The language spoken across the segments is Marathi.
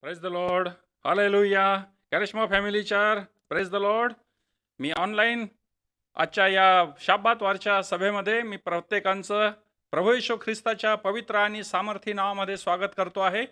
Praise the Lord. Hallelujah. Karishma family church. Praise the Lord. मी ऑनलाईन आजच्या या शाब्बातवारच्या सभेमध्ये मी प्रत्येकांचं प्रभू येशू ख्रिस्ताच्या पवित्र आणि सामर्थी नावामध्ये स्वागत करतो आहे.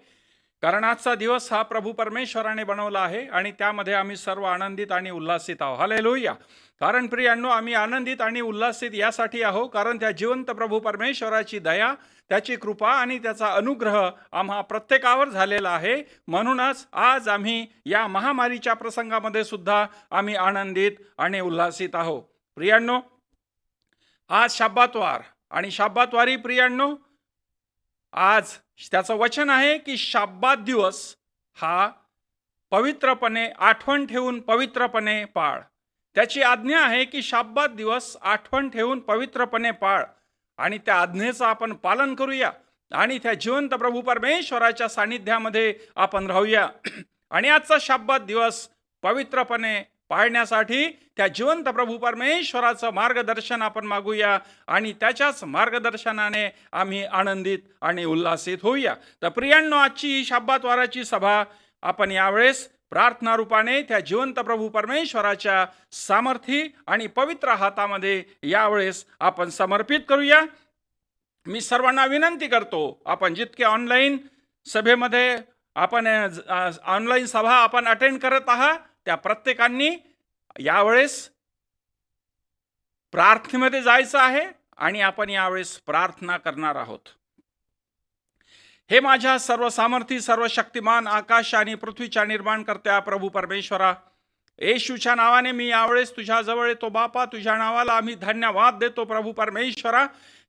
कारण आजचा दिवस हा प्रभू परमेश्वराने बनवला आहे आणि त्यामध्ये आम्ही सर्व आनंदित आणि उल्हासित आहोत. हालेलुया. कारण प्रियांनो, आम्ही आनंदित आणि उल्हासित यासाठी आहोत कारण त्या जिवंत प्रभू परमेश्वराची दया, त्याची कृपा आणि त्याचा अनुग्रह आम्हा प्रत्येकावर झालेला आहे. म्हणूनच आज आम्ही या महामारीच्या प्रसंगामध्ये सुद्धा आम्ही आनंदित आणि उल्हासित आहोत. प्रियांनो, आज शाब्बातवार आणि शाब्बातवारी प्रियांनो, आज त्याचं वचन आहे की शाब्बात दिवस हा पवित्रपणे आठवण ठेवून पवित्रपणे पाळ. त्याची आज्ञा आहे की शाब्बात दिवस आठवण ठेवून पवित्रपणे पाळ आणि त्या आज्ञेचं आपण पालन करूया आणि त्या जिवंत प्रभू परमेश्वराच्या सानिध्यामध्ये आपण राहूया. आणि आजचा शाब्बात दिवस पवित्रपणे पाळण्यासाठी त्या जिवंत प्रभू परमेश्वराचं मार्गदर्शन आपण मागूया आणि त्याच्याच मार्गदर्शनाने आम्ही आनंदित आणि उल्हासित होऊया. तर प्रियांनो, आजची शाब्बातवाराची सभा आपण यावेळेस प्रार्थना रूपाने त्या जिवंत प्रभू परमेश्वराच्या सामर्थी आणि पवित्र हातामध्ये यावेळेस आपण समर्पित करूया. मी सर्वांना विनंती करतो, आपण जितके ऑनलाईन सभेमध्ये आपण ऑनलाईन सभा आपण अटेंड करत आहात त्या प्रत्येकांनी यावेळेस प्रार्थनेमध्ये जायचं आहे आणि आपण यावेळेस प्रार्थना करणार आहोत. हे माझ्या सर्व सामर्थी, सर्व शक्तिमान, आकाश आणि पृथ्वीच्या निर्माणकर्त्या प्रभू परमेश्वरा, येशूच्या नावाने मी यावेळेस तुझ्याजवळ येतो. बापा, तुझ्या नावाला आम्ही धन्यवाद देतो प्रभू परमेश्वरा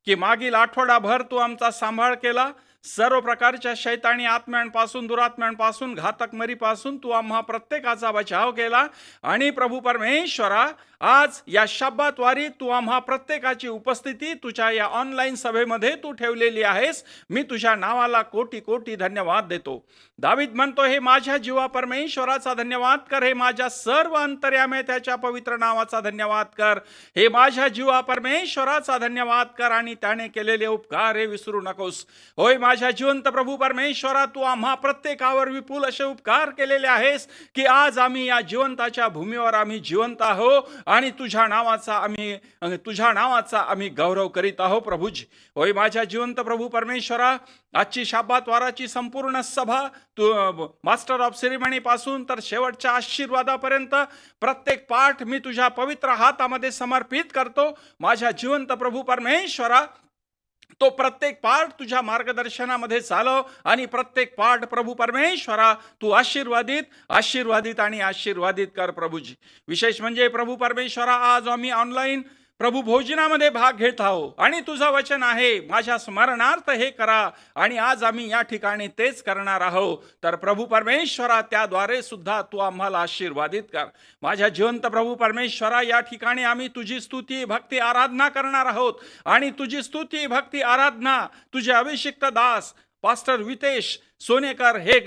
की मागील आठवडाभर तू आमचा सांभाळ केला. सर्व प्रकारच्या शैतानी आत्म्यांपासून, दुरात्म्यांपासून, घातक मरीपासून तू आम्हा प्रत्येकाचा बचाव केला. आणि प्रभू परमेश्वरा, आज या शाब्बातवारी तू आम्हा प्रत्येकाची उपस्थिती तुझ्या या ऑनलाईन सभेमध्ये तू ठेवलेली आहेस. मी तुझ्या नावाला कोटी कोटी धन्यवाद देतो. दावीद म्हणतो, हे माझ्या जीवा परमेश्वराचा धन्यवाद कर, हे माझ्या सर्व अंतर्यामे त्याच्या पवित्र नावाचा धन्यवाद कर. हे माझ्या जीवा परमेश्वराचा धन्यवाद कर आणि त्याने केलेले उपकार हे विसरू नकोस. होय माझ्या जिवंत प्रभू परमेश्वरा, तू आम्हा प्रत्येकावर विपुल असे उपकार केलेले आहेस की आज आम्ही या जिवंताच्या भूमीवर आम्ही जिवंत आहोत आणि तुझ्या नावाचा आम्ही गौरव करीत आहोत प्रभूजी. होय माझ्या जिवंत प्रभू परमेश्वरा, आजची शाब्बातवाराची संपूर्ण सभा तू मास्टर ऑफ सेरेमनी पासून तर शेवटच्या आशीर्वादापर्यंत प्रत्येक पाठ मी तुझ्या पवित्र हातामध्ये समर्पित करतो. माझ्या जिवंत प्रभू परमेश्वरा, तो प्रत्येक पाठ तुझ्या मार्गदर्शनामध्ये चालव आणि प्रत्येक पाठ प्रभू परमेश्वरा तू आशीर्वादित आणि आशीर्वादित कर प्रभूजी. विशेष म्हणजे प्रभू परमेश्वरा, आज आम्ही ऑनलाईन प्रभू भोजनामध्ये भाग घेत आहोत आणि तुझं वचन आहे माझ्या स्मरणार्थ हे करा आणि आज आम्ही या ठिकाणी तेच करणार आहोत. तर प्रभू परमेश्वरा, त्याद्वारे सुद्धा तू आम्हाला आशीर्वादित कर. माझ्या जिवंत प्रभू परमेश्वरा, या ठिकाणी आम्ही तुझी स्तुती, भक्ती, आराधना करणार आहोत आणि तुझी स्तुती, भक्ती, आराधना तुझे अभिषिक्त दास पास्टर वितेश सोनेकर हे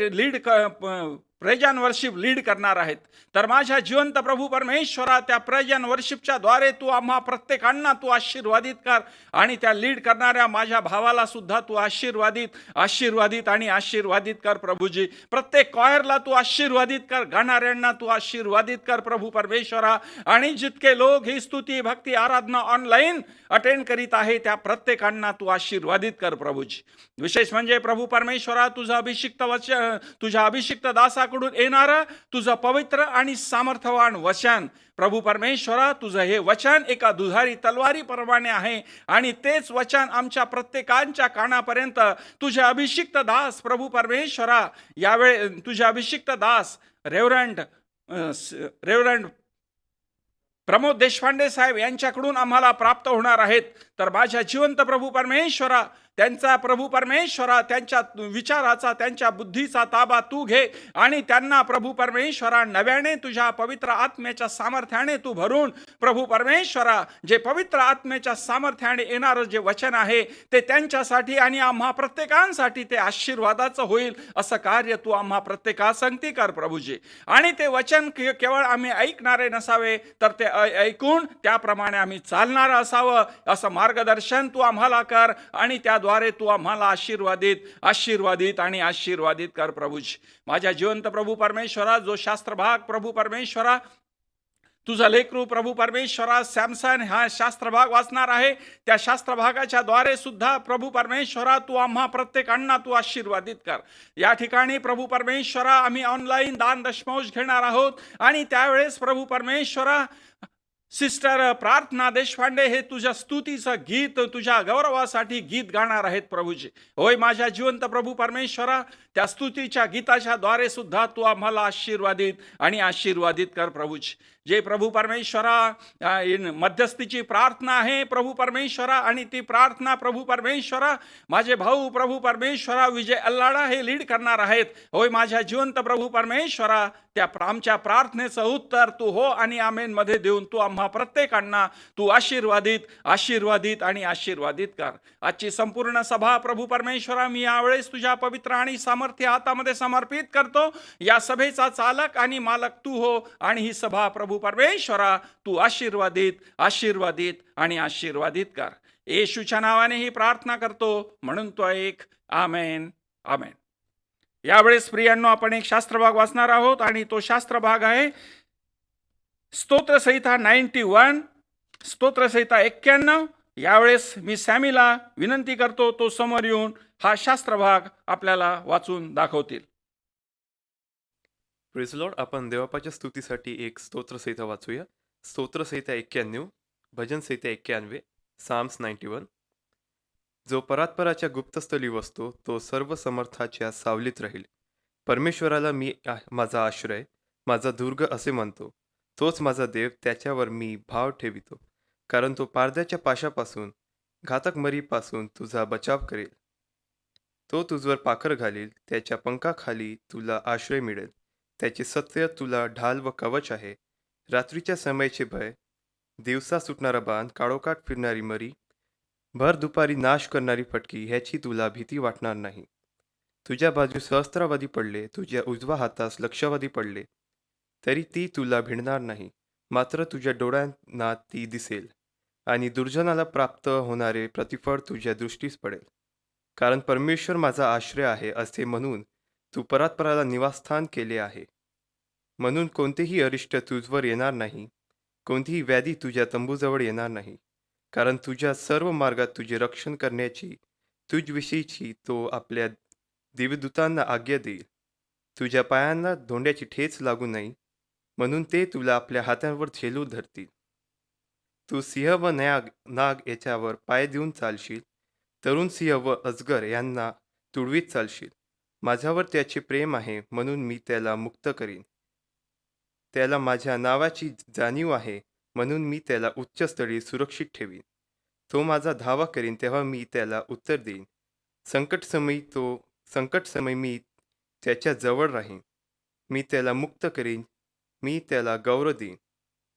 प्रेज अँड वर्शिप लीड करणार आहेत. तर माझ्या जिवंत प्रभू परमेश्वरा, त्या प्रेज अँड वर्शिपच्या द्वारे तू आम्हा प्रत्येकांना तू आशीर्वादित कर आणि त्या लीड करणाऱ्या माझ्या भावाला सुद्धा तू आशीर्वादित आणि आशीर्वादित कर प्रभूजी. प्रत्येक कॉयरला तू आशीर्वादित कर, गाणाऱ्यांना तू आशीर्वादित कर प्रभू परमेश्वरा. आणि जितके लोक ही स्तुती, भक्ती, आराधना ऑनलाईन अटेंड करीत आहे त्या प्रत्येकांना तू आशीर्वादित कर प्रभूजी. विशेष म्हणजे प्रभू परमेश्वरा, तुझा अभिषिक्त वचन, तुझ्या अभिषिक्त दासाकडून येणारं तुझं पवित्र आणि सामर्थ्यवान वचन प्रभू परमेश्वरा, तुझं हे वचन एका दुधारी तलवारीप्रमाणे आहे आणि तेच वचन आमच्या प्रत्येकांच्या कानापर्यंत तुझे अभिषिक्त दास प्रभू परमेश्वरा, यावेळी तुझे अभिषिक्त दास रेव्हरंड प्रमोद देशपांडे साहेब यांच्याकडून आम्हाला प्राप्त होणार आहेत. तर माझ्या जिवंत प्रभू परमेश्वरा, त्यांचा प्रभू परमेश्वरा, त्यांच्या विचाराचा, त्यांच्या बुद्धीचा ताबा तू घे आणि त्यांना प्रभू परमेश्वरा नव्याने तुझ्या पवित्र आत्म्याच्या सामर्थ्याने तू भरून प्रभू परमेश्वरा, जे पवित्र आत्म्याच्या सामर्थ्याने येणारं जे वचन आहे ते त्यांच्यासाठी आणि आम्हा प्रत्येकांसाठी ते आशीर्वादाचं होईल असं कार्य तू आम्हा प्रत्येकासंगती कर प्रभूजी. आणि ते वचन केवळ आम्ही ऐकणारे नसावे, तर ते ऐकून त्याप्रमाणे आम्ही चालणारं असावं असं मार्गदर्शन तू आम्हाला कर आणि त्याद्वारे तू आम्हाला आशीर्वादित आणि आशीर्वादित कर प्रभूजी. माझ्या जिवंत प्रभू परमेश्वरा, जो शास्त्र भाग प्रभू परमेश्वरा तुझा लेकरू प्रभू परमेश्वरा सॅमसन हा शास्त्र भाग वाचणार आहे, त्या शास्त्र भागाच्या द्वारे सुद्धा प्रभू परमेश्वरा तू आम्हा प्रत्येकांना तू आशीर्वादित कर. या ठिकाणी प्रभू परमेश्वरा आम्ही ऑनलाईन दान दशमांश घेणार आहोत आणि त्यावेळेस प्रभू परमेश्वरा सिस्टर प्रार्थना देशपांडे हे तुझ्या स्तुतीचं गीत, तुझ्या गौरवासाठी गीत गाणार आहेत प्रभूजी. होय माझ्या जिवंत प्रभू परमेश्वरा, त्या स्तुतीच्या गीताच्या द्वारे सुद्धा तू आम्हाला आशीर्वादित कर प्रभूजी. जे प्रभू परमेश्वरा मध्यस्थीची प्रार्थना आहे प्रभू परमेश्वरा, आणि ती प्रार्थना प्रभू परमेश्वरा माझे भाऊ प्रभू परमेश्वरा विजय अल्लाडा हे लीड करणार आहेत. होय माझ्या जिवंत प्रभू परमेश्वरा, त्या आमच्या प्रार्थनेचं उत्तर तू हो आणि आमेन मध्ये देऊन तू आम्हा प्रत्येकांना तू आशीर्वादित आणि आशीर्वादित कर. आजची संपूर्ण सभा प्रभू परमेश्वरा मी यावेळेस तुझ्या पवित्र आणि सामर्थ्य हातामध्ये समर्पित करतो. या सभेचा चालक आणि मालक तू हो आणि ही सभा प्रभू परमेश्वरा तू आशीर्वादित आणि आशीर्वादित कर. येशूच्या नावाने ही प्रार्थना करतो म्हणून तो एक आमेन आमेन. यावेळेस प्रियांनो आपण एक शास्त्र भाग वाचणार आहोत आणि तो शास्त्र भाग आहे स्तोत्रसंहिता 91, स्तोत्रसंहिता 91. यावेळेस मी सॅमीला विनंती करतो तो समोर येऊन हा शास्त्र भाग आपल्याला वाचून दाखवतील. Praise Lord. आपण देवापाच्या स्तुतीसाठी एक स्तोत्रसंहिता वाचूया. स्तोत्रसंहिता 91, भजनसंहिता 91, साम्स 91. जो परात्पराच्या गुप्तस्थली वसतो तो सर्व समर्थाच्या सावलीत राहील. परमेश्वराला मी माझा आश्रय, माझा दुर्ग असे म्हणतो. तोच माझा देव, त्याच्यावर मी भाव ठेवितो. कारण तो पारद्याच्या पाशापासून, घातक मरीपासून तुझा बचाव करेल. तो तुझवर पाखर घालील, त्याच्या पंखाखाली तुला आश्रय मिळेल. त्याचे सत्य तुला ढाल व कवच आहे. रात्रीच्या समयचे भय, दिवसा सुटणारा बाण, काळोखात फिरणारी मरी, भर दुपारी नाश करणारी फटकी, ह्याची तुला भीती वाटणार नाही. तुझ्या बाजू सहस्त्रावादी पडले, तुझ्या उजव्या हातास लक्षावादी पडले, तरी ती तुला भिडणार नाही. मात्र तुझ्या डोळ्यांना ती दिसेल आणि दुर्जनाला प्राप्त होणारे प्रतिफळ तुझ्या दृष्टीस पडेल. कारण परमेश्वर माझा आश्रय आहे असे म्हणून तू परात्पराला निवासस्थान केले आहे. म्हणून कोणतेही अरिष्ट तुझवर येणार नाही, कोणतीही व्याधी तुझ्या तंबूजवळ येणार नाही. कारण तुझ्या सर्व मार्गात तुझे रक्षण करण्याची तुझविषयीची तो आपल्या देवदूतांना आज्ञा देईल. तुझ्या पायांना धोंड्याची ठेच लागू नये, म्हणून ते तुला आपल्या हातांवर झेलू धरतील. तू सिंह व नाग याच्यावर पाय देऊन चालशील. तरुण सिंह व अजगर यांना तुडवीत चालशील. माझ्यावर त्याचे प्रेम आहे म्हणून मी त्याला मुक्त करीन. त्याला माझ्या नावाची जाणीव आहे म्हणून मी त्याला उच्चस्थळी सुरक्षित ठेवीन. तो माझा धावा करीन तेव्हा मी त्याला उत्तर देईन. संकटसमयी मी त्याच्या जवळ राहीन. मी त्याला मुक्त करीन, मी त्याला गौरव देईन.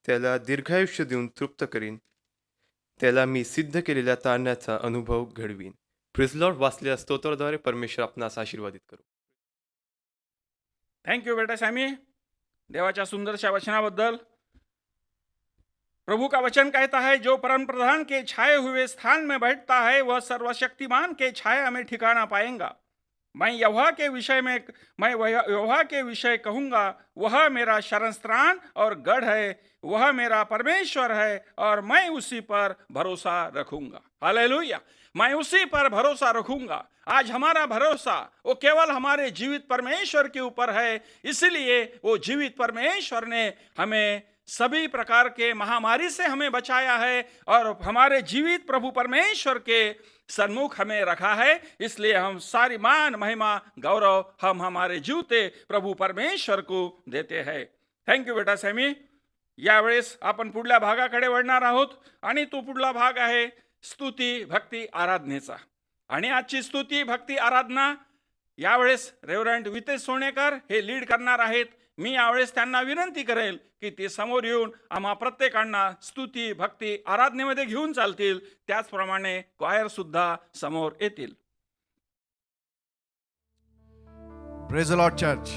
त्याला दीर्घायुष्य देऊन तृप्त करीन. त्याला मी सिद्ध केलेल्या तारण्याचा अनुभव घडवीन. Praise Lord. वाचलेल्या स्तोत्राद्वारे परमेश्वर आपणास आशीर्वादित करू. थँक्यू बेटा सॅमी देवाच्या सुंदरशा वचनाबद्दल. प्रभु का वचन कहता है, जो परम प्रधान के छाए हुए स्थान में बैठता है वह सर्वशक्तिमान के छाया में ठिकाना पाएगा. मैं यहोवा के विषय कहूँगा, वह मेरा शरणस्थान और गढ़ है, वह मेरा परमेश्वर है और मैं उसी पर भरोसा रखूंगा. हालेलुया. मैं उसी पर भरोसा रखूंगा. आज हमारा भरोसा वो केवल हमारे जीवित परमेश्वर के ऊपर है. इसलिए वो जीवित परमेश्वर ने हमें सभी प्रकार के महामारी से हमें बचाया है और हमारे जीवित प्रभु परमेश्वर के सन्मुख हमें रखा है. इसलिए हम सारी मान महिमा गौरव हम हमारे जीवते प्रभु परमेश्वर को देते हैं. थँक्यू बेटा सॅमी. यावेळेस आपण पुढल्या भागाकडे वळणार आहोत आणि तो पुढला भाग आहे स्तुती भक्ती आराधनेचा. आणि आजची स्तुती भक्ती आराधना यावेळेस रेव्हरंड वितेश सोनेकर हे लीड करणार आहेत. मी यावेळेस त्यांना विनंती करेल की ते समोर येऊन आम्हा प्रत्येकांना स्तुती भक्ती आराधनेमध्ये घेऊन चालतील. त्याचप्रमाणे क्वायर सुद्धा समोर येतील. Praise the lord church.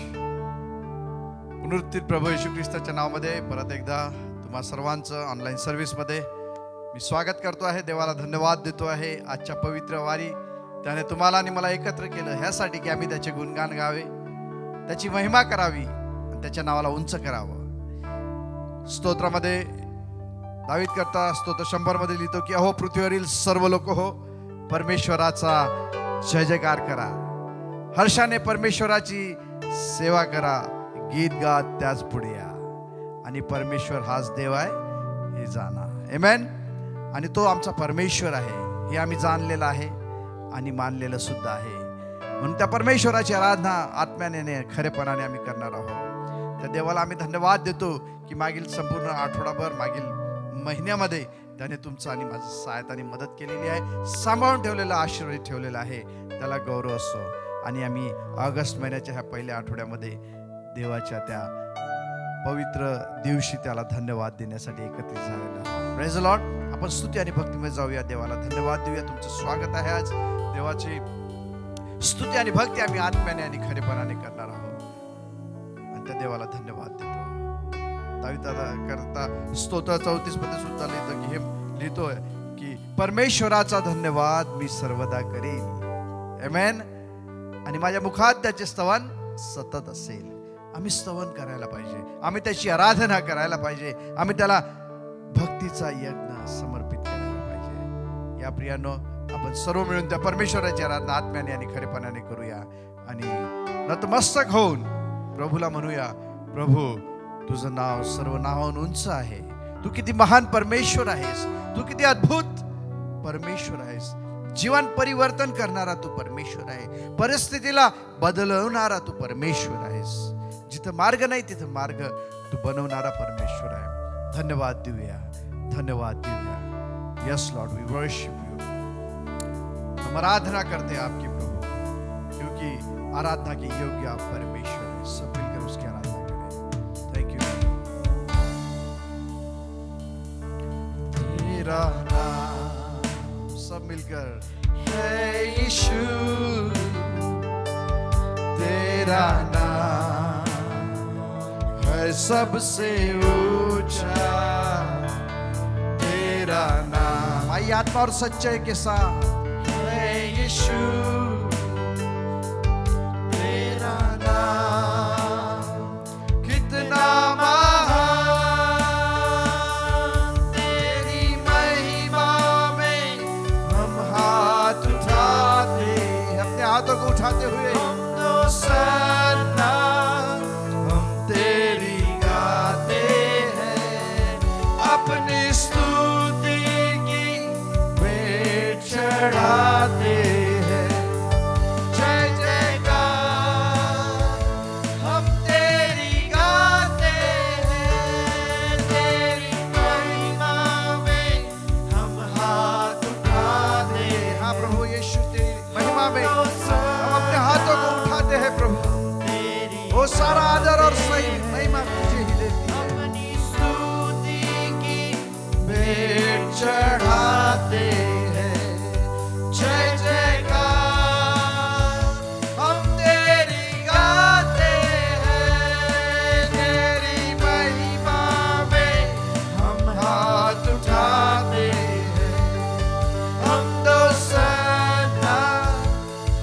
पुनरुत्थित प्रभू येशू ख्रिस्ताच्या नावामध्ये परत एकदा तुम्हा सर्वांचं ऑनलाईन सर्व्हिसमध्ये मी स्वागत करतो आहे, देवाला धन्यवाद देतो आहे आजच्या पवित्र वारी त्याने तुम्हाला आणि मला एकत्र केलं ह्यासाठी की आम्ही त्याचे गुणगान गावे, त्याची महिमा करावी आणि त्याच्या नावाला उंच करावं. स्तोत्रामध्ये दावीद करता स्तोत्र 100 मध्ये लिहितो की अहो पृथ्वीवरील सर्व लोक हो, परमेश्वराचा जय जयकार करा, हर्षाने परमेश्वराची सेवा करा, गीत गात त्याच पुढे या, आणि परमेश्वर हाच देव आहे हे जाणा. आमेन. आणि तो आमचा परमेश्वर आहे हे आम्ही जाणलेलं आहे आणि मानलेलं सुद्धा आहे. म्हणून त्या परमेश्वराची आराधना आत्म्याने खरेपणाने आम्ही करणार आहोत. त्या देवाला आम्ही धन्यवाद देतो की मागील संपूर्ण आठवडाभर, मागील महिन्यामध्ये त्याने तुमचं आणि माझं सहायताने मदत केलेली आहे, सांभाळून ठेवलेलं, आशीर्वादित ठेवलेलं आहे. त्याला गौरव असतो. आणि आम्ही ऑगस्ट महिन्याच्या ह्या पहिल्या आठवड्यामध्ये देवाच्या त्या पवित्र दिवशी त्याला धन्यवाद देण्यासाठी एकत्रित झालेला आहोत. Praise the Lord. आपण स्तुती आणि भक्तिमध्ये जाऊया, देवाला धन्यवाद देऊया. तुमचं स्वागत आहे. आज देवाची स्तुती आणि भक्ती आम्ही आत्म्याने आणि खरेपणाने करणार आहोत आणि त्या देवाला धन्यवाद देतो. दावीद करता स्तोत्र 34 मध्ये सुद्धा लिहितो की हे लिहितोय की परमेश्वराचा धन्यवाद मी सर्वदा करेन. आमेन. आणि माझ्या मुखात त्याचे स्तवन सतत असेल. आम्ही स्तवन करायला पाहिजे, आम्ही त्याची आराधना करायला पाहिजे, आम्ही त्याला भक्तीचा यज्ञ समर्पित करायला पाहिजे. या प्रियानो, आपण सर्व मिळून त्या परमेश्वराची आराधना आत्म्याने आणि खरेपणाने करूया आणि नतमस्तक होऊन प्रभूला म्हणूया, प्रभू तुझं नाव सर्व नावाहून उंच आहे. तू किती महान परमेश्वर आहेस, तू किती अद्भुत परमेश्वर आहेस. जीवन परिवर्तन करणारा तू परमेश्वर आहे, परिस्थितीला बदलवणारा तू परमेश्वर आहेस. जिथं मार्ग नाही तिथं मार्ग तू बनवणारा परमेश्वर आहे. धन्यवाद देऊया, धन्यवाद देऊया. Yes lord, we worship you. हम आराधना करते हैं आपकी प्रभु, क्योंकि आराधना के योग्य आप परमेश्वर हैं. सब मिलकर उसकी आराधना करें. Thank you. तेरा नाम सब मिलकर है यीशु, तेरा नाम है सबसे ऊंचा, तेरा नाम. आइए आत्मा और सच्चाई के साथ, है यीशु, तेरा नाम कितना महान, तेरी महिमा में हम हाथ उठाते, अपने हाथों को उठाते हुए हम तो सन्ना अपनी स्तुति की भेंट चढ़ाते हैं. जय जयकार हम तेरी गाते हैं, तेरी महिमा में हम हाथ उठाते हैं. हाँ प्रभु यीशु, तेरी महिमा में हम अपने हाथों को उठाते हैं प्रभु. वो सारा आदर और सही महिमा तुझे ही देती है. भेंट चढ़ाते हैं. जय जयकार हम तेरी गाते हैं, तेरी महिमा में हम हाथ उठाते हैं. हम तो सदा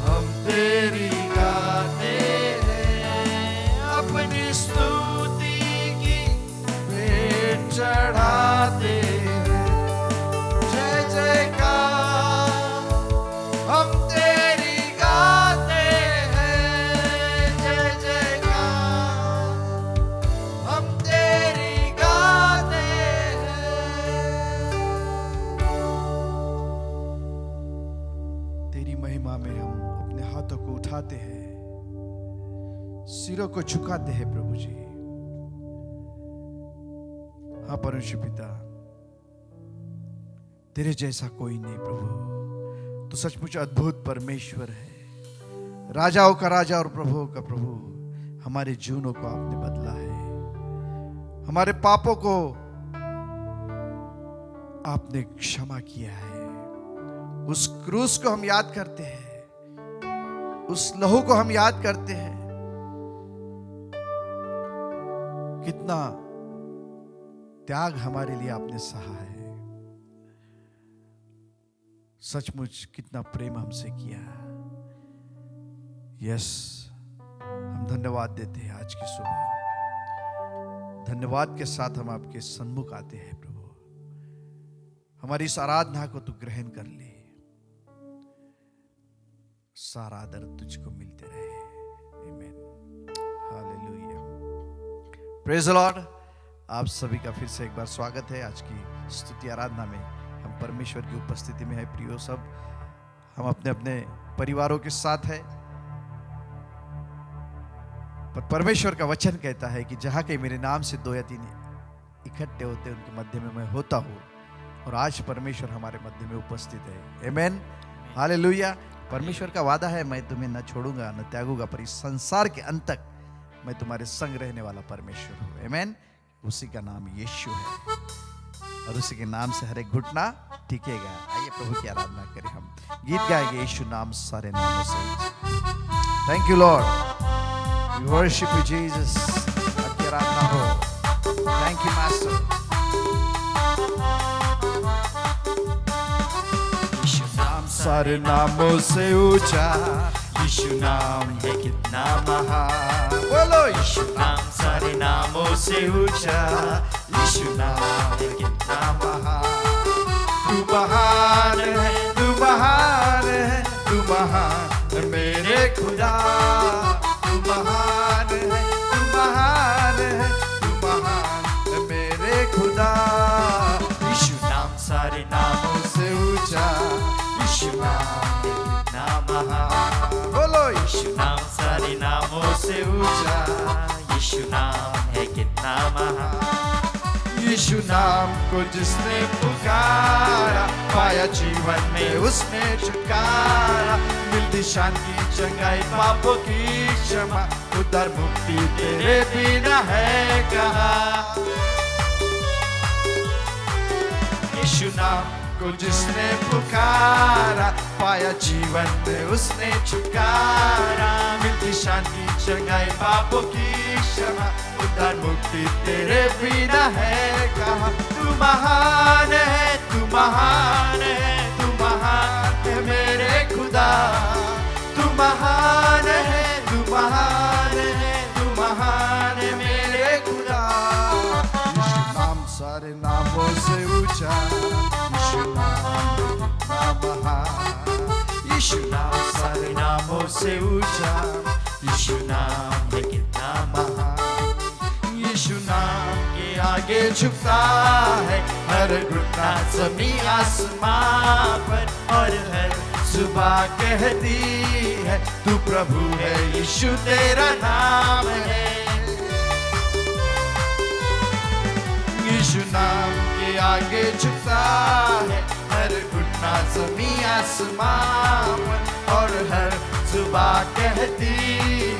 हम तेरी गाते हैं, अपनी स्तुति की भेंट चढ़ाते हैं. हम तेरी गाते हैं, जय जयकार हम तेरी गाते हैं. तेरी महिमा में हम अपने हाथों को उठाते हैं, सिरों को झुकाते हैं प्रभु जी. हाँ परमेश्वर पिता, तेरे जैसा कोई नहीं प्रभु. तो सचमुच अद्भुत परमेश्वर है, राजाओं का राजा और प्रभुओं का प्रभु. हमारे जीवनों को आपने बदला है, हमारे पापों को आपने क्षमा किया है. उस क्रूस को हम याद करते हैं, उस लहू को हम याद करते हैं. कितना त्याग हमारे लिए आपने सहा है. सचमुच कितना प्रेम हमसे किया। यस, हम धन्यवाद देते हैं आज की सुबह। धन्यवाद के साथ हम आपके सन्मुख आते हैं प्रभु। हमारी इस आराधना को तू ग्रहण कर ले। सारा आदर तुझको मिलते रहे। आमीन। हालेलुया। Praise the Lord. आप सभी का फिर से एक बार स्वागत है आज की स्तुति आराधना में। हम परमेश्वर की उपस्थिति में है प्रियो सब। हम अपने अपने परिवारों के साथ है, पर परमेश्वर का वचन कहता है कि जहां कहीं मेरे नाम से 2 या 3 इकट्ठे होते हैं उनके मध्य में मैं होता हूं। और आज परमेश्वर हमारे मध्य में उपस्थित है। आमीन। हालेलुया। परमेश्वर का वादा है, मैं तुम्हें न छोड़ूंगा न त्यागूंगा, पर इस संसार के अंत तक मैं तुम्हारे संग रहने वाला परमेश्वर हूं। आमीन। उसी का नाम यीशु है और उसी के नाम से हर एक घुटना टिकेगा। आइए प्रभु की आराधना करें। हम गीत गाएंगे, यीशु नाम सारे नामों से। Thank you lord, we worship you Jesus. आपकी आराधना हो। Thank you master. यीशु नाम सारे नामों से ऊंचा, यीशु नाम है कितना महान। बोलो, यीशु नाम सारे नामों से ऊंचा, यीशु नाम है कितना महान। तू महान है, तू महान है, तू महान है मेरे खुदा। तू महान है, तू महान है, तू महान है मेरे खुदा। यीशु नाम सारे नामों से ऊंचा, यीशु नाम है कितना महान। बोलो, यीशु नाम सारे नामों से ऊंचा, यीशु नाम है कितना महान। यीशु नाम को जिसने पुकारा, पाया जीवन में उसने छुटकारा। मिलती शांति चंगाई, पापों की क्षमा, उद्धार मुक्ति तेरे बिना है कहाँ। यीशु नाम को जिसने पुकारा, पाया जीवन में उसने छुटकारा। मिलती शांति चंगाई, पापों की क्षमा, उद्धार मुक्ति तेरे बिना है कहाँ। तू महान है, तू महान है, तू महान है मेरे खुदा। तू महान है, तू महान है, तू महान है मेरे खुदा। यीशु नाम सारे नामों से ऊंचा, यीशु नाम कितना महान। यीशु नाम सारे नामों से ऊंचा, यीशु नाम है कितना महान। यीशु नाम के आगे झुकता है हर घुटना ज़मीं आसमां पर, और हर जुबां कहती है तू प्रभु है। यीशु तेरा नाम है। यीशु नाम के आगे झुकता है हर घुटना ज़मीं आसमां पर, और हर जुबां कहती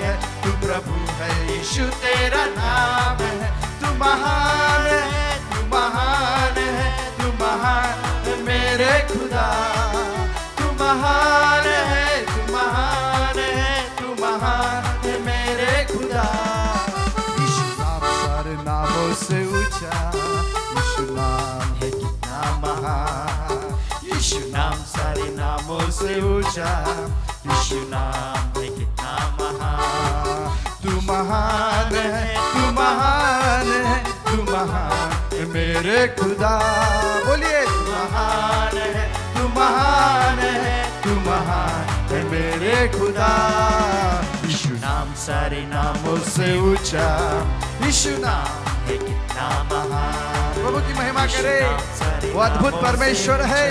है तू प्रभु है। यीशु तेरा नाम है। तू महान है, तू महान है, तू महान है मेरे खुदा। तू महान है, तू महान है, तू महान है मेरे खुदा। यीशु नाम सारे नामों से ऊंचा, यीशु नाम है कितना महान। यीशु नाम सारे नामों से ऊंचा, यीशु नाम है कितना महान। तू महान है, तू महान है, तू महान है मेरे खुदा। बोलिए, तू महान है, तू महान है, तू महान है मेरे खुदा। यीशु नाम सारे नामों से ऊंचा, यीशु नाम है कितना महान। प्रभु की महिमा करे। वो अद्भुत परमेश्वर है,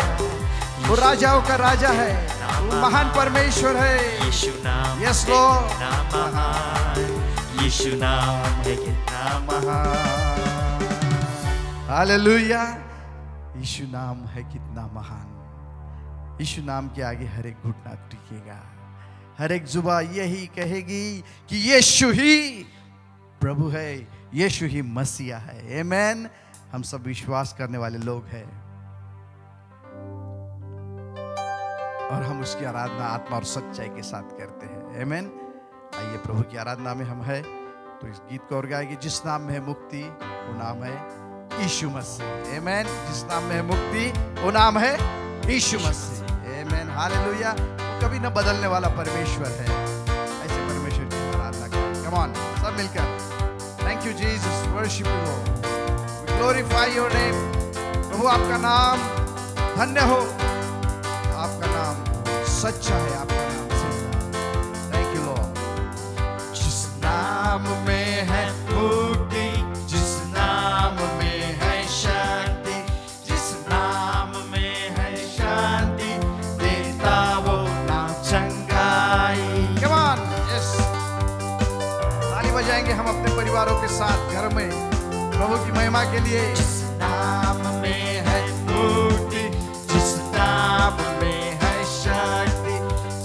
वो राजाओं का राजा है, वो महान परमेश्वर है। यीशु नाम यस है लॉर्ड। कितना महान। यीशु नाम है कितना महान। हालेलुया। यीशु नाम है कितना महान। यीशु नाम के आगे हर एक घुटना टिकेगा, हर एक जुबां यही कहेगी कि यीशु ही प्रभु है, यीशु ही मसीहा है। आमीन। हम सब विश्वास करने वाले लोग हैं और हम उसकी आराधना आत्मा और सच्चाई के साथ करते हैं। आमीन। आइए प्रभु की आराधना में हम है तो इस गीत को और गाएंगे। जिस नाम में है मुक्ति वो नाम है यीशु मसीह। आमीन। जिस नाम में है मुक्ति वो नाम है यीशु मसीह। हालेलुया। वो कभी न बदलने वाला परमेश्वर है। ऐसे परमेश्वर की आराधना करें। कम ऑन, सब मिलकर। Thank you Jesus, worship you lord, we glorify your name. प्रभु आपका नाम धन्य हो, आपका नाम सच्चा है, आपका नाम सच्चा। Thank you Lord. जिस नाम में है मुक्ति, जिस नाम में है शक्ति, जिस नाम में है शांति, देता वो नाम चंगाई। Come on, yes. ताली बजाएंगे हम अपने परिवारों के साथ घर में प्रभु की महिमा के लिए। जिस नाम में है मुक्ति, जिस नाम में है शक्ति,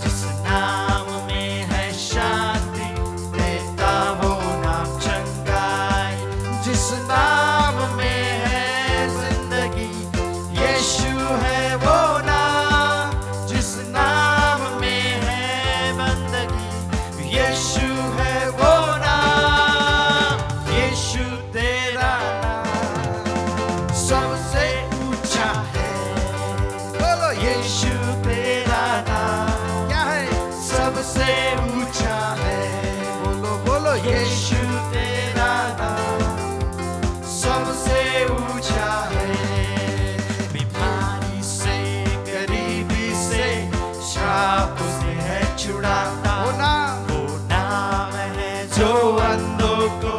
जिस नाम में है शांति, देता वो नाम चंगाई। जिस नाम में है जिंदगी, यीशु है वो नाम। जिस नाम में है बंदगी, यीशु है वो नाम। यीशु तेरा नाम सबसे ऊंचा है। बोलो यीशु तेरा नाम क्या है? सबसे ऊंचा है। बोलो बोलो यीशु तेरा नाम सबसे ऊंचा है। बीमारी से, गरीबी से, श्राप से है छुड़ाता। वो नाम, वो नाम है जो अंधों को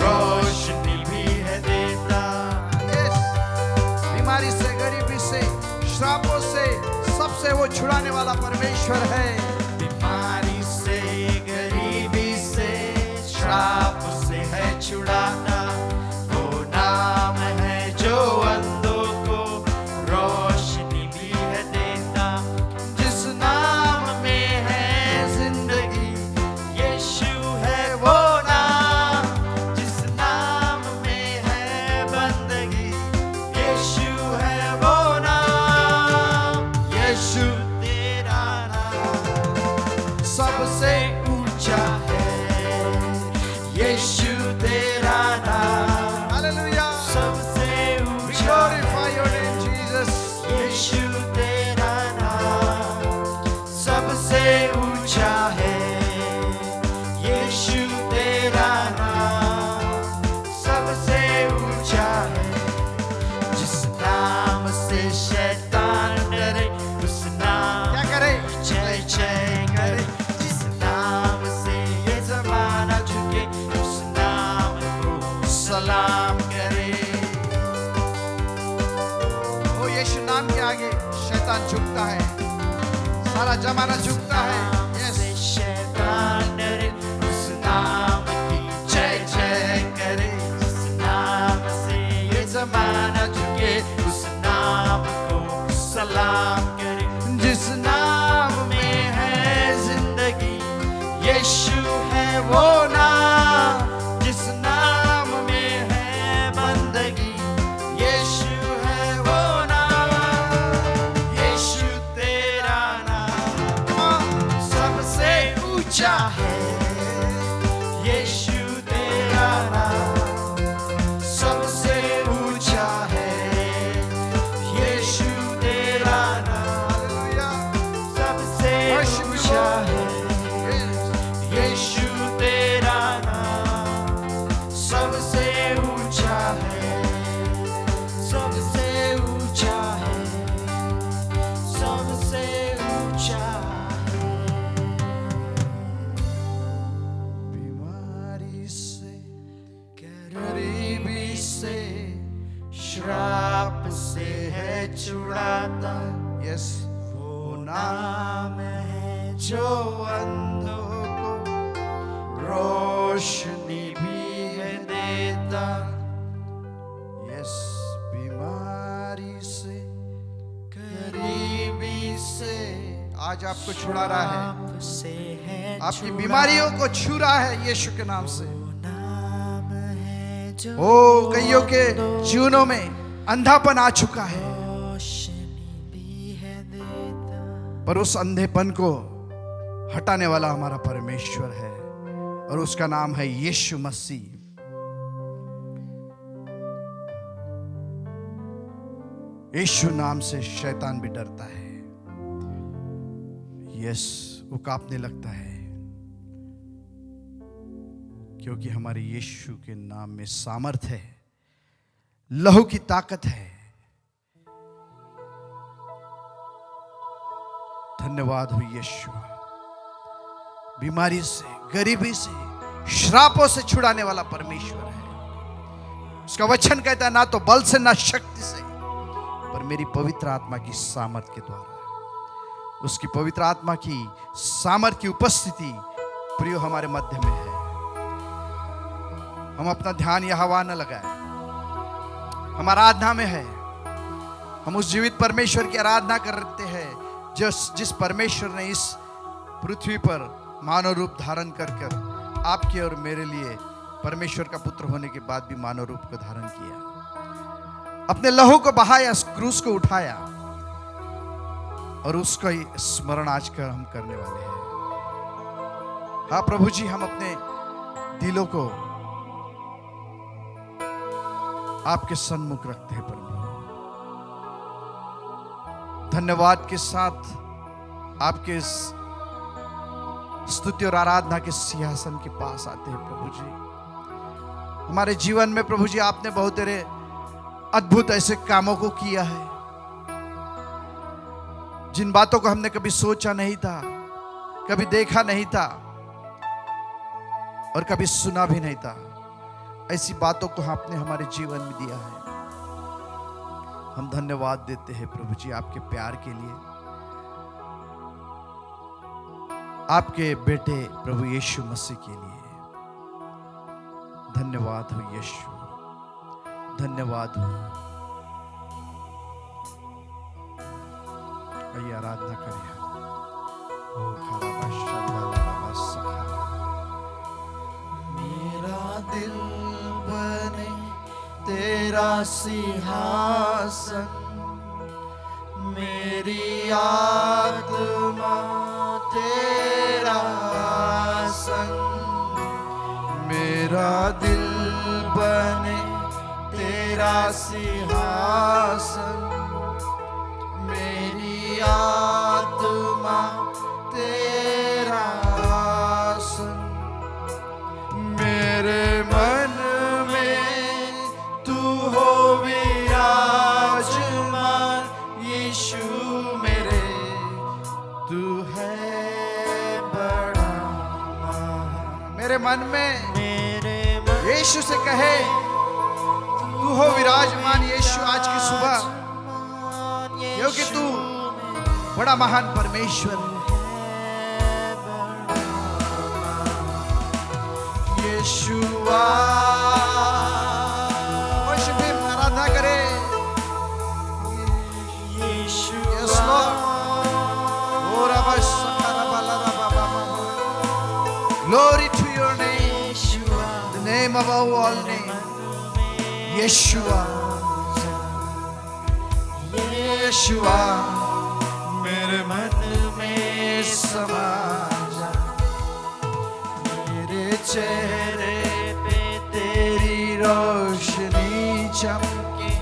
रोशनी भी है देता। यस। बीमारी से, गरीबी से, श्रापों से, सबसे वो छुड़ाने वाला परमेश्वर है। बीमारी से, गरीबी से, श्राप से है छुड़ाता। वो नाम है जो अंधों को रोशनी भी है देता। जिस नाम में है जिंदगी, यीशु है वो नाम। जिस नाम में है बंदगी, यीशु है वो नाम। यीशु तेरा नाम सबसे ऊंचा है। यीशु तेरा नाम हालेलुया। सबसे We ऊंचा glorify your name, Jesus. यीशु तेरा नाम सबसे ऊंचा है। यीशु तेरा नाम सबसे ऊंचा है। जिस नाम से शैतान डरे, उस नाम क्या करे? जय जय करे। जिस नाम से ये जमाना झुके, उस नाम को सलाम करे। ओ यीशु नाम के आगे शैतान झुकता है, सारा जमाना झुकता है। यस। से शैतान डरे, उस नाम की जय जय करे। उस नाम से ये जमाना झुके, उस नाम को सलाम करे। जिस नाम में है जिंदगी, यीशु है वो नाम। जिस नाम में है बंदगी, यीशु है वो नाम। यीशु तेरा नाम सबसे ऊंचा है। यीशु तेरा नाम सबसे ऊंचा है। यीशु तेरा नाम हालेलुया। सबसे Worship you, ऊंचा Lord. है। Yes. यीशु तेरा नाम सबसे ऊंचा है। सबसे ऊंचा है। सबसे ऊंचा है। बीमारी से, गरीबी से, श्राप से है छुड़ाता। यस। वो नाम है जो अंधों को रोशनी भी है देता। यस। बीमारी से, गरीबी से, आज आपको छुड़ा रहा है, श्राप से है आपकी बीमारियों को छू रहा है यीशु के नाम से। नाम है जो ओ कईयों के जीवनों में अंधापन आ चुका है, रोशनी भी है देता। पर उस अंधेपन को हटाने वाला हमारा परमेश्वर है और उसका नाम है यीशु मसीह। यीशु नाम से शैतान भी डरता है। यस वो कांपने लगता है, क्योंकि हमारे यीशु के नाम में सामर्थ्य है, लहू की ताकत है। धन्यवाद हो यीशु, बीमारी से, गरीबी से, श्रापों से छुड़ाने वाला परमेश्वर है। उसका वचन कहता है ना तो बल से ना शक्ति से, पर मेरी पवित्र आत्मा की सामर्थ के द्वारा। उसकी पवित्र आत्मा की सामर्थ की उपस्थिति प्रियो हमारे मध्य में है। हम अपना ध्यान यहोवा न लगाए, हम आराधना में है। हम उस जीवित परमेश्वर की आराधना करते हैं जिस परमेश्वर ने इस पृथ्वी पर मानव रूप धारण कर आपके और मेरे लिए परमेश्वर का पुत्र होने के बाद भी मानव रूप को धारण किया, अपने लहू को बहाया, क्रूस को उठाया, और उसका ही स्मरण आज कर हम करने वाले हैं। हाँ प्रभु जी, हम अपने दिलों को आपके सन्मुख रखते हैं प्रभु। धन्यवाद के साथ आपके स्तुति और आराधना के सिंहासन के पास आते हैं प्रभु जी। हमारे जीवन में प्रभु जी आपने बहुत तेरे अद्भुत ऐसे कामों को किया है, जिन बातों को हमने कभी सोचा नहीं था, कभी देखा नहीं था और कभी सुना भी नहीं था। ऐसी बातों को आपने हमारे जीवन में दिया है। हम धन्यवाद देते हैं प्रभु जी आपके प्यार के लिए, आपके बेटे प्रभु यीशु मसीह के लिए। धन्यवाद हो यीशु, धन्यवाद हो। आइए आराधना करें। ओ खराबा शब्दा सखा, मेरा दिल बने तेरा सिंहासन, मेरी आत्मा तेरा आसन। मेरा दिल बने तेरा सिंहासन, मेरी आत्मा तेरा आसन। मेरे मन में तू हो विराजमान, यीशु मेरे तू है बड़ा महान। मेरे मन में मेरे मन यीशु से कहे तू हो विराजमान यीशु आज की सुबह, क्योंकि तू बड़ा महान परमेश्वर है। यीशुआ वर्शिप हिम, आराधना करे। Yes, Lord. Oh, Rabba Sakara Balara Baba Baba. Glory to your name, the name above all names, Yeshua. Yeshua, मेरे मन में समा जा, मेरे चेहरे पे तेरी रोशनी चमके,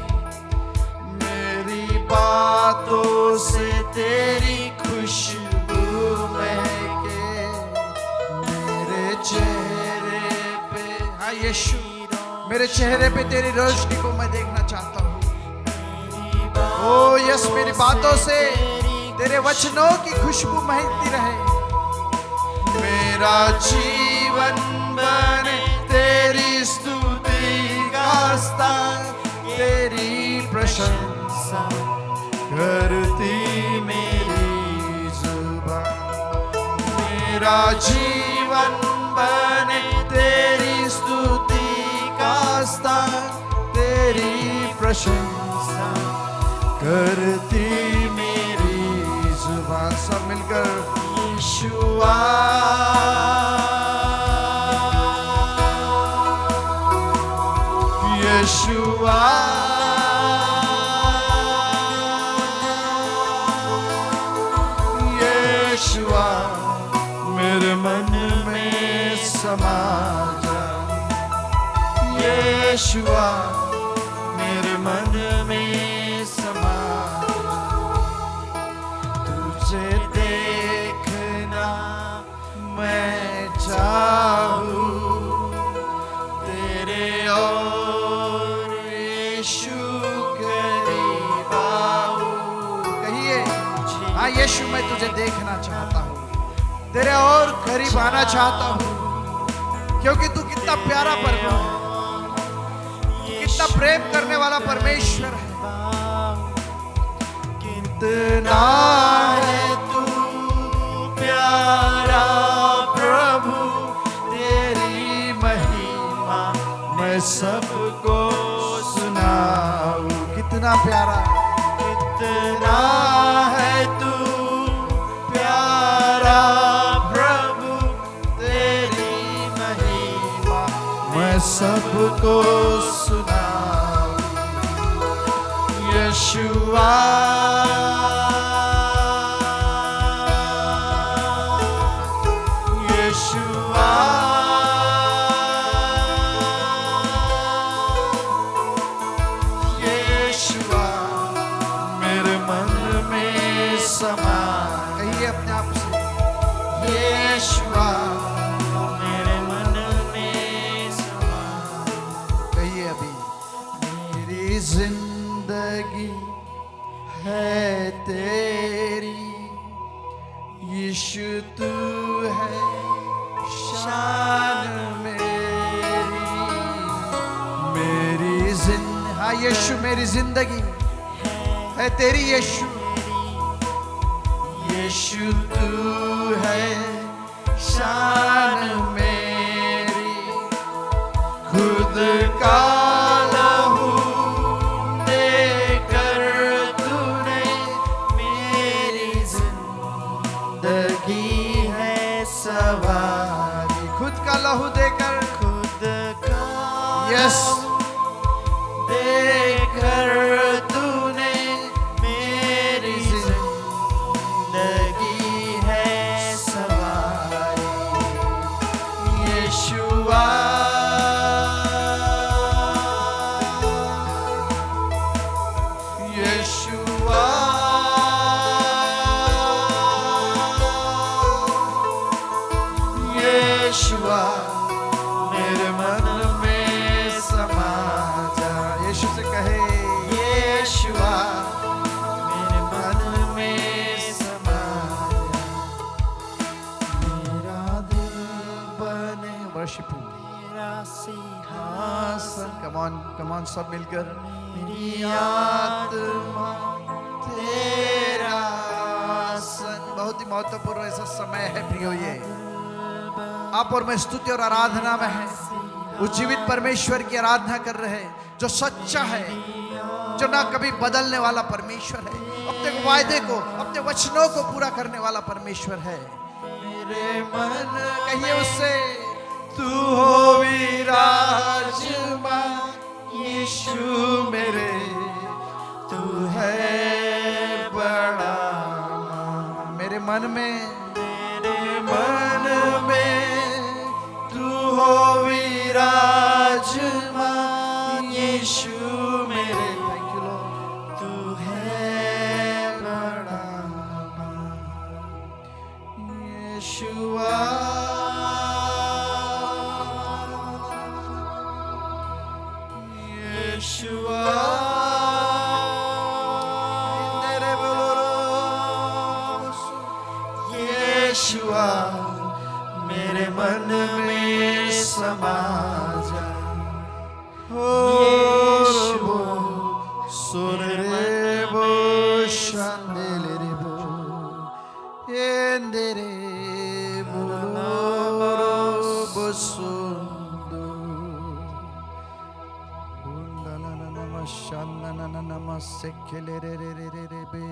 मेरी बातों से तेरी खुशबू महके, मेरे चेहरे पे हाँ यीशु, मेरे चेहरे पे तेरी रोशनी को मैं देखना चाहता हूँ। ओ यस, मेरी बातों से तेरे वचनों की खुशबू महकती रहे। मेरा जीवन बने तेरी स्तुति का स्थान, तेरी प्रशंसा करती मेरी जुबान। मेरा जीवन बने तेरी स्तुति का स्थान, तेरी प्रशंसा करती मेरी जुबान। सब मिलकर यीशुआ यीशुआ यीशुआ, मेरे मन में समा जा। यीशुआ, मेरे मन में समा जा। तुझे देख यीशु मैं तुझे देखना चाहता हूँ, तेरे और करीब आना चाहता हूँ, क्योंकि तू कितना प्यारा प्रभु है, कितना प्रेम करने वाला परमेश्वर है। कितना है तू प्यारा प्रभु, तेरी महिमा मैं सबको सुनाऊं। कितना प्यारा, कितना है तू प्यारा प्रभु, तेरी महिमा मैं सबको सुनाऊं। यशुआ यशुआ यशुआ मेरे मन में समा। कहिए अपने आप से, यशुआ मेरे मन में समा। कहिए अभी, मेरी जिंदगी है तेरी, यीशु तू है शान मेरी हाँ यीशु मेरी जिंदगी है तेरी, यीशु यीशु तू है शान मेरी। खुद का लहू देकर तूने मेरी जिंदगी है सवारी। खुद का लहू देकर, खुद का यस देकर तूने मेरी जिंदगी है सवारी। यशुआ यशुआ यशुआ मेरे मन में समा जा। यीशु से कहे, यशुआ मेरे मन में समा जा। मेरा दिल बने वर्शिप, मेरा सिंहासन, कम ऑन सब मिलकर। मेरी आत्मा तेरा आसन। बहुत ही महत्वपूर्ण ऐसा समय है प्रियो, ये आप और मैं स्तुति और आराधना में है, उस जीवित परमेश्वर की आराधना कर रहे हैं, जो सच्चा है, जो ना कभी बदलने वाला परमेश्वर है, अपने वायदे को, अपने वचनों को पूरा करने वाला परमेश्वर है। मेरे मन कहिए उससे, तू हो विराजमान, यीशु मेरे तू है बड़ा। मेरे मन में, मेरे मन में तू हो विराजमान, यीशु मेरे थैंक यू लॉर्ड, तू है बड़ा। यीशुआ यीशुआ यीशुआ मेरे मन में समा जा। यीशु सोरे बो शांदेले रे बो एंदेरे बोलो बसुंदो उन्ना ना नम शान्ना ना नम सेखेले रे रे रे रे रे बे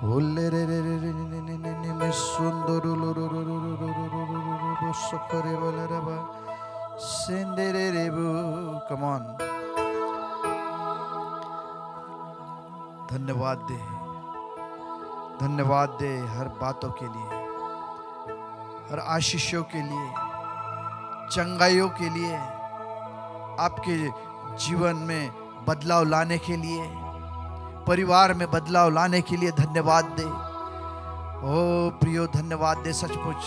होले रे रे रे रे ने ने ने ने में सुंदर लो लो लो लो लो लो लो लो लो बस करे बोले रे बा सेंदेरे रे बो। कम ऑन, धन्यवाद दे, धन्यवाद दे हर बातों के लिए, हर आशीषों के लिए, चंगाइयों के लिए, आपके जीवन में बदलाव लाने के लिए, परिवार में बदलाव लाने के लिए धन्यवाद दे। ओ प्रियो, धन्यवाद दे। सचमुच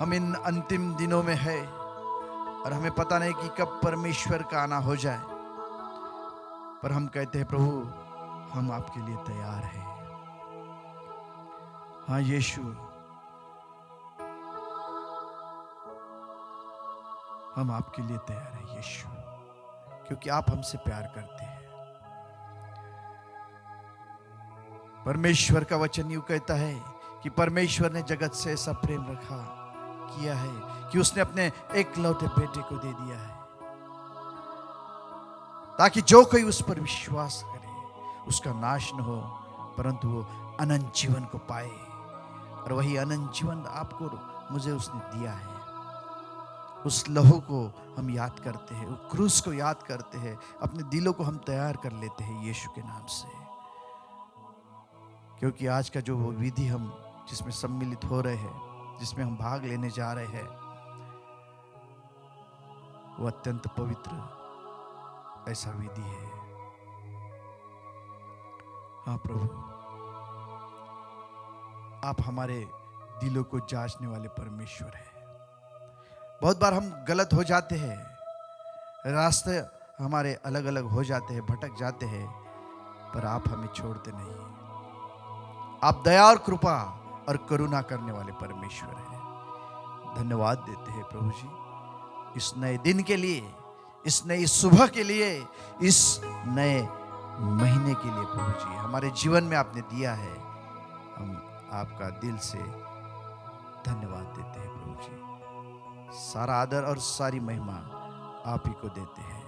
हम इन अंतिम दिनों में है और हमें पता नहीं कि कब परमेश्वर का आना हो जाए, पर हम कहते हैं प्रभु हम आपके लिए तैयार हैं, हाँ यीशु, हम आपके लिए तैयार हैं यीशु, क्योंकि आप हमसे प्यार करते हैं। परमेश्वर का वचन यूं कहता है कि परमेश्वर ने जगत से ऐसा प्रेम रखा किया है कि उसने अपने एकलौते बेटे को दे दिया है, ताकि जो कोई उस पर विश्वास करे उसका नाश न हो, परंतु वो अनंत जीवन को पाए। और वही अनंत जीवन आपको मुझे उसने दिया है। उस लहू को हम याद करते हैं, उस क्रूस को याद करते हैं, अपने दिलों को हम तैयार कर लेते हैं यीशु के नाम से। क्योंकि आज का जो वो विधि हम जिसमें सम्मिलित हो रहे हैं, जिसमें हम भाग लेने जा रहे हैं, वो अत्यंत पवित्र ऐसा विधि है। हाँ प्रभु, आप हमारे दिलों को जांचने वाले परमेश्वर हैं। बहुत बार हम गलत हो जाते हैं, रास्ते हमारे अलग अलग हो जाते हैं, भटक जाते हैं, पर आप हमें छोड़ते नहीं। आप दया और कृपा और करुणा करने वाले परमेश्वर हैं। धन्यवाद देते हैं प्रभु जी इस नए दिन के लिए, इस नई सुबह के लिए, इस नए महीने के लिए। प्रभु जी हमारे जीवन में आपने दिया है, हम आपका दिल से धन्यवाद देते हैं प्रभु जी। सारा आदर और सारी महिमा आप ही को देते हैं।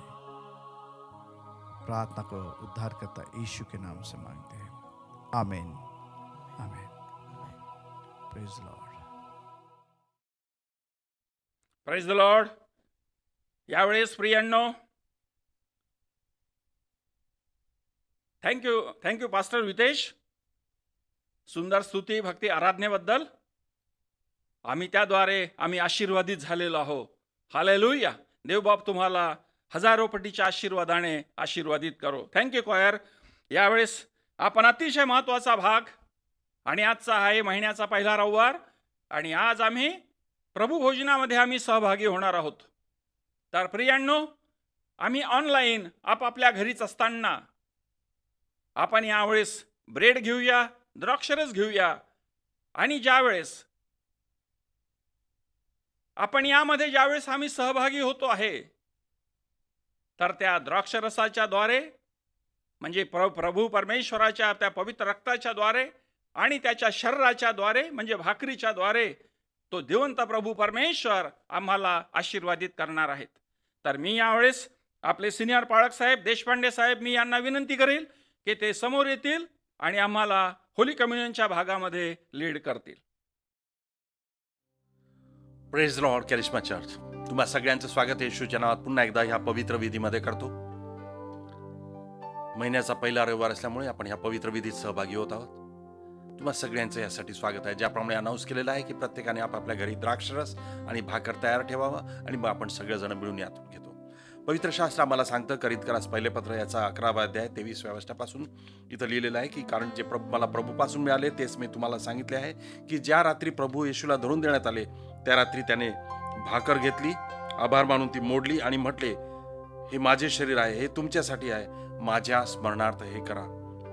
प्रार्थना को उद्धारकर्ता यीशु के नाम से मांगते हैं, आमीन आमीन। Praise the Lord. Praise the Lord. यावेळेस प्रियांनो, थँक्यू पास्टर वितेश, सुंदर स्तुती भक्ती आराधनेबद्दल। त्याद्वारे आम्ही आशीर्वादित झालेलो आहोत। हालेलुया। देवबाप तुम्हाला हजारो पटीच्या आशीर्वादाने आशीर्वादित करो। Thank you coir. यावेळेस आपण अतिशय महत्त्वाचा भाग, आणि आजचा आहे महिन्याचा पहिला रविवार, आणि आज आम्ही प्रभू भोजनामध्ये आम्ही सहभागी होणार आहोत। तर प्रियांनो, आम्ही ऑनलाईन आपापल्या घरीच असताना आपण यावेळेस ब्रेड घेऊया, द्राक्षरस घेऊया, आणि ज्यावेळेस आपण यामध्ये ज्यावेळेस आम्ही सहभागी होतो आहे, तर त्या द्राक्षरसाच्या द्वारे म्हणजे प्रभू परमेश्वराच्या त्या पवित्र रक्ताच्या द्वारे आणि त्याच्या शरीराच्या द्वारे म्हणजे भाकरीच्या द्वारे तो देवंत प्रभू परमेश्वर आम्हाला आशीर्वादित करणार आहेत। तर मी यावेळेस आपले सिनियर पाळक साहेब देशपांडे साहेब, मी यांना विनंती करेल की ते समोर येतील आणि आम्हाला होली कम्युनियनच्या भागामध्ये लीड करतील। प्रेज लॉर्ड कॅरिस्मा चर्च, तुम्हा सगळ्यांचं स्वागत येशूच्या नावात पुन्हा एकदा ह्या पवित्र विधीमध्ये करतो। महिन्याचा पहिला रविवार असल्यामुळे आपण ह्या पवित्र विधीत सहभागी होत आहोत। तुम्हा सगळ्यांचं यासाठी स्वागत आहे। ज्याप्रमाणे अनाऊन्स केलेलं आहे की प्रत्येकाने आपापल्या घरी द्राक्षरस आणि भाकर तयार ठेवावा, आणि मग आपण सगळेजण मिळून यातून घेतो। पवित्र शास्त्र आम्हाला सांगतं, करितकरास पहिले पत्र याचा 11वा अध्याय 23व्या वचनापासून इथं लिहिलेलं आहे की कारण जे मला प्रभूपासून मिळाले तेच मी तुम्हाला सांगितले आहे की ज्या रात्री प्रभू येशूला धरून देण्यात आले त्या रात्री त्याने भाकर घेतली, आभार मानून ती मोडली आणि म्हटले, हे माझे शरीर आहे, हे तुमच्यासाठी आहे, माझ्या स्मरणार्थ हे करा।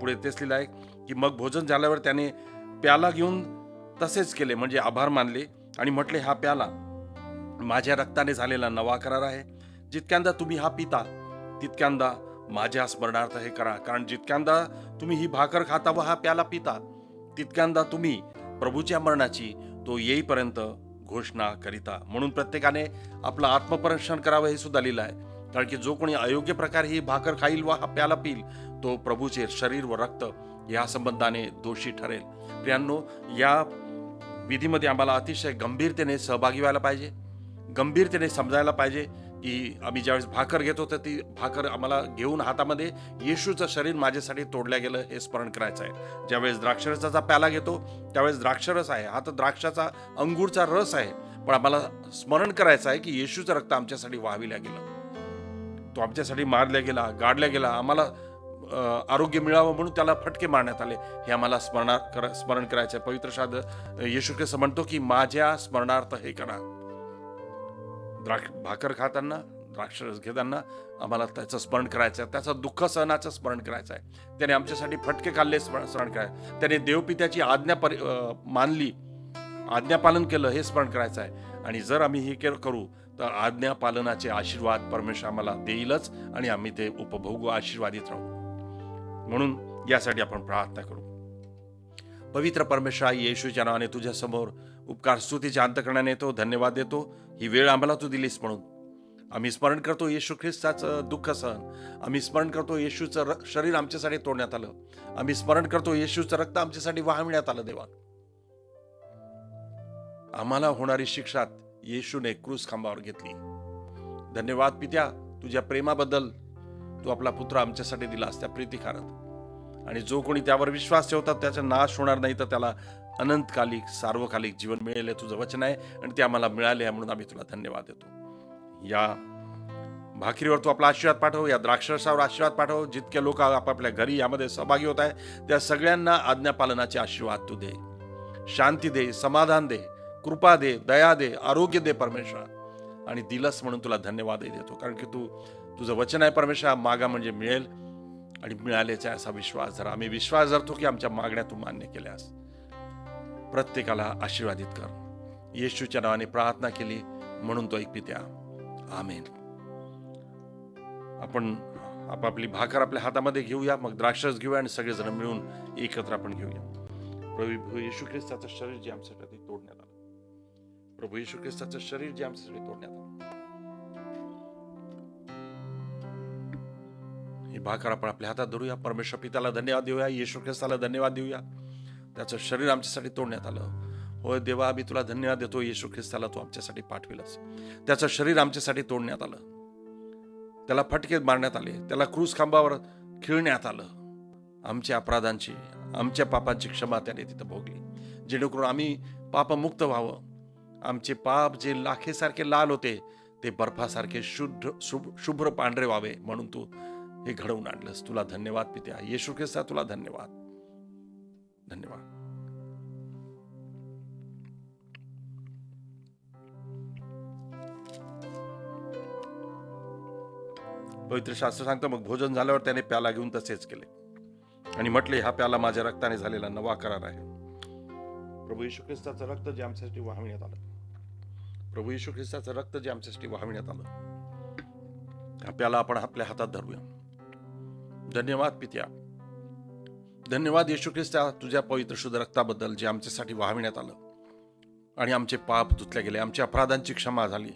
पुढे तेच लिहिलं आहे की मग भोजन झाल्यावर त्याने प्याला घेऊन तसेच केले, म्हणजे आभार मानले आणि म्हटले, हा प्याला माझ्या रक्ताने झालेला नवा करार आहे। जितक्यांदा तुम्ही हा पिता तितक्यांदा माझ्या स्मरणार्थ हे करा। कारण जितक्यांदा तुम्ही ही भाकर खाता व हा प्याला पिता तितक्यांदा तुम्ही प्रभूच्या मरणाची तो येईपर्यंत घोषणा करिता। म्हणून प्रत्येकाने आपलं आत्मपरीक्षण करावं हे सुद्धा लिहिलं आहे। कारण की जो कोणी अयोग्य प्रकारे ही भाकर खाईल व हा प्याला पिईल तो प्रभूचे शरीर व रक्त या संबंधाने दोषी ठरेल। प्रियांनो, या विधीमध्ये आम्हाला अतिशय गंभीरतेने सहभागी व्हायला पाहिजे, गंभीरतेने समजायला पाहिजे की आम्ही ज्यावेळेस भाकर घेतो तर ती भाकर आम्हाला घेऊन हातामध्ये येशूचं शरीर माझ्यासाठी तोडल्या गेलं हे स्मरण करायचं आहे। ज्यावेळेस द्राक्षरसाचा प्याला घेतो त्यावेळेस द्राक्षरस आहे, हा तर द्राक्षाचा अंगूरचा रस आहे, पण आम्हाला स्मरण करायचं आहे की येशूचं रक्त आमच्यासाठी वाहविल्या गेलं, तो आमच्यासाठी मारल्या गेला, गाडल्या गेला, आम्हाला आरोग्य मिळावं म्हणून त्याला फटके मारण्यात आले, हे आम्हाला स्मरण करायचं आहे। पवित्र शास्त्र येशू ख्रिस्त म्हणतो की माझ्या स्मरणार्थ हे करा। भाकर खाताना द्राक्षरस घेताना आम्हाला त्याचं स्मरण करायचं आहे, त्याचं दुःख सहनाचं स्मरण करायचं आहे. त्याने आमच्यासाठी फटके खाल्ले स्मरण करायचं, त्याने देवपित्याची मानली, आज्ञापालन केलं हे स्मरण करायचं आहे. आणि जर आम्ही हे करू तर आज्ञापालनाचे आशीर्वाद परमेश्वर आम्हाला देईलच आणि आम्ही ते उपभोगू, आशीर्वादित राहू. म्हणून यासाठी आपण प्रार्थना करू. पवित्र परमेश्वर, येशूच्या नावाने तुझ्या समोर उपकार स्तुतीच्या अंतकरणाने येतो, धन्यवाद देतो. ही वेळ आम्हाला तू दिलीस म्हणून आम्ही स्मरण करतो येशू ख्रिस्ताचं दुःख सहन. आम्ही स्मरण करतो येशूचं शरीर आमच्यासाठी तोडण्यात आलं. आम्ही स्मरण करतो येशूचं रक्त आमच्यासाठी वाहविण्यात आलं. देवा, आम्हाला होणारी शिक्षा येशूने क्रूस खांबावर घेतली. धन्यवाद पित्या, तुझ्या प्रेमाबद्दल. तू आपला पुत्र आमच्यासाठी दिलास त्या प्रीतिकारक. आणि जो कोणी त्यावर विश्वास ठेवतात त्याचा नाश होणार नाही, तर त्याला अनंतकालिक सार्वकालिक जीवन मिळेल हे तुझं वचन आहे. आणि ते आम्हाला मिळाले आहे म्हणून आम्ही तुला धन्यवाद देतो. या भाकरीवर तू आपला आशीर्वाद पाठव, या द्राक्षरसावर आशीर्वाद पाठव. जितके लोक आपापल्या घरी यामध्ये सहभागी होत आहे त्या सगळ्यांना आज्ञापालनाचे आशीर्वाद तू दे. शांती दे, समाधान दे, कृपा दे, दया दे, आरोग्य दे परमेश्वर. आणि दिलस म्हणून तुला धन्यवादही देतो, कारण की तुझं वचन आहे परमेश्वर, मागा म्हणजे मिळेल आणि मिळाल्याचा असा विश्वास धरा. आम्ही विश्वास धरतो की आमच्या मागण्या तू मान्य केल्यास. प्रत्येकाला आशीर्वादित कर. येशूच्या नावाने प्रार्थना केली म्हणून तो ऐक पित्या, आमेन. आपण आपापली भाकर आपल्या हातामध्ये घेऊया, मग द्राक्षरस घेऊया आणि सगळेजण मिळून एकत्र आपण घेऊया. प्रभू येशू ख्रिस्ताचं शरीर जे आमच्यासाठी तोडण्यात आलं, प्रभू येशू ख्रिस्ताचं शरीर जे आमच्यासाठी तोडण्यात आलं, ही भाकर आपण आपल्या हातात धरूया. परमेश्वर पित्याला धन्यवाद देऊया, येशू ख्रिस्ताला धन्यवाद देऊया. त्याचं शरीर आमच्यासाठी तोडण्यात आलं. होय देवा, आम्ही तुला धन्यवाद देतो. येशू ख्रिस्ताला तू आमच्यासाठी पाठविलस. त्याचं शरीर आमच्यासाठी तोडण्यात आलं, त्याला फटके मारण्यात आले, त्याला क्रूस खांबावर खिळण्यात आलं. आमच्या अपराधांची, आमच्या पापांची क्षमा त्याने तिथं भोगली, जेणेकरून आम्ही पापमुक्त व्हावं. आमचे पाप जे लाखेसारखे लाल होते ते बर्फासारखे शुभ्र पांढरे व्हावे म्हणून तू हे घडवून आणलंस. तुला धन्यवाद पित्या. येशू ख्रिस्ता तुला धन्यवाद, धन्यवाद. पवित्र शास्त्र सांगतं, मग भोजन झाल्यावर त्याने प्याला घेऊन तसेच केले आणि म्हटले, हा प्याला माझ्या रक्ताने झालेला नवा करार आहे. प्रभू येशू ख्रिस्ताचं रक्त जे आमच्यासाठी वाहविण्यात आलं, प्रभू येशू ख्रिस्ताचं रक्त जे आमच्यासाठी वाहविण्यात आलं, हा प्याला आपण आपल्या हातात धरूया. धन्यवाद पित्या, धन्यवाद येशू ख्रिस्ता, तुझ्या पवित्र शुद्ध रक्ताबद्दल जे आमच्यासाठी वाहविण्यात आलं आणि आमचे पाप धुतले गेले, आमच्या अपराधांची क्षमा झाली,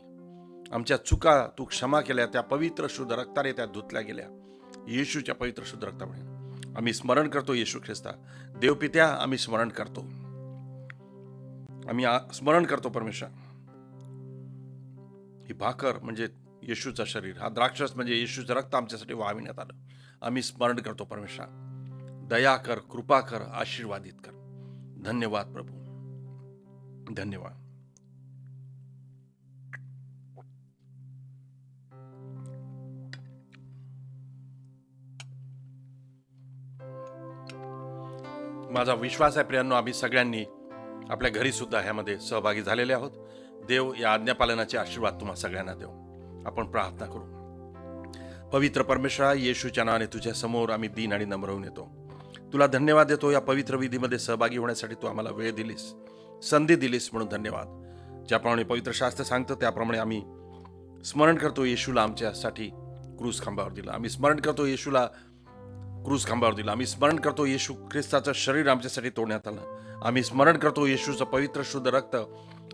आमच्या चुका तू क्षमा केल्या, त्या पवित्र शुद्ध रक्ताने त्या धुतल्या गेल्या. येशूच्या पवित्र शुद्ध रक्तामुळे आम्ही स्मरण करतो. येशू ख्रिस्ता, देवपित्या, आम्ही स्मरण करतो, आम्ही स्मरण करतो परमेश्वर. ही भाकर म्हणजे येशूचं शरीर, हा द्राक्षरस म्हणजे येशूचं रक्त आमच्यासाठी वाहविण्यात आलं. आम्ही स्मरण करतो परमेश्वर. दया कर, कृपा कर, आशीर्वादित कर. धन्यवाद प्रभू, धन्यवाद. माझा विश्वास आहे प्रियांनो, आम्ही सगळ्यांनी आपल्या घरी सुद्धा ह्यामध्ये सहभागी झालेले आहोत. देव या आज्ञापालनाचे आशीर्वाद तुम्हा सगळ्यांना देव. आपण प्रार्थना करू. पवित्र परमेश्वरा, येशूच्या नावाने तुझ्या समोर आम्ही दीन आणि नम्र होऊन येतो. तुला धन्यवाद देतो. या पवित्र विधीमध्ये सहभागी होण्यासाठी तू आम्हाला वेळ दिलीस, संधी दिलीस म्हणून धन्यवाद. ज्याप्रमाणे पवित्र शास्त्र सांगतं त्याप्रमाणे आम्ही स्मरण करतो येशूला आमच्यासाठी क्रूस खांबावर दिलं. आम्ही स्मरण करतो येशूला क्रूस खांबावर दिला. आम्ही स्मरण करतो येशू ख्रिस्ताचं शरीर आमच्यासाठी तोडण्यात आलं. आम्ही स्मरण करतो येशूचं पवित्र शुद्ध रक्त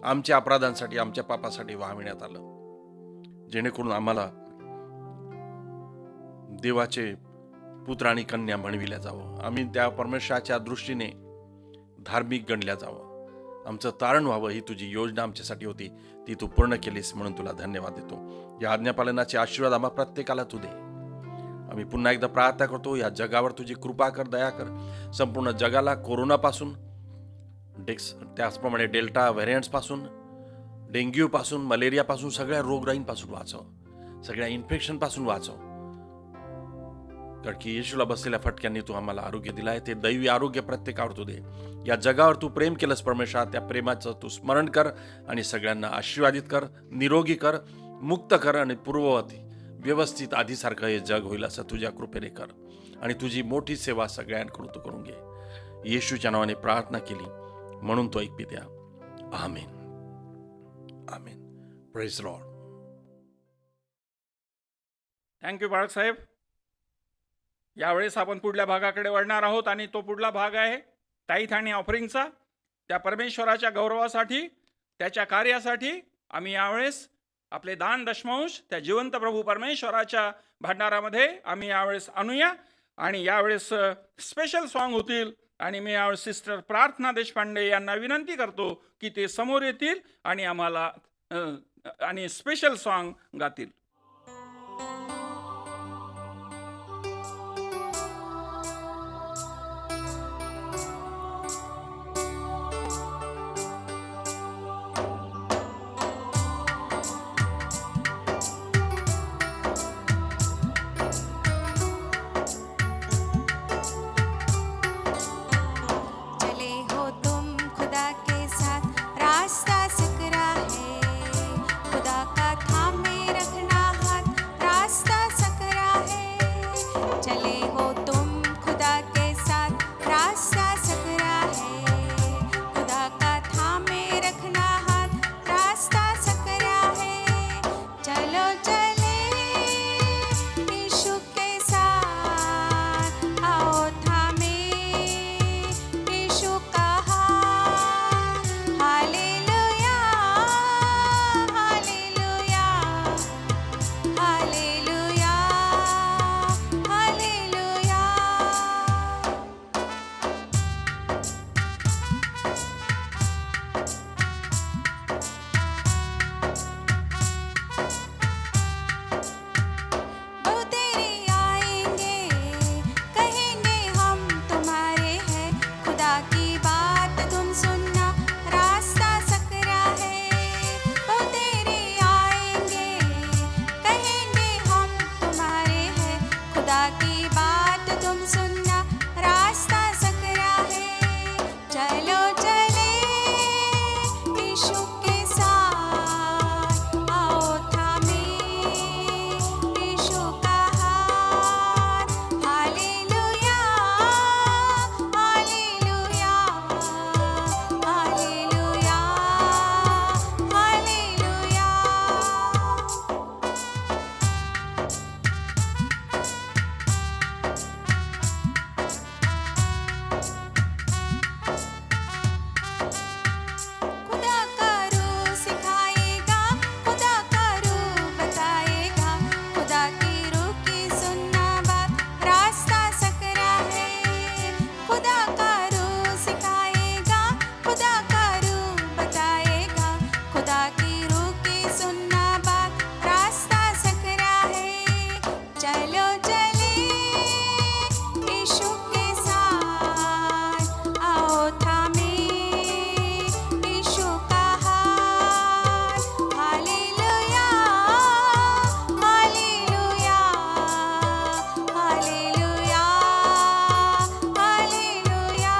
आमच्या अपराधांसाठी, आमच्या पापासाठी वाहविण्यात आलं, जेणेकरून आम्हाला देवाचे पुत्र आणि कन्या म्हणविल्या जावं. आम्ही त्या परमेश्वराच्या दृष्टीने धार्मिक गणल्या जावं. आमचं तारण व्हावं, ही तुझी योजना आमच्यासाठी होती, ती तू पूर्ण केलीस म्हणून तुला धन्यवाद देतो. या आज्ञापालनाचे आशीर्वाद आम्हा प्रत्येकाला तू दे. आम्ही पुन्हा एकदा प्रार्थना करतो, या जगावर तुझी कृपा कर, दया कर. संपूर्ण जगाला कोरोनापासून, त्याचप्रमाणे डेल्टा व्हेरियंट्सपासून, डेंग्यूपासून, मलेरियापासून, सगळ्या रोगराईंपासून वाचव, सगळ्या इन्फेक्शनपासून वाचव. कारण की येशूला बसलेल्या फटक्यांनी तू आम्हाला आरोग्य दिलं आहे. ते दैवी आरोग्य प्रत्येकावर तू दे. या जगावर तू प्रेम केलंस परमेश्वर, त्या प्रेमाचं तू स्मरण कर आणि सगळ्यांना आशीर्वादित कर, निरोगी कर. मुक्त कर आणि पूर्ववत व्यवस्थित आधीसारखं हे जग होईल असं तुझ्या कृपेने कर आणि तुझी मोठी सेवा सगळ्यांकडून तू करून घे. येशूच्या नावाने प्रार्थना केली म्हणून तो ऐकवी द्या. Amen. Amen. Praise lord. Thank you Balasaheb. यावेळेस आपण पुढल्या भागाकडे वळणार आहोत आणि तो पुढला भाग आहे टाईथ आणि ऑफरिंगचा. त्या परमेश्वराच्या गौरवासाठी, त्याच्या कार्यासाठी आम्ही यावेळेस आपले दान दशमांश त्या जिवंत प्रभू परमेश्वराच्या भंडारामध्ये आम्ही यावेळेस आणूया. आणि यावेळेस स्पेशल सॉन्ग होतील आणि मी यावेळेस सिस्टर प्रार्थना देशपांडे यांना विनंती करतो की ते समोर येतील आणि आम्हाला आणि स्पेशल सॉन्ग गातील. चले हो तुम खुदा के साथ, रास्ता सकरा है, खुदा का थामे रखना हाथ, रास्ता सकरा है. चले हो तुम खुदा के साथ, रास्ता सकरा है, खुदा का थामे रखना हाथ, रास्ता सकरा है. चलो चले यीशु के साथ, आओ थामे यीशु का हाथ. Hallelujah, hallelujah, hallelujah, hallelujah. बहुतेरे आएंगे, कहेंगे हम तुम्हारे हैं, खुदा की बात तुम सुनना, रास्ता सकरा है. बहुतेरे आएंगे, कहेंगे हम तुम्हारे हैं, खुदा की बात तुम सुनना, रास्ता सकरा है. चलो चले यीशु के साथ, आओ थामे यीशु का हाथ. Hallelujah, hallelujah, hallelujah, hallelujah. खुदा का रूह सिखाएगा, खुदा का रूह बताएगा, खुदा की रूह की सुनना बात, रास्ता सकरा है. खुदा का रूह सिखाएगा, खुदा का रूह बताएगा, खुदा की रूह की सुनना बात, रास्ता सकरा है. चलो चले यीशु के साथ, आओ थामे यीशु का हाथ. Hallelujah, hallelujah, hallelujah, hallelujah.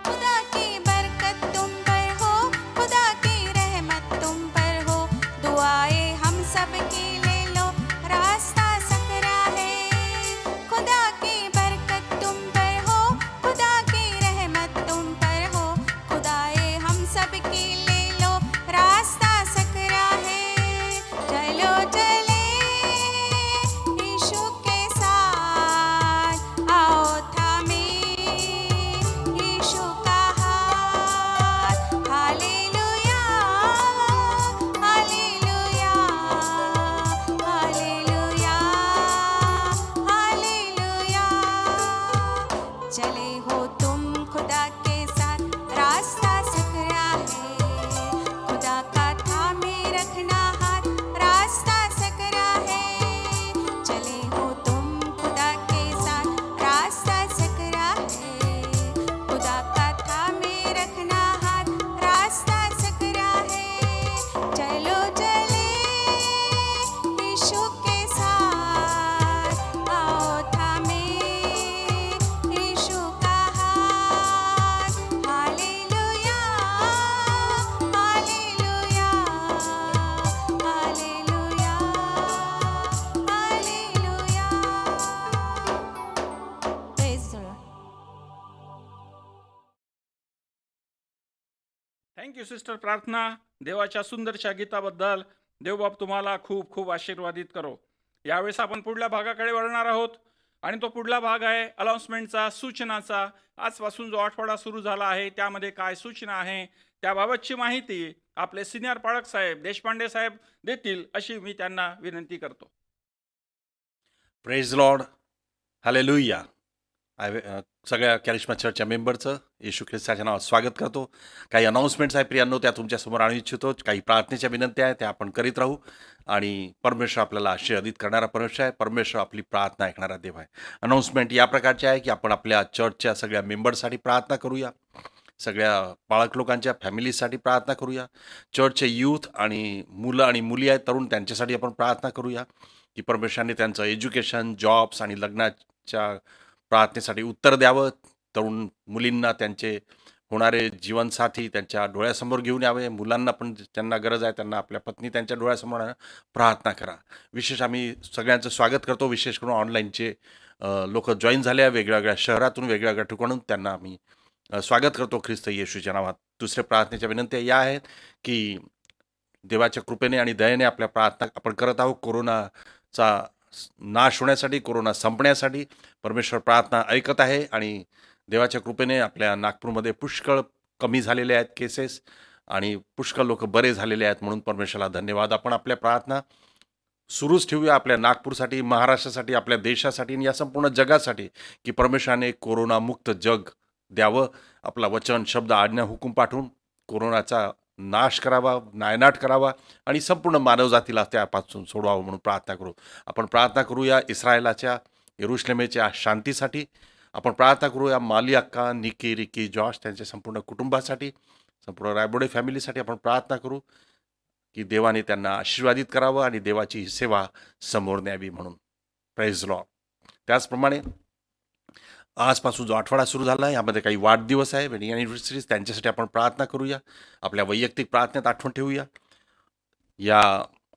खुदा की बरकत तुम पर हो, खुदा की रहमत तुम पर हो, दुआएं हम सब की ले लो, रास्ता सकरा है. खुदा की बरकत तुम पर हो, खुदा की रहमत तुम पर हो, खुदाएं हम सब की ले लो, रास्ता सकरा है. चलो चले यीशु के साथ, थँक्यू सिस्टर प्रार्थना. देवाच्या सुंदरशा गीताबद्दल देवबाप तुम्हाला खूप खूप आशीर्वादित करो. यावेळेस आपण पुढल्या भागाकडे वळणार आहोत आणि तो पुढला भाग आहे अनाउन्समेंटचा, सूचनाचा. आजपासून जो आठवडा सुरू झाला आहे त्यामध्ये काय सूचना आहे त्याबाबतची माहिती आपले सिनियर पाळक साहेब देशपांडे साहेब देतील अशी मी त्यांना विनंती करतो. Praise Lord, hallelujah. सगळ्या कॅरिश्मा चर्चच्या मेंबरचं येशू ख्रिस्ताच्या नावात स्वागत करतो. काही अनाऊन्समेंट्स आहे प्रियांनो, त्या तुमच्यासमोर आणू इच्छितो. काही प्रार्थनेच्या विनंत्या आहेत त्या आपण करीत राहू आणि परमेश्वर आपल्याला आशीर्वादित करणारा परमेश्वर आहे. परमेश्वर आपली प्रार्थना ऐकणारा देव आहे. अनाऊन्समेंट या प्रकारची आहे की आपण आपल्या चर्चच्या सगळ्या मेंबरसाठी प्रार्थना करूया, सगळ्या पाळक लोकांच्या फॅमिलीसाठी प्रार्थना करूया, चर्चचे यूथ आणि मुलं आणि मुली आहेत तरुण त्यांच्यासाठी आपण प्रार्थना करूया की परमेश्वराने त्यांचं एज्युकेशन, जॉब्स आणि लग्नाच्या प्रार्थनेसाठी उत्तर द्यावं. तरुण मुलींना त्यांचे होणारे जीवनसाथी त्यांच्या डोळ्यासमोर घेऊन यावे. मुलांना पण ज्यांना गरज आहे त्यांना आपल्या पत्नी त्यांच्या डोळ्यासमोर प्रार्थना करा. विशेष आम्ही सगळ्यांचं स्वागत करतो. विशेष करून ऑनलाईनचे लोक जॉईन झाले आहे वेगळ्या शहरातून, वेगवेगळ्या ठिकाणून. त्यांना आम्ही स्वागत करतो ख्रिस्त येशूच्या नावात. दुसऱ्या प्रार्थनेच्या विनंत्या या आहेत की देवाच्या कृपेने आणि दयेने आपल्या प्रार्थना आपण करत आहोत कोरोनाचा नाश होण्यासाठी, कोरोना संपण्यासाठी. परमेश्वर प्रार्थना ऐकत आहे आणि देवाच्या कृपेने आपल्या नागपूरमध्ये पुष्कळ कमी झालेले आहेत केसेस आणि पुष्कळ लोक बरे झालेले आहेत. म्हणून परमेश्वराला धन्यवाद. आपण आपल्या प्रार्थना सुरूच ठेवूया आपल्या नागपूरसाठी, महाराष्ट्रासाठी, आपल्या देशासाठी आणि या संपूर्ण जगासाठी की परमेश्वराने कोरोनामुक्त जग द्यावं. आपला वचन, शब्द, आज्ञा, हुकूम पाठवून कोरोनाचा नाश करावा, नायनाट करावा आणि संपूर्ण मानवजातीला त्यापासून सोडवावं म्हणून प्रार्थना करू. आपण प्रार्थना करूया इस्रायलाच्या, यरुशलेमेच्या शांतीसाठी. आपण प्रार्थना करूया माली अक्का, निकी, रिकी, जॉश त्यांच्या संपूर्ण कुटुंबासाठी, संपूर्ण रायबोडे फॅमिलीसाठी आपण प्रार्थना करू की देवाने त्यांना आशीर्वादित करावं आणि देवाची ही सेवा समोर न्यावी म्हणून. Praise Lord. त्याचप्रमाणे आजपासून जो आठवडा सुरू झाला आहे यामध्ये काही वाढदिवस आहे, वेडिंग अॅनिव्हर्सरीज, त्यांच्यासाठी आपण प्रार्थना करूया. आपल्या वैयक्तिक प्रार्थनेत आठवण ठेवूया. या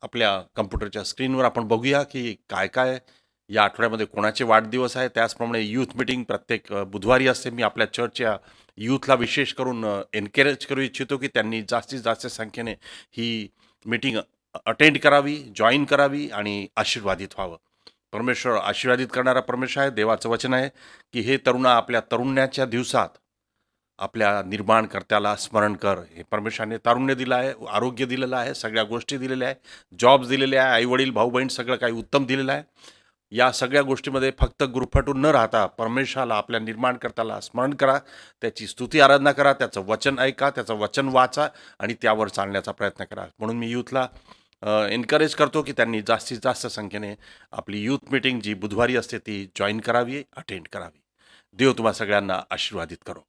आपल्या कम्प्युटरच्या स्क्रीनवर आपण बघूया की काय काय या आठवड्यामध्ये कोणाचे वाढदिवस आहे. त्याचप्रमाणे यूथ मिटिंग प्रत्येक बुधवारी असते. मी आपल्या चर्चच्या यूथला विशेष करून एनकरेज करू इच्छितो की त्यांनी जास्तीत जास्त संख्येने ही मीटिंग अटेंड करावी, जॉईन करावी आणि आशीर्वादित व्हावं. परमेश्वर आशीर्वादित करणारा परमेश्वर आहे. देवाचं वचन आहे की हे तरुणा, आपल्या तरुण्याच्या दिवसात आपल्या निर्माणकर्त्याला स्मरण कर. हे परमेश्वराने तारुण्य दिलं आहे, आरोग्य दिलेलं आहे, सगळ्या गोष्टी दिलेल्या आहे, जॉब्स दिलेले आहे, आईवडील, भाऊ बहीण सगळं काही उत्तम दिलेलं आहे. या सगळ्या गोष्टीमध्ये फक्त गुरफटून न राहता परमेश्वराला, आपल्या निर्माणकर्त्याला स्मरण करा, त्याची स्तुती आराधना करा, त्याचं वचन ऐका, त्याचं वचन वाचा आणि त्यावर चालण्याचा प्रयत्न करा. म्हणून मी यूथला एनकरेज करतो की त्यांनी जास्तीत जास्त संख्येने आपली यूथ मीटिंग जी बुधवारी असते ती जॉईन करावी, अटेंड करावी. देव तुम्हा सगळ्यांना आशीर्वादित करो.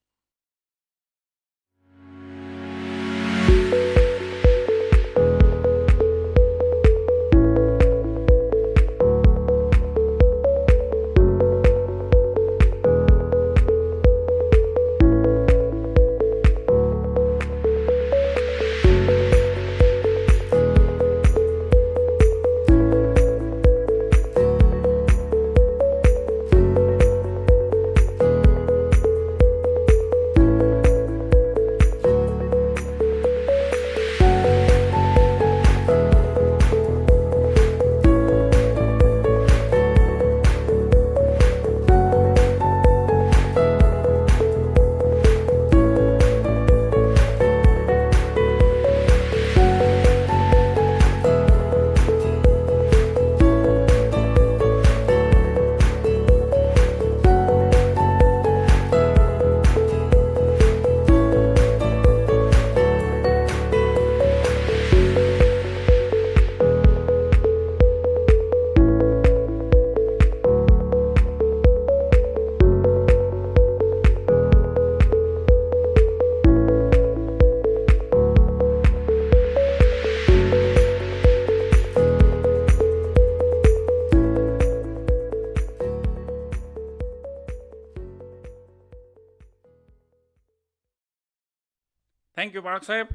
थँक्यू बाळासाहेब.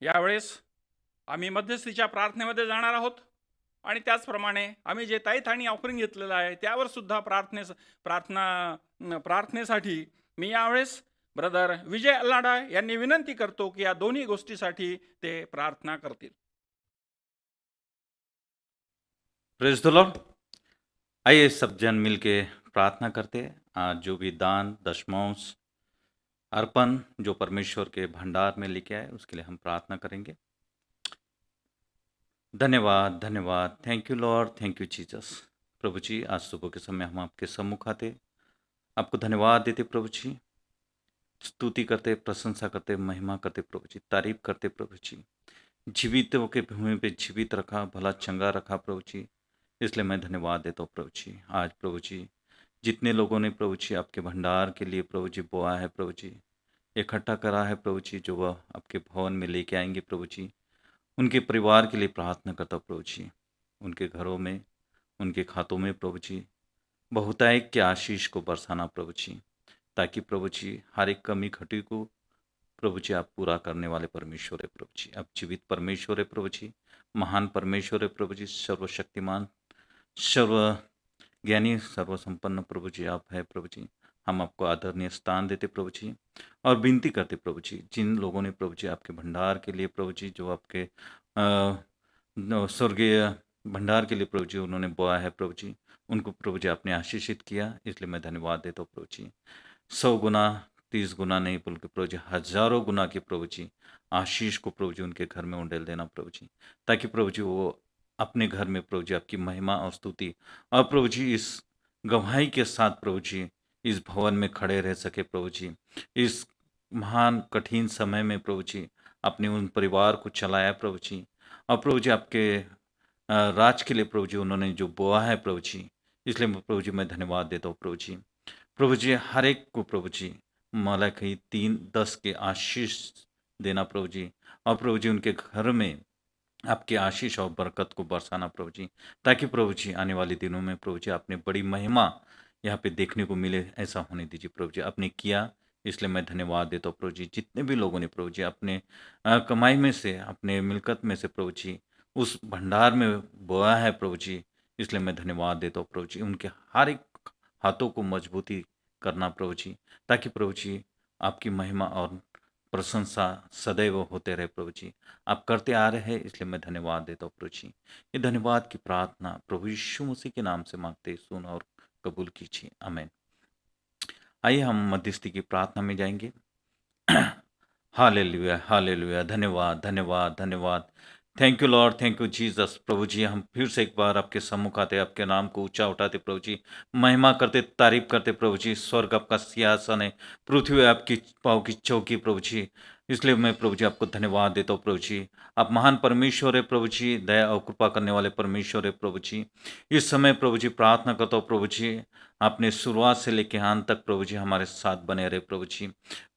यावेळेस आम्ही मध्यस्थीच्या प्रार्थनेमध्ये जाणार आहोत आणि त्याचप्रमाणे आम्ही जे ताईत आणि ऑफरिंग घेतलेलं आहे त्यावर सुद्धा प्रार्थनेसाठी मी यावेळेस ब्रदर विजय अल्लाडा यांनी विनंती करतो की या दोन्ही गोष्टीसाठी ते प्रार्थना करतील. Praise the Lord. आइए सब जन मिलके प्रार्थना करते हैं. आज जो भी दान दशमांश अर्पण जो परमेश्वर के भंडार में लेके आए उसके लिए हम प्रार्थना करेंगे. धन्यवाद धन्यवाद. Thank you Lord, thank you Jesus. प्रभु जी आज सुबह के समय हम आपके सम्मुख आते, आपको धन्यवाद देते प्रभु जी, स्तुति करते, प्रशंसा करते, महिमा करते प्रभु जी, तारीफ करते प्रभु जी. जीवितों के भूमि पे जीवित रखा, भला चंगा रखा प्रभु जी, इसलिए मैं धन्यवाद देता हूँ प्रभु जी. आज प्रभु जी जितने लोगों ने प्रभु जी आपके भंडार के लिए प्रभु जी बोआ है प्रभु जी, इकट्ठा करा है प्रभु जी, जो वह आपके भवन में लेके आएंगे प्रभु जी, उनके परिवार के लिए प्रार्थना करता हूँ प्रभु जी. उनके घरों में, उनके खातों में प्रभु जी बहुतायत के आशीष को बरसाना प्रभु जी, ताकि प्रभु जी हर एक कमी घटी को प्रभु जी आप पूरा करने वाले परमेश्वर है प्रभु जी. आप जीवित परमेश्वर है प्रभु जी, महान परमेश्वर है प्रभु जी, सर्वशक्तिमान, सर्व ज्ञानी, सर्वसंपन्न प्रभु जी आप है प्रभु जी. हम आपको आदरणीय स्थान देते प्रभु जी और विनती करते प्रभु जी, जिन लोगों ने प्रभु जी आपके भंडार के लिए प्रभु जी, जो आपके स्वर्गीय भंडार के लिए प्रभु जी उन्होंने बोया है प्रभु जी, उनको प्रभु जी आपने आशीषित किया, इसलिए मैं धन्यवाद देता हूँ प्रभु जी. 100 गुना 30 गुना नहीं बल्कि प्रभु जी हजारों गुना के प्रभु जी आशीष को प्रभु जी उनके घर में उंडेल देना प्रभु जी, ताकि प्रभु जी वो अपने घर में प्रभु जी आपकी महिमा और स्तुति और प्रभु जी इस गवाही के साथ प्रभु जी इस भवन में खड़े रह सके प्रभु जी. इस महान कठिन समय में प्रभु जी अपने उन परिवार को चलाया प्रभु जी, और प्रभु जी आपके राज के लिए प्रभु जी उन्होंने जो बोआ है प्रभु जी, इसलिए प्रभु जी मैं धन्यवाद देता हूँ प्रभु जी. प्रभु जी हर एक को प्रभु जी मलाकी 3:10 के आशीष देना प्रभु जी, और प्रभु जी उनके घर में आपके आशीष और बरकत को बरसाना प्रभु जी, ताकि प्रभु जी आने वाले दिनों में प्रभु जी आपने बड़ी महिमा यहाँ पे देखने को मिले, ऐसा होने दीजिए प्रभु जी. आपने किया, इसलिए मैं धन्यवाद देता हूँ प्रभु जी. जितने भी लोगों ने प्रभु जी अपने कमाई में से, अपने मिलकत में से प्रभु जी उस भंडार में बोया है प्रभु जी, इसलिए मैं धन्यवाद देता हूँ प्रभु जी. उनके हर एक हाथों को मजबूती करना प्रभु जी, ताकि प्रभु जी आपकी महिमा और प्रशंसा सदैव होते रहे प्रभु जी. आप करते आ रहे हैं, इसलिए मैं धन्यवाद देता हूँ प्रभु जी. ये धन्यवाद की प्रार्थना प्रभु यीशु मसीह के नाम से मांगते, सुन और कबूल कीजिए, आमीन. आइए हम मध्यस्थी की प्रार्थना में जाएंगे. Hallelujah hallelujah. धन्यवाद धन्यवाद धन्यवाद. Thank you Lord, thank you Jesus. प्रभु जी हम फिर से एक बार आपके सम्मुख आते, आपके नाम को ऊंचा उठाते प्रभु जी, महिमा करते, तारीफ करते प्रभु जी. स्वर्ग आपका सिंहासन है, पृथ्वी आपकी पाँव की चौकी प्रभु जी, इसलिए मैं प्रभु जी आपको धन्यवाद देता हूँ प्रभु जी. आप महान परमेश्वर है प्रभु जी, दया और कृपा करने वाले परमेश्वर है प्रभु जी. इस समय प्रभु जी प्रार्थना करता हूँ प्रभु जी, आपने शुरुआत से लेकर अंत तक प्रभु जी हमारे साथ बने रहे प्रभु जी.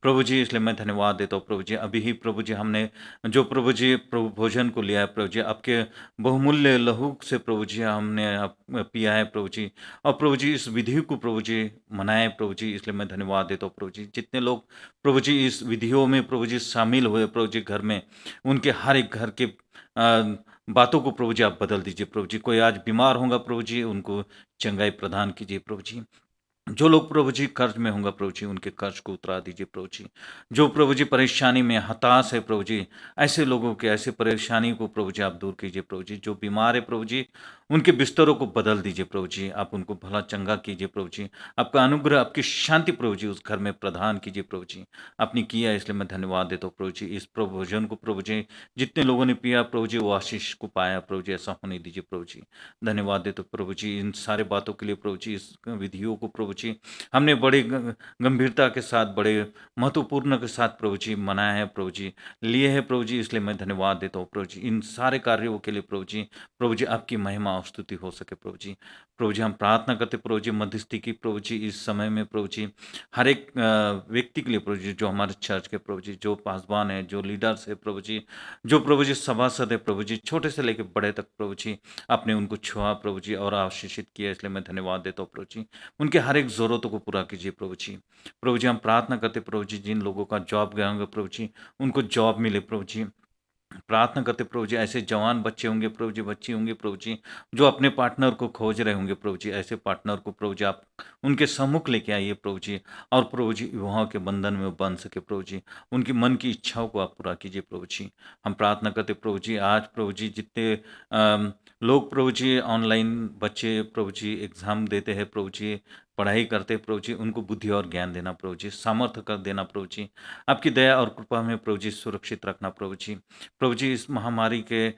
प्रभु जी इसलिए मैं धन्यवाद देता हूँ प्रभु जी. अभी ही प्रभु जी हमने जो प्रभु जी प्रभु भोजन को लिया है प्रभु जी, आपके बहुमूल्य लहू से प्रभु जी हमने पिया है प्रभु जी, और प्रभु जी इस विधि को प्रभु जी मनाए प्रभु जी, इसलिए मैं धन्यवाद देता हूँ प्रभु जी. जितने लोग प्रभु जी इस विधियों में प्रभु जी शामिल हुए प्रभु जी घर में, उनके हर एक घर के बातों को प्रभु जी आप बदल दीजिए प्रभु जी. कोई आज बीमार होगा प्रभु जी, उनको चंगाई प्रदान कीजिए प्रभु जी. जो लोग प्रभु जी कर्ज में होंगे प्रभु जी, उनके कर्ज को उतरा दीजिए प्रभु जी. जो प्रभु जी परेशानी में हताश है प्रभु जी, ऐसे लोगों के ऐसे परेशानी को प्रभु जी आप दूर कीजिए प्रभु जी. जो बीमार है प्रभु जी, उनके बिस्तरों को बदल दीजिए प्रभु जी. आप उनको भला चंगा कीजिए प्रभु जी. आपका अनुग्रह, आपकी शांति प्रभु जी उस घर में प्रदान कीजिए प्रभु जी. आपने किया, इसलिए मैं धन्यवाद देता हूँ प्रभु जी. इस प्रभु भोजन को प्रभु जी जितने लोगों ने पिया प्रभु जी, वो आशीष को पाया प्रभु जी, ऐसा होने दीजिए प्रभु जी. धन्यवाद देते प्रभु जी इन सारे बातों के लिए प्रभु जी. इस विधियों को प्रभु जी हमने बड़े गंभीरता के साथ, बड़े महत्वपूर्ण के साथ प्रभु जी मनाया है प्रभु जी, लिए है प्रभु जी, इसलिए मैं धन्यवाद देता हूँ प्रभु जी. इन सारे कार्यों के लिए प्रभु जी आपकी महिमा और स्तुति हो सके प्रभु जी. प्रभु जी हम प्रार्थना करते प्रभु जी मध्यस्थी की प्रभु जी इस समय में प्रभु जी हर एक व्यक्ति के लिए प्रभु जी, जो हमारे चर्च के प्रभु जी, जो पासवान है, जो लीडर्स है प्रभु जी, जो प्रभु जी सभासद है प्रभु जी, छोटे से लेकर बड़े तक प्रभु जी, आपने उनको छुआ प्रभु जी और आशीषित किया, इसलिए मैं धन्यवाद देता हूँ प्रभु जी. उनके हर एक जरूरतों को पूरा कीजिए प्रभु जी. प्रभु जी हम प्रार्थना करते प्रभु जी, जिन लोगों का जॉब गया होगा प्रभु जी, उनको जॉब मिले प्रभु जी. प्रार्थना करते प्रभु जी, ऐसे जवान बच्चे होंगे प्रभु जी, बच्ची होंगी प्रभु जी, जो अपने पार्टनर को खोज रहे होंगे प्रभु जी, ऐसे पार्टनर को प्रभु जी आप उनके सम्मुख लेके आइए प्रभु जी, और प्रभु जी विवाह के बंधन में वो बंध सके प्रभु जी, उनकी मन की इच्छाओं को आप पूरा कीजिए प्रभु जी। हम प्रार्थना करते प्रभु जी, आज प्रभु जी जितने लोग प्रभु जी ऑनलाइन बच्चे प्रभु जी एग्ज़ाम देते हैं प्रभु जी, पढ़ाई करते हैं प्रभु जी, उनको बुद्धि और ज्ञान देना प्रभु जी, सामर्थ्य कर देना प्रभु जी, आपकी दया और कृपा में प्रभु जी सुरक्षित रखना प्रभु जी। प्रभु जी इस महामारी के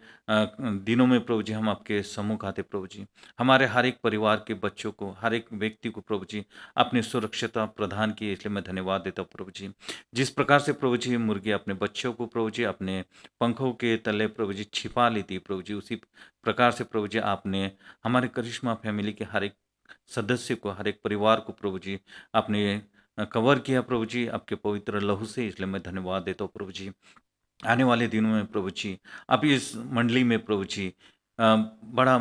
दिनों में प्रभु जी हम आपके सम्मुख आते प्रभु जी, हमारे हर एक परिवार के बच्चों को, हर एक व्यक्ति को प्रभु जी अपनी सुरक्षिता प्रदान की, इसलिए मैं धन्यवाद देता हूँ प्रभु जी। जिस प्रकार से प्रभु जी मुर्गी अपने बच्चों को प्रभु जी अपने पंखों के तले प्रभु जी छिपा लेती है प्रभु जी, उसी प्रकार से प्रभु जी आपने हमारे करिश्मा फैमिली के हर एक सदस्य को, हर एक परिवार को प्रभु जी आपने कवर किया प्रभु जी आपके पवित्र लहू से, इसलिए मैं धन्यवाद देता हूँ प्रभु जी। आने वाले दिनों में प्रभु जी अब इस मंडली में प्रभु जी बड़ा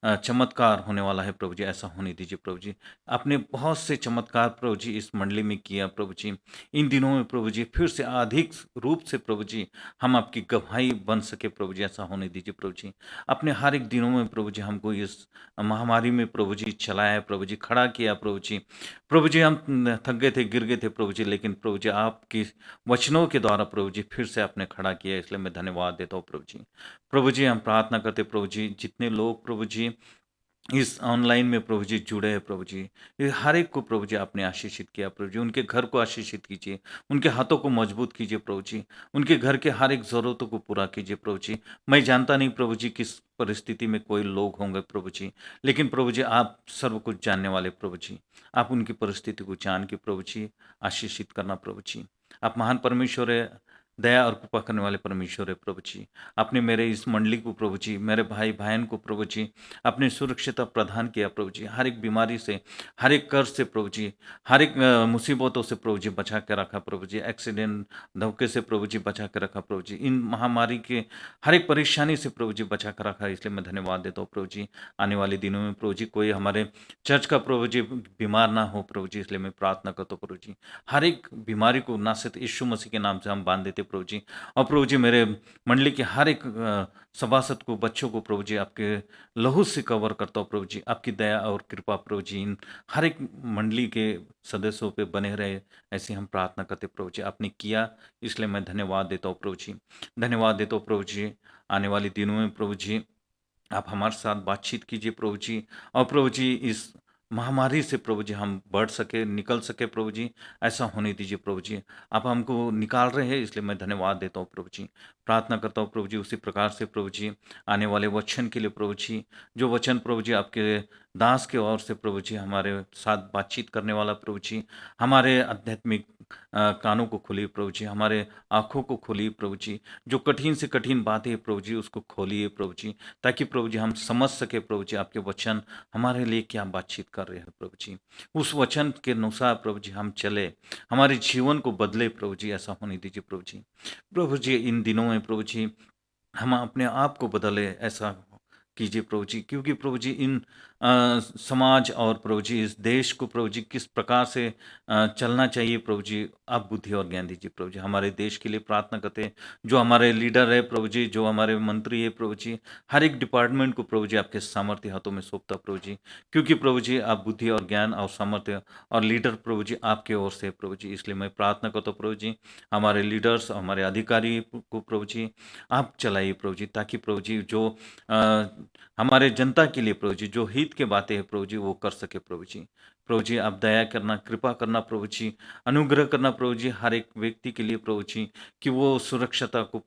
चमत्कार होने वाला है प्रभु जी, ऐसा होने दीजिए प्रभु जी। आपने बहुत से चमत्कार प्रभु जी इस मंडली में किया प्रभु जी, इन दिनों में प्रभु जी फिर से अधिक रूप से प्रभु जी हम आपकी गवाही बन सके प्रभु जी, ऐसा होने दीजिए प्रभु जी। अपने हर एक दिनों में प्रभु जी हमको इस महामारी में प्रभु जी चलाया प्रभु जी, खड़ा किया प्रभु जी। प्रभु जी हम थक गए थे, गिर गए थे प्रभु जी, लेकिन प्रभु जी आपकी वचनों के द्वारा प्रभु जी फिर से आपने खड़ा किया, इसलिए मैं धन्यवाद देता हूँ प्रभु जी। प्रभु जी हम प्रार्थना करते प्रभु जी, जितने लोग प्रभु जी इस ऑनलाइन में प्रभु जी जुड़े हैं प्रभु जी, ये हर एक को प्रभु जी आपने आशीषित किया प्रभु जी, उनके घर को आशीषित कीजिए, उनके हाथों को मजबूत कीजिए प्रभु जी, उनके घर के हर एक ज़रूरतों को पूरा कीजिए प्रभु जी। मैं जानता नहीं प्रभु जी किस परिस्थिति में कोई लोग होंगे प्रभु जी, लेकिन प्रभु जी आप सर्व कुछ जानने वाले प्रभु जी, आप उनकी परिस्थिति को जान के प्रभु जी आशीषित करना प्रभु जी। आप महान परमेश्वर है, दया और कृपा करने वाले परमेश्वर है प्रभु जी। आपने मेरे इस मंडली को प्रभु जी, मेरे भाई बहन को प्रभु जी अपनी सुरक्षिता प्रदान किया प्रभु जी, हर एक बीमारी से, हर एक कर्ज से प्रभु जी, हर एक मुसीबतों से प्रभु जी बचा के रखा प्रभु जी, एक्सीडेंट धोखे से प्रभु जी बचा के रखा प्रभु जी, इन महामारी के हर एक परेशानी से प्रभु जी बचा कर रखा, इसलिए मैं धन्यवाद देता हूँ प्रभु जी। आने वाले दिनों में प्रभु जी कोई हमारे चर्च का प्रभु जी बीमार ना हो प्रभु जी, इसलिए मैं प्रार्थना करता हूँ प्रभु जी। हर एक बीमारी को नासत यीशु मसीह के नाम से हम बांध देते प्रभु जी। और प्रभु जी मेरे मंडली के हर एक सभासद को, बच्चों को प्रभु जी आपके लहू से कवर करता हूँ प्रभु जी। आपकी दया और कृपा प्रभु जी इन हर एक मंडली के सदस्यों पे बने रहे, ऐसी हम प्रार्थना करते प्रभु जी। आपने किया, इसलिए मैं धन्यवाद देता हूँ प्रभु जी, धन्यवाद देता हूँ प्रभु जी। आने वाले दिनों में प्रभु जी आप हमारे साथ बातचीत कीजिए प्रभु जी, और प्रभु जी इस महामारी से प्रभु जी हम बढ़ सके, निकल सके प्रभु जी, ऐसा होने दीजिए प्रभु जी। आप हमको निकाल रहे हैं, इसलिए मैं धन्यवाद देता हूँ प्रभु जी। प्रार्थना करता हूँ प्रभु जी उसी प्रकार से प्रभु जी आने वाले वचन के लिए प्रभु जी, जो वचन प्रभु जी आपके दास के ओर से प्रभु जी हमारे साथ बातचीत करने वाला प्रभु जी, हमारे आध्यात्मिक कानों को खोलिए प्रभु जी, हमारे आँखों को खोलिए प्रभु जी, जो कठिन से कठिन बातें हैं प्रभु जी उसको खोलिए प्रभु जी, ताकि प्रभु जी हम समझ सके प्रभु जी आपके वचन हमारे लिए क्या बातचीत कर रहे हैं प्रभु जी। उस वचन के अनुसार प्रभु जी हम चले, हमारे जीवन को बदले प्रभु जी, ऐसा होने दीजिए प्रभु जी। प्रभु जी इन दिनों में प्रभु जी हम अपने आप को बदले, ऐसा कीजिए प्रभु जी, क्योंकि प्रभु जी इन समाज और प्रभु जी इस देश को प्रभु जी किस प्रकार से चलना चाहिए प्रभु जी, आप बुद्धि और ज्ञान दीजिए प्रभु जी। हमारे देश के लिए प्रार्थना करते हैं, जो हमारे लीडर है प्रभु जी, जो हमारे मंत्री है प्रभु जी, हर एक डिपार्टमेंट को प्रभु जी आपके सामर्थ्य हाथों में सौंपता प्रभु जी, क्योंकि प्रभु जी आप बुद्धि और ज्ञान और सामर्थ्य और लीडर प्रभु जी आपके ओर से प्रभु जी, इसलिए मैं प्रार्थना करता हूँ प्रभु जी हमारे लीडर्स, हमारे अधिकारी को प्रभु जी आप चलाइए प्रभु जी, ताकि प्रभु जी जो हमारे जनता के लिए प्रभु जी जो हित के बातें हैं प्रभु जी वो कर सके प्रभु जी। प्रभु जी आप दया करना, कृपा करना प्रभु जी, अनुग्रह करना प्रभु जी हर एक व्यक्ति के लिए प्रभु जी, कि वो सुरक्षता को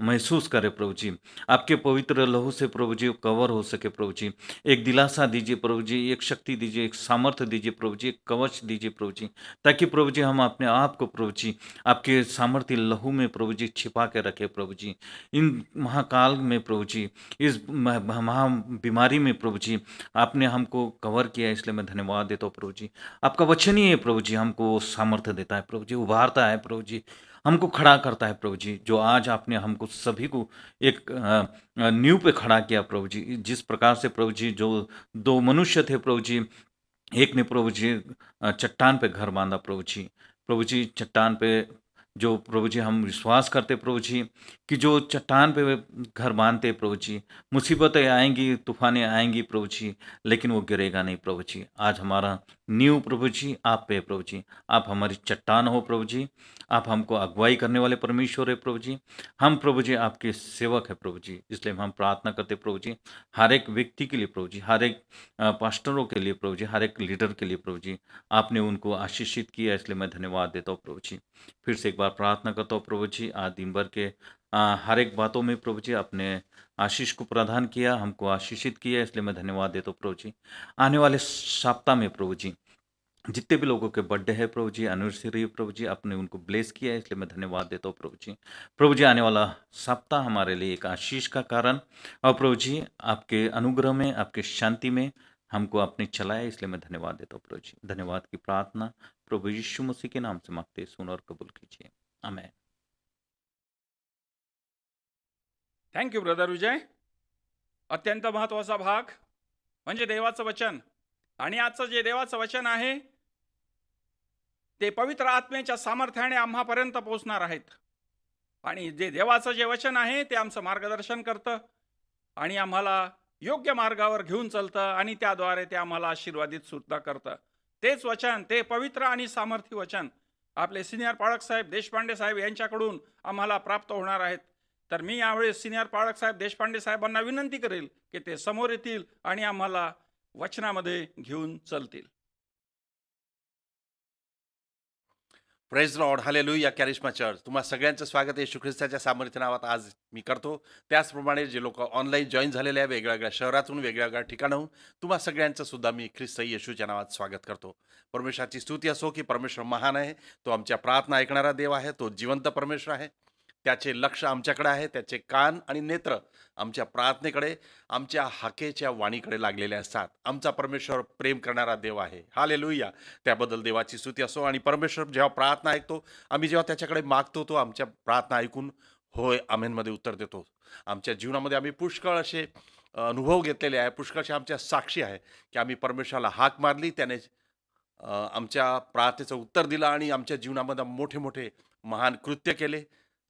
महसूस करे प्रभु जी, आपके पवित्र लहू से प्रभु जी कवर हो सके प्रभु जी। एक दिलासा दीजिए प्रभु जी, एक शक्ति दीजिए, एक सामर्थ्य दीजिए प्रभु जी, एक कवच दीजिए प्रभु जी, ताकि प्रभु जी हम अपने आप को प्रभु जी आपके सामर्थ्य लहू में प्रभु जी छिपा के रखे प्रभु जी। इन महाकाल में प्रभु जी, इस महा बीमारी में प्रभु जी आपने हमको कवर किया, इसलिए मैं धन्यवाद देता हूँ प्रभु जी। आपका वचन ही है प्रभु जी हमको सामर्थ्य देता है प्रभु जी, उभारता है प्रभु जी, हमको खड़ा करता है प्रभु जी। जो आज आपने हमको सभी को एक नींव पे खड़ा किया प्रभु जी, जिस प्रकार से प्रभु जी जो दो मनुष्य थे प्रभु जी, एक ने प्रभु जी चट्टान पे घर बांधा प्रभु जी, प्रभु जी चट्टान पे जो प्रभु जी हम विश्वास करते प्रभु जी कि जो चट्टान पे वे घर बांधते प्रभु जी, मुसीबतें आएँगी, तूफ़ानें आएँगी प्रभु जी, लेकिन वो गिरेगा नहीं प्रभु जी। आज हमारा नींव प्रभु जी आप पे है प्रभु जी। आप हमारी चट्टान हो प्रभु जी, आप हमको अगुवाई करने वाले परमेश्वर है प्रभु जी। हम प्रभु जी आपके सेवक हैं प्रभु जी, इसलिए हम प्रार्थना करते प्रभु जी, हर एक व्यक्ति के लिए प्रभु जी, हर एक पास्टरों के लिए प्रभु जी, हर एक लीडर के लिए प्रभु जी, आपने उनको आशीषित किया, इसलिए मैं धन्यवाद देता हूँ प्रभु जी। फिर से एक बार प्रार्थना करता हूँ प्रभु जी, आज दिन भर के हर एक बातों में प्रभु जी आपने आशीष को प्रदान किया, हमको आशीषित किया, इसलिए मैं धन्यवाद देता हूँ प्रभु जी। आने वाले सप्ताह में प्रभु जी जितने भी लोगों के बर्थडे है प्रभु जी, एनिवर्सरी है प्रभु जी, आपने उनको ब्लेस किया है, इसलिए मैं धन्यवाद देता हूँ प्रभु जी। प्रभु जी आने वाला सप्ताह हमारे लिए एक आशीष का कारण और प्रभु जी आपके अनुग्रह में, आपके शांति में हमको आपने चलाया, इसलिए मैं धन्यवाद देता हूँ प्रभु जी। धन्यवाद की प्रार्थना प्रभु यीशु मसीह के नाम से मांगते, सुन और कबूल कीजिए, आमेन। थँक्यू ब्रदर विजय. अत्यंत महत्त्वाचा भाग म्हणजे देवाचं वचन. आणि आजचं जे देवाचं वचन आहे ते पवित्र आत्मेच्या सामर्थ्याने आम्हापर्यंत पोहोचणार आहेत. आणि जे देवाचं जे वचन आहे ते आमचं मार्गदर्शन करतं आणि आम्हाला योग्य मार्गावर घेऊन चालतं आणि त्याद्वारे ते आम्हाला आशीर्वादित सुद्धा करतं. तेच वचन, ते पवित्र आणि सामर्थ्य वचन आपले सिनियर पाळक साहेब देशपांडे साहेब यांच्याकडून आम्हाला प्राप्त होणार आहेत. तर मी यावेळेस सिनियर पाळक साहेब देशपांडे साहेबांना विनंती करेल की ते समोर येतील आणि आम्हाला वचनामध्ये घेऊन चालतील. Praise Lord, hallelujah. Charisma church तुम्हा सगळ्यांचं स्वागत आहे येशू ख्रिस्ताच्या सामर्थ्य नावात आज मी करतो. त्याचप्रमाणे जे लोक ऑनलाईन जॉईन झालेले आहे वेगवेगळ्या शहरातून, वेगवेगळ्या ठिकाणाहून, तुम्हा सगळ्यांचं सुद्धा मी ख्रिस्त येशूच्या नावात स्वागत करतो. परमेश्वराची स्तुती असो की परमेश्वर महान आहे, तो आमच्या प्रार्थना ऐकणारा देव आहे, तो जिवंत परमेश्वर आहे. त्याचे लक्ष आमच्याकडे आहे, त्याचे कान आणि नेत्र आमच्या प्रार्थनेकडे, आमच्या हाकेच्या वाणीकडे लागलेले असतात. आमचा परमेश्वर प्रेम करणारा देव आहे. हालेलुया. त्याबद्दल देवाची स्तुती असो. आणि परमेश्वर जेव्हा प्रार्थना ऐकतो, आम्ही जेव्हा त्याच्याकडे मागतो, तो आमच्या प्रार्थना ऐकून होय आमेनमध्ये उत्तर देतो. आमच्या जीवनामध्ये आम्ही पुष्कळ असे अनुभव घेतलेले आहे, पुष्कळशा आमच्या साक्षी आहे की आम्ही परमेश्वराला हाक मारली, त्याने आमच्या प्रार्थनेचं उत्तर दिलं आणि आमच्या जीवनामध्ये मोठे मोठे महान कृत्य केले,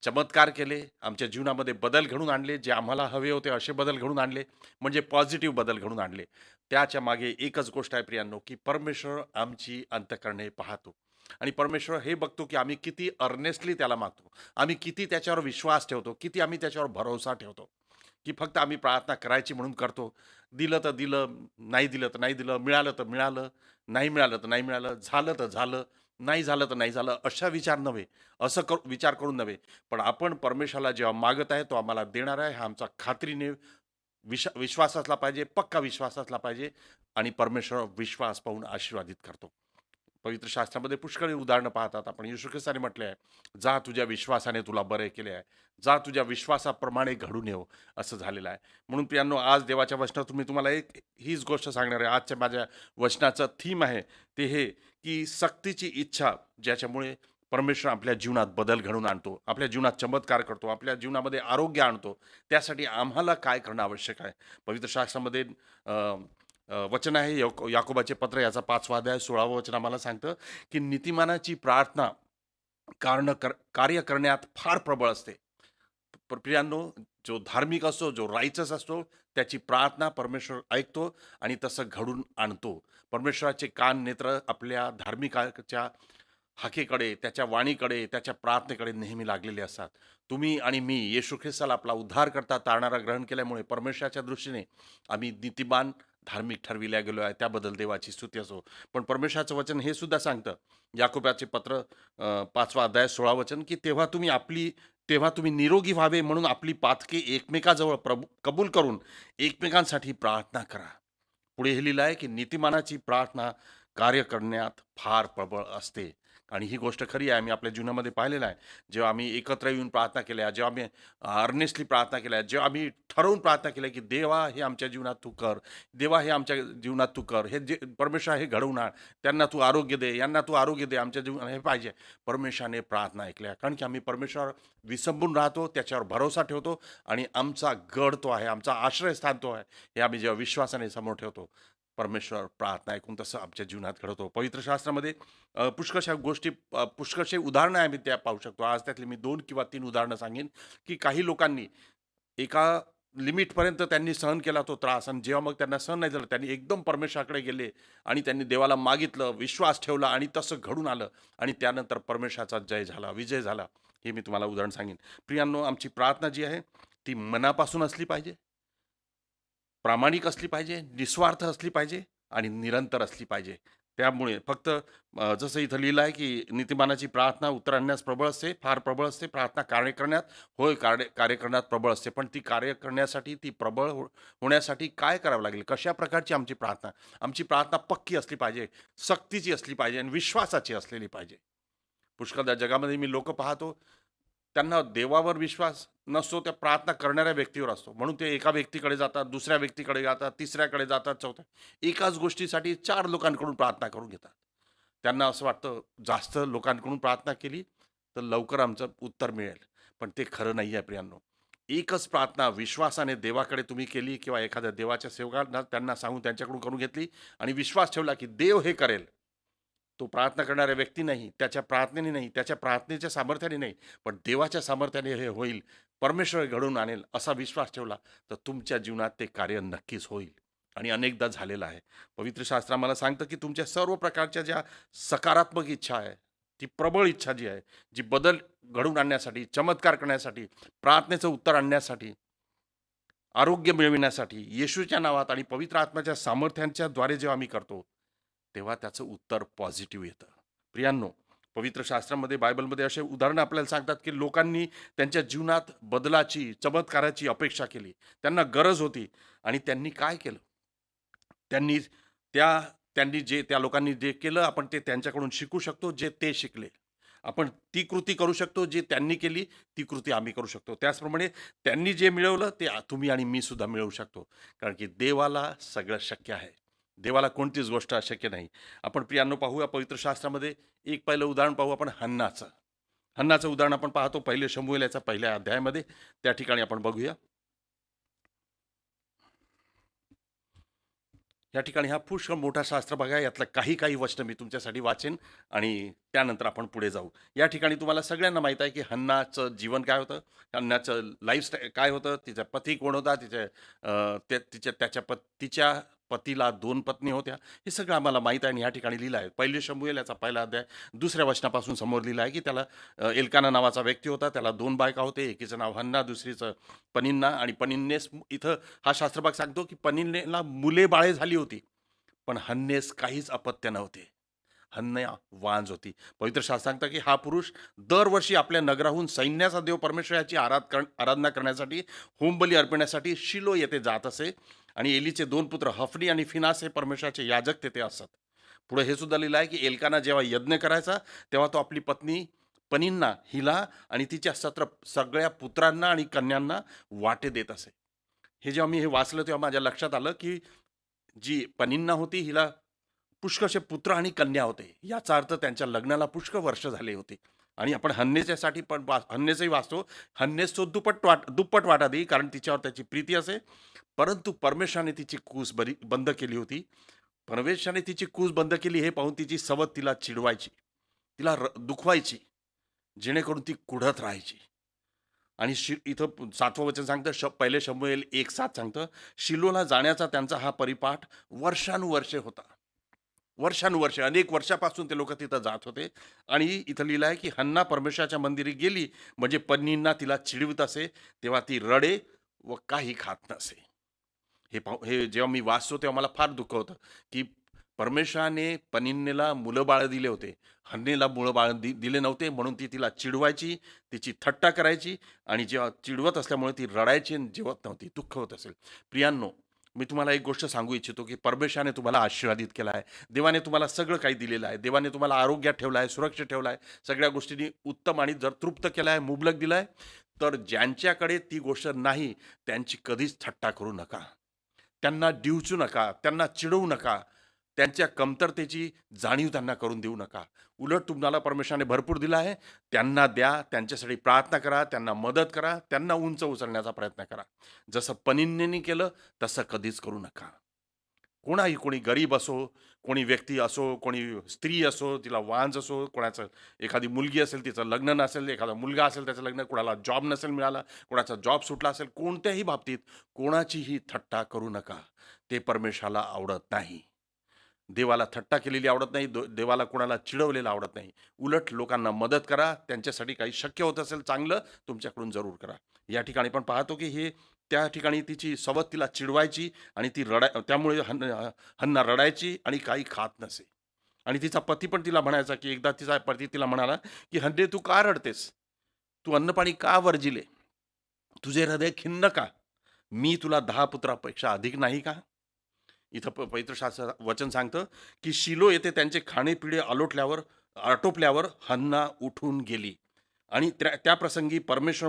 चमत्कार केले, आमच्या जीवनामध्ये बदल घडून आणले, जे आम्हाला हवे होते असे बदल घडून आणले, म्हणजे पॉझिटिव्ह बदल घडून आणले. त्याच्या मागे एकच गोष्ट आहे प्रियांनो, की परमेश्वर आमची अंतःकरणे पाहतो आणि परमेश्वर हे बघतो की आम्ही किती अर्नेस्टली त्याला मागतो, आम्ही किती त्याच्यावर विश्वास ठेवतो, किती आम्ही त्याच्यावर भरोसा ठेवतो. की फक्त आम्ही प्रार्थना करायची म्हणून करतो, दिलं तर दिलं, नाही दिलं तर नाही दिलं, मिळालं तर मिळालं, नाही मिळालं तर नाही मिळालं, झालं तर झालं, नाही झालं तर नाही झालं, अशा विचार नव्हे, असं विचार करून नव्हे. पण आपण परमेश्वराला जेव्हा मागत आहे तो आम्हाला देणार आहे, हा आमचा खात्रीने विश्वास असला पाहिजे, पक्का विश्वास असला पाहिजे. आणि परमेश्वर विश्वास पाहून आशीर्वादित करतो. पवित्र शास्त्रामध्ये पुष्कळ उदाहरणं पाहतात आपण. येशू ख्रिस्ताने म्हटले आहे, जा तुझ्या विश्वासाने तुला बरे केले आहे, जा तुझ्या विश्वासाप्रमाणे घडून येऊ, असं झालेलं आहे. म्हणून प्रियांनो, आज देवाच्या वचनात मी तुम्हाला हीच गोष्ट सांगणार आहे. आजच्या माझ्या वचनाचं थीम आहे ते हे, की सक्तीची इच्छा, ज्याच्यामुळे परमेश्वर आपल्या जीवनात बदल घडवून आणतो, आपल्या जीवनात चमत्कार करतो, आपल्या जीवनामध्ये आरोग्य आणतो. त्यासाठी आम्हाला काय करणं आवश्यक आहे? पवित्र शास्त्रामध्ये वचन आहे, याकोबाचे पत्र याचा 5वा अध्याय 16वं वचन आम्हाला सांगतं की नीतिमानाची प्रार्थना कार्य करण्यात फार प्रबळ असते. प्रियांनो, जो धार्मिक असतो, जो राईचस असतो, त्याची प्रार्थना परमेश्वर ऐकतो आणि तसं घडून आणतो. परमेश्वराचे कान नेत्र आपल्या धार्मिकाच्या हाकेकडे, त्याच्या वाणीकडे, त्याच्या प्रार्थनेकडे नेहमी लागलेले असतात. तुम्ही आणि मी येशू ख्रिस्ताला आपला उद्धारकर्ता तारणारा ग्रहण केल्यामुळे परमेश्वराच्या दृष्टीने आम्ही नीतिमान धार्मिक ठरविल्या गेलो आहे. त्याबद्दल देवाची स्तुती असो. पण परमेश्वराचं वचन हे सुद्धा सांगतं, याकोबाचे पत्र 5वा अध्याय 16 वचन, की तेव्हा तुम्ही निरोगी व्हावे म्हणून आपली पातके एकमेकाजवळ कबूल करून एकमेकांसाठी प्रार्थना करा. पुढे हे लिहिलं आहे की नीतिमानाची प्रार्थना कार्य करण्यात फार प्रबळ असते. आणि ही गोष्ट खरी आहे, आम्ही आपल्या जीवनामध्ये पाहिलेलं आहे. जेव्हा आम्ही एकत्र येऊन प्रार्थना केल्या, जेव्हा आम्ही अर्नेस्टली प्रार्थना केल्या, जेव्हा आम्ही ठरवून प्रार्थना केल्या की देवा हे आमच्या जीवनात तू कर, देवा हे आमच्या जीवनात तू कर, हे जे परमेश्वर हे घडवून आण, त्यांना तू आरोग्य दे, यांना तू आरोग्य दे, आमच्या जीवनात हे पाहिजे. परमेश्वराने प्रार्थना ऐकल्या, कारण की आम्ही परमेश्वर विसंबून राहतो, त्याच्यावर भरोसा ठेवतो आणि आमचा गड तो आहे, आमचा आश्रयस्थान तो आहे. हे आम्ही जेव्हा विश्वासाने समोर ठेवतो, परमेश्वर प्रार्थना ऐकून तसं आमच्या जीवनात घडवतो. पवित्र शास्त्रामध्ये पुष्कळशा गोष्टी, पुष्कळशे उदाहरणं आम्ही त्या पाहू शकतो. आज त्यातली मी 2 किंवा 3 उदाहरणं सांगेन, की काही लोकांनी एका लिमिटपर्यंत त्यांनी सहन केला तो त्रास, आणि जेव्हा मग त्यांना सहन नाही झालं, त्यांनी एकदम परमेश्वराकडे गेले आणि त्यांनी देवाला मागितलं, विश्वास ठेवला आणि तसं घडून आलं आणि त्यानंतर परमेश्वराचा जय झाला, विजय झाला. हे मी तुम्हाला उदाहरण सांगेन. प्रियांनो, आमची प्रार्थना जी आहे ती मनापासून असली पाहिजे, प्रामाणिक असली पाहिजे, निस्वार्थ असली पाहिजे आणि निरंतर असली पाहिजे. त्यामुळे फक्त जसं इथं लिहिलं आहे, की नीतिमानाची प्रार्थना उत्तर आणण्यास प्रबळ असते, फार प्रबळ असते. प्रार्थना कार्य करण्यात, होय, कार्य करण्यात प्रबळ असते. पण ती कार्य करण्यासाठी, ती प्रबळ होण्यासाठी काय करावं लागेल? कशा प्रकारची आमची प्रार्थना? आमची प्रार्थना पक्की असली पाहिजे, सक्तीची असली पाहिजे आणि विश्वासाची असलेली पाहिजे. पुष्कळदा जगामध्ये मी लोक पाहतो, त्यांना देवावर विश्वास नसतो, त्या प्रार्थना करणाऱ्या व्यक्तीवर असतो. म्हणून ते एका व्यक्तीकडे जातात, दुसऱ्या व्यक्तीकडे जातात, तिसऱ्याकडे जातात, चौथ्या, एकाच गोष्टीसाठी 4 लोकांकडून प्रार्थना करून घेतात. त्यांना असं वाटतं जास्त लोकांकडून प्रार्थना केली तर लवकर आमचं उत्तर मिळेल. पण ते खरं नाही आहे प्रियांनो. एकच प्रार्थना विश्वासाने देवाकडे तुम्ही केली किंवा एखाद्या देवाच्या सेवकांना त्यांना सांगून त्यांच्याकडून करून घेतली आणि विश्वास ठेवला की देव हे करेल. तो प्रार्थना करणाऱ्या व्यक्ती नाही, त्याच्या प्रार्थनेने नाही, त्याच्या प्रार्थनेच्या सामर्थ्याने नाही, पण देवाच्या सामर्थ्याने हे होईल, परमेश्वर घडवून आणेल असा विश्वास ठेवला तर तुमच्या जीवनात ते कार्य नक्कीच होईल आणि अनेकदा झालेलं आहे. पवित्र शास्त्र आम्हाला सांगतं की तुमच्या सर्व प्रकारच्या ज्या सकारात्मक इच्छा आहे, ती प्रबळ इच्छा जी आहे, जी बदल घडवून आणण्यासाठी, चमत्कार करण्यासाठी, प्रार्थनेचं उत्तर आणण्यासाठी, आरोग्य मिळविण्यासाठी, येशूच्या नावात आणि पवित्र आत्म्याच्या सामर्थ्यांच्या द्वारे जेव्हा आम्ही करतो तेव्हा त्याचं उत्तर पॉझिटिव्ह येतं. प्रियांनो, पवित्र शास्त्रामध्ये, बायबलमध्ये असे उदाहरणं आपल्याला सांगतात की लोकांनी त्यांच्या जीवनात बदलाची, चमत्काराची अपेक्षा केली. त्यांना गरज होती आणि त्यांनी काय केलं? त्यांनी त्या लोकांनी जे केलं, आपण ते त्यांच्याकडून शिकू शकतो, जे ते शिकले. आपण ती कृती करू शकतो जे त्यांनी केली, ती कृती आम्ही करू शकतो. त्याचप्रमाणे त्यांनी जे मिळवलं ते तुम्ही आणि मी सुद्धा मिळवू शकतो. कारण की देवाला सगळं शक्य आहे. देवाला कोणतीच गोष्ट अशक्य नाही. आपण प्रियांनो पाहूया पवित्र शास्त्रामध्ये एक पहिलं उदाहरण पाहू आपण हन्नाचं. हन्नाचं उदाहरण आपण पाहतो पहिले शमूएल याच्या पहिल्या अध्यायामध्ये. त्या ठिकाणी आपण बघूया. या ठिकाणी हा पुष्कळ मोठा शास्त्र बघा. यातलं काही वचनं मी तुमच्यासाठी वाचेन आणि त्यानंतर आपण पुढे जाऊ. या ठिकाणी तुम्हाला सगळ्यांना माहीत आहे की हन्नाचं जीवन काय होतं, हन्नाचं लाईफस्टाईल काय होतं, तिचा पती कोण होता, तिच्या पतीला 2 पत्नी होत्या. हे सगळं आम्हाला माहीत आहे आणि या ठिकाणी लिहिलं आहे. पहिले शमूएल याचा पहिला अध्याय 2ऱ्या वचनापासून समोर लिहिलं आहे की त्याला एल्काना नावाचा व्यक्ती होता. त्याला 2 बायका होते. एकीचं नाव हन्ना, दुसरीचं पनिन्ना. आणि पनिन्नेस, इथं हा शास्त्रभाग सांगतो की पनिन्नेला मुले बाळे झाली होती, पण हन्नेस काहीच अपत्य नव्हते. हन्ना वांज होती. पवित्र शास्त्र सांगतं की हा पुरुष दरवर्षी आपल्या नगराहून सैन्याचा देव परमेश्वर याची आराधना करण्यासाठी, होमबली अर्पण्यासाठी शिलो येथे जात असे. आणि एलीचे 2 पुत्र हफनी आणि फिनास हे परमेश्वराचे याजक तेथे असत. पुढे हे सुद्धा लिहिलं आहे की एल्काना जेव्हा यज्ञ करायचा तेव्हा तो आपली पत्नी पनिन्ना हिला आणि तिच्या सगळ्या पुत्रांना आणि कन्यांना वाटे देत असे. हे जेव्हा मी हे वाचलं तेव्हा माझ्या लक्षात आलं की जी पनिन्ना होती हिला पुष्कळसे पुत्र आणि कन्या होते. याचा अर्थ त्यांच्या लग्नाला पुष्कळ वर्ष झाले होते. आणि आपण हन्नेच्यासाठी पण हन्नेचंही वाचतो. हन्नेस तो दुप्पट वाटा देई, कारण तिच्यावर त्याची प्रीती असे. परंतु परमेश्वराने तिची कूस बंद केली होती. परमेश्वराने तिची कूस बंद केली हे पाहून तिची सवत तिला चिडवायची, तिला दुखवायची, जेणेकरून ती कुढत राहायची. आणि इथं 7वं वचन सांगतं, पहिले शमूएल 1:7 सांगतं, शिलोला जाण्याचा त्यांचा हा परिपाठ वर्षानुवर्षे होता. वर्षानुवर्षे, अनेक वर्षापासून ते लोक तिथं जात होते. आणि इथं लिहिलं आहे की हन्ना परमेश्वराच्या मंदिरी गेली म्हणजे पत्नींना तिला चिडवित असे, तेव्हा ती रडे व काही खात नसे. हे जेव्हा मी वाचतो तेव्हा मला फार दुःख होतं की परमेश्वराने पनिन्नेला मुलं बाळ दिले होते, हन्नेला मुलं बाळ दिले नव्हते. म्हणून ती तिला चिडवायची, तिची थट्टा करायची आणि जेव्हा चिडवत असल्यामुळे ती रडायची आणि जेवत नव्हती. दुःख होत असेल. प्रियांनो, मी तुम्हाला एक गोष्ट सांगू इच्छितो की परमेश्वराने तुम्हाला आशीर्वादित केला आहे. देवाने तुम्हाला सगळं काही दिलेलं आहे. देवाने तुम्हाला आरोग्यात ठेवलं आहे, सुरक्षित ठेवलं आहे, सगळ्या गोष्टींनी उत्तम आणि जर तृप्त केलं आहे, मुबलक दिलं आहे. तर ज्यांच्याकडे ती गोष्ट नाही त्यांची कधीच थट्टा करू नका, त्यांना डिवचू नका, त्यांना चिडवू नका, त्यांच्या कमतरतेची जाणीव त्यांना करून देऊ नका. उलट तुम्हाला परमेश्वराने भरपूर दिला आहे, त्यांना द्या, त्यांच्यासाठी प्रार्थना करा, त्यांना मदत करा, त्यांना उंच उचलण्याचा प्रयत्न करा. जसं पनिन्नेनी केलं तसं कधीच करू नका. कोणी गरीब असो, कोणी व्यक्ती असो, कोणी स्त्री असो, तिला वांज असो, कोणाचं एखादी मुलगी असेल तिचं लग्न नसेल, एखादा मुलगा असेल त्याचं लग्न, कोणाला जॉब नसेल मिळाला, कोणाचा जॉब सुटला असेल, कोणत्याही बाबतीत कोणाचीही थट्टा करू नका. ते परमेश्वराला आवडत नाही. देवाला थट्टा केलेली आवडत नाही, देवाला कोणाला चिडवलेलं आवडत नाही. उलट लोकांना मदत करा, त्यांच्यासाठी काही शक्य होत असेल चांगलं तुमच्याकडून जरूर करा. या ठिकाणी पण पाहतो की हे त्या ठिकाणी तिची सवत तिला चिडवायची आणि ती त्यामुळे हन्ना रडायची आणि काही खात नसे. आणि तिचा पती पण तिला म्हणायचा की एकदा तिचा पती तिला म्हणाला की हन्ने तू का रडतेस, तू अन्नपाणी का वर्जिले, तुझे हृदय खिन्न का, मी तुला 10 पुत्रापेक्षा अधिक नाही का. इथं पवित्र शास्त्र वचन सांगतं की शिलो येथे त्यांचे खाणेपिणे आटोपल्यावर हन्ना उठून गेली आणि त्या प्रसंगी परमेश्वर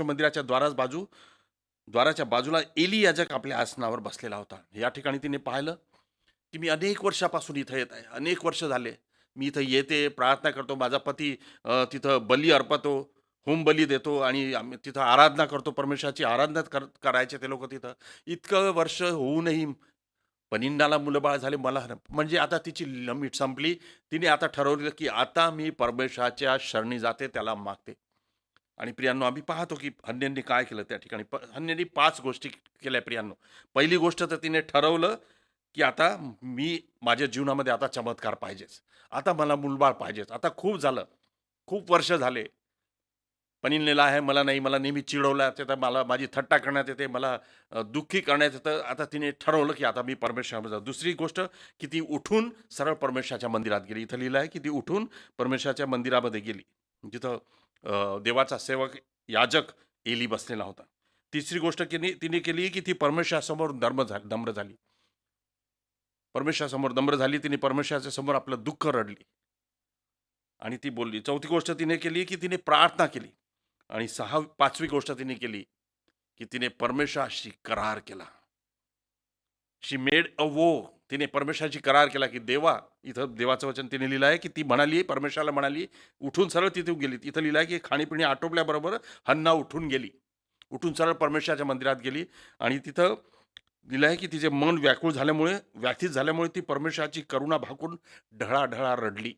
मंदिराच्या द्वाराच्या बाजूला एली याजक आपल्या आसनावर बसलेला होता. या ठिकाणी तिने पाहिलं की मी अनेक वर्षापासून इथं येत आहे, अनेक वर्ष झाले मी इथं येते, प्रार्थना करतो, माझा पती तिथं बली अर्पतो, होम बली देतो आणि तिथं आराधना करतो, परमेश्वराची आराधना करायचे ते लोक तिथं. इतकं वर्ष होऊनही पनिंदाला मुलंबाळ झाले, मला म्हणजे आता तिची लिमिट संपली. तिने आता ठरवलं की आता मी परमेश्वराच्या शरणी जाते, त्याला मागते. आणि प्रियांनो, आम्ही पाहतो की हन्नेंनी काय केलं त्या ठिकाणी. हन्नेंनी 5 गोष्टी केल्या प्रियांनो. पहिली गोष्ट तर तिने ठरवलं की आता मी माझ्या जीवनामध्ये आता चमत्कार पाहिजेच, आता मला मुलबाळ पाहिजेच, आता खूप झालं, खूप वर्ष झाले पनिनलेला आहे, मला नाही, मला नेहमी चिडवलं येतं, मला माझी थट्टा करण्यात येते, मला दुःखी करण्यात येतं. आता तिने ठरवलं की आता मी परमेश्वरामध्ये जाऊ. दुसरी गोष्ट की ती उठून सरळ परमेश्वराच्या मंदिरात गेली. इथं लिहिलं आहे की ती उठून परमेश्वराच्या मंदिरामध्ये गेली, जिथं देवाचा सेवक याजक एली बसलेला होता. तिसरी गोष्ट तिने केली की ती परमेश्वरासमोर नम्र झाली. परमेश्वरासमोर नम्र झाली, तिने परमेश्वराच्या समोर आपलं दुःख रडली आणि ती बोलली. चौथी गोष्ट तिने केली की तिने प्रार्थना केली. आणि 5वी गोष्ट तिने केली की तिने परमेश्वराशी करार केला. शी मेड अ वो. तिने परमेश्वराशी करार केला की देवा, इथं देवाचं वचन तिने लिहिलं आहे की ती म्हणाली, परमेश्वराला म्हणाली, उठून सरळ तिथे गेली. इथं लिहिलं आहे की खाणीपिणी आटोपल्याबरोबर हन्ना उठून गेली, उठून सरळ परमेश्वराच्या मंदिरात गेली. आणि तिथं लिहिलं आहे की तिचे मन व्यथित झाल्यामुळे ती परमेश्वराची करुणा भाकून ढळाढळा रडली,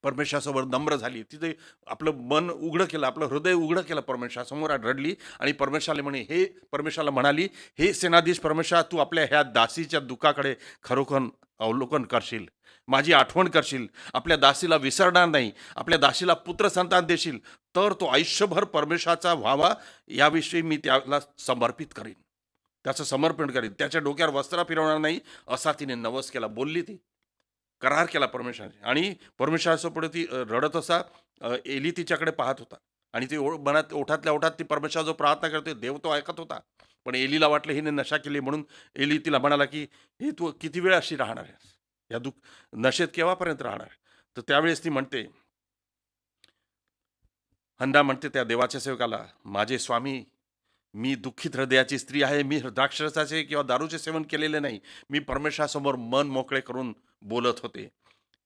परमेश्वरासमोर नम्र झाली. तिथे आपलं मन उघडं केलं, आपलं हृदय उघडं केलं, परमेश्वरासमोर रडली. आणि परमेश्वराला म्हणाली, हे सेनाधीश परमेश्वरा, तू आपल्या ह्या दासीच्या दुःखाकडे खरोखर अवलोकन करशील, माझी आठवण करशील, आपल्या दासीला विसरणार नाही, आपल्या दासीला पुत्र संतान देशील, तर तो आयुष्यभर परमेश्वराचा व्हावा याविषयी मी त्याला समर्पित करीन, त्याचं समर्पण करीन, त्याच्या डोक्यावर वस्त्र फिरवणार नाही, असा तिने नवस केला, बोलली, ती करार केला परमेश्वराने. आणि परमेश्वरासमोर ती रडत असा एली तिच्याकडे पाहत होता आणि ती मनात ओठातल्या ओठात ती परमेश्वर जो प्रार्थना करते, देव तो ऐकत होता. पण एलीला वाटलं हिने नशा केली, म्हणून एली तिला म्हणाला की हे तू किती वेळ अशी राहणार आहेस, या नशेत केव्हापर्यंत राहणार. तर त्यावेळेस ती म्हणते, हन्ना म्हणते त्या देवाच्या सेवकाला, माझे स्वामी, मी दुःखित हृदयाची स्त्री आहे, मी द्राक्षरसाचे किंवा दारूचे सेवन केलेले नाही, मी परमेश्वरासमोर मन मोकळे करून बोलत होते.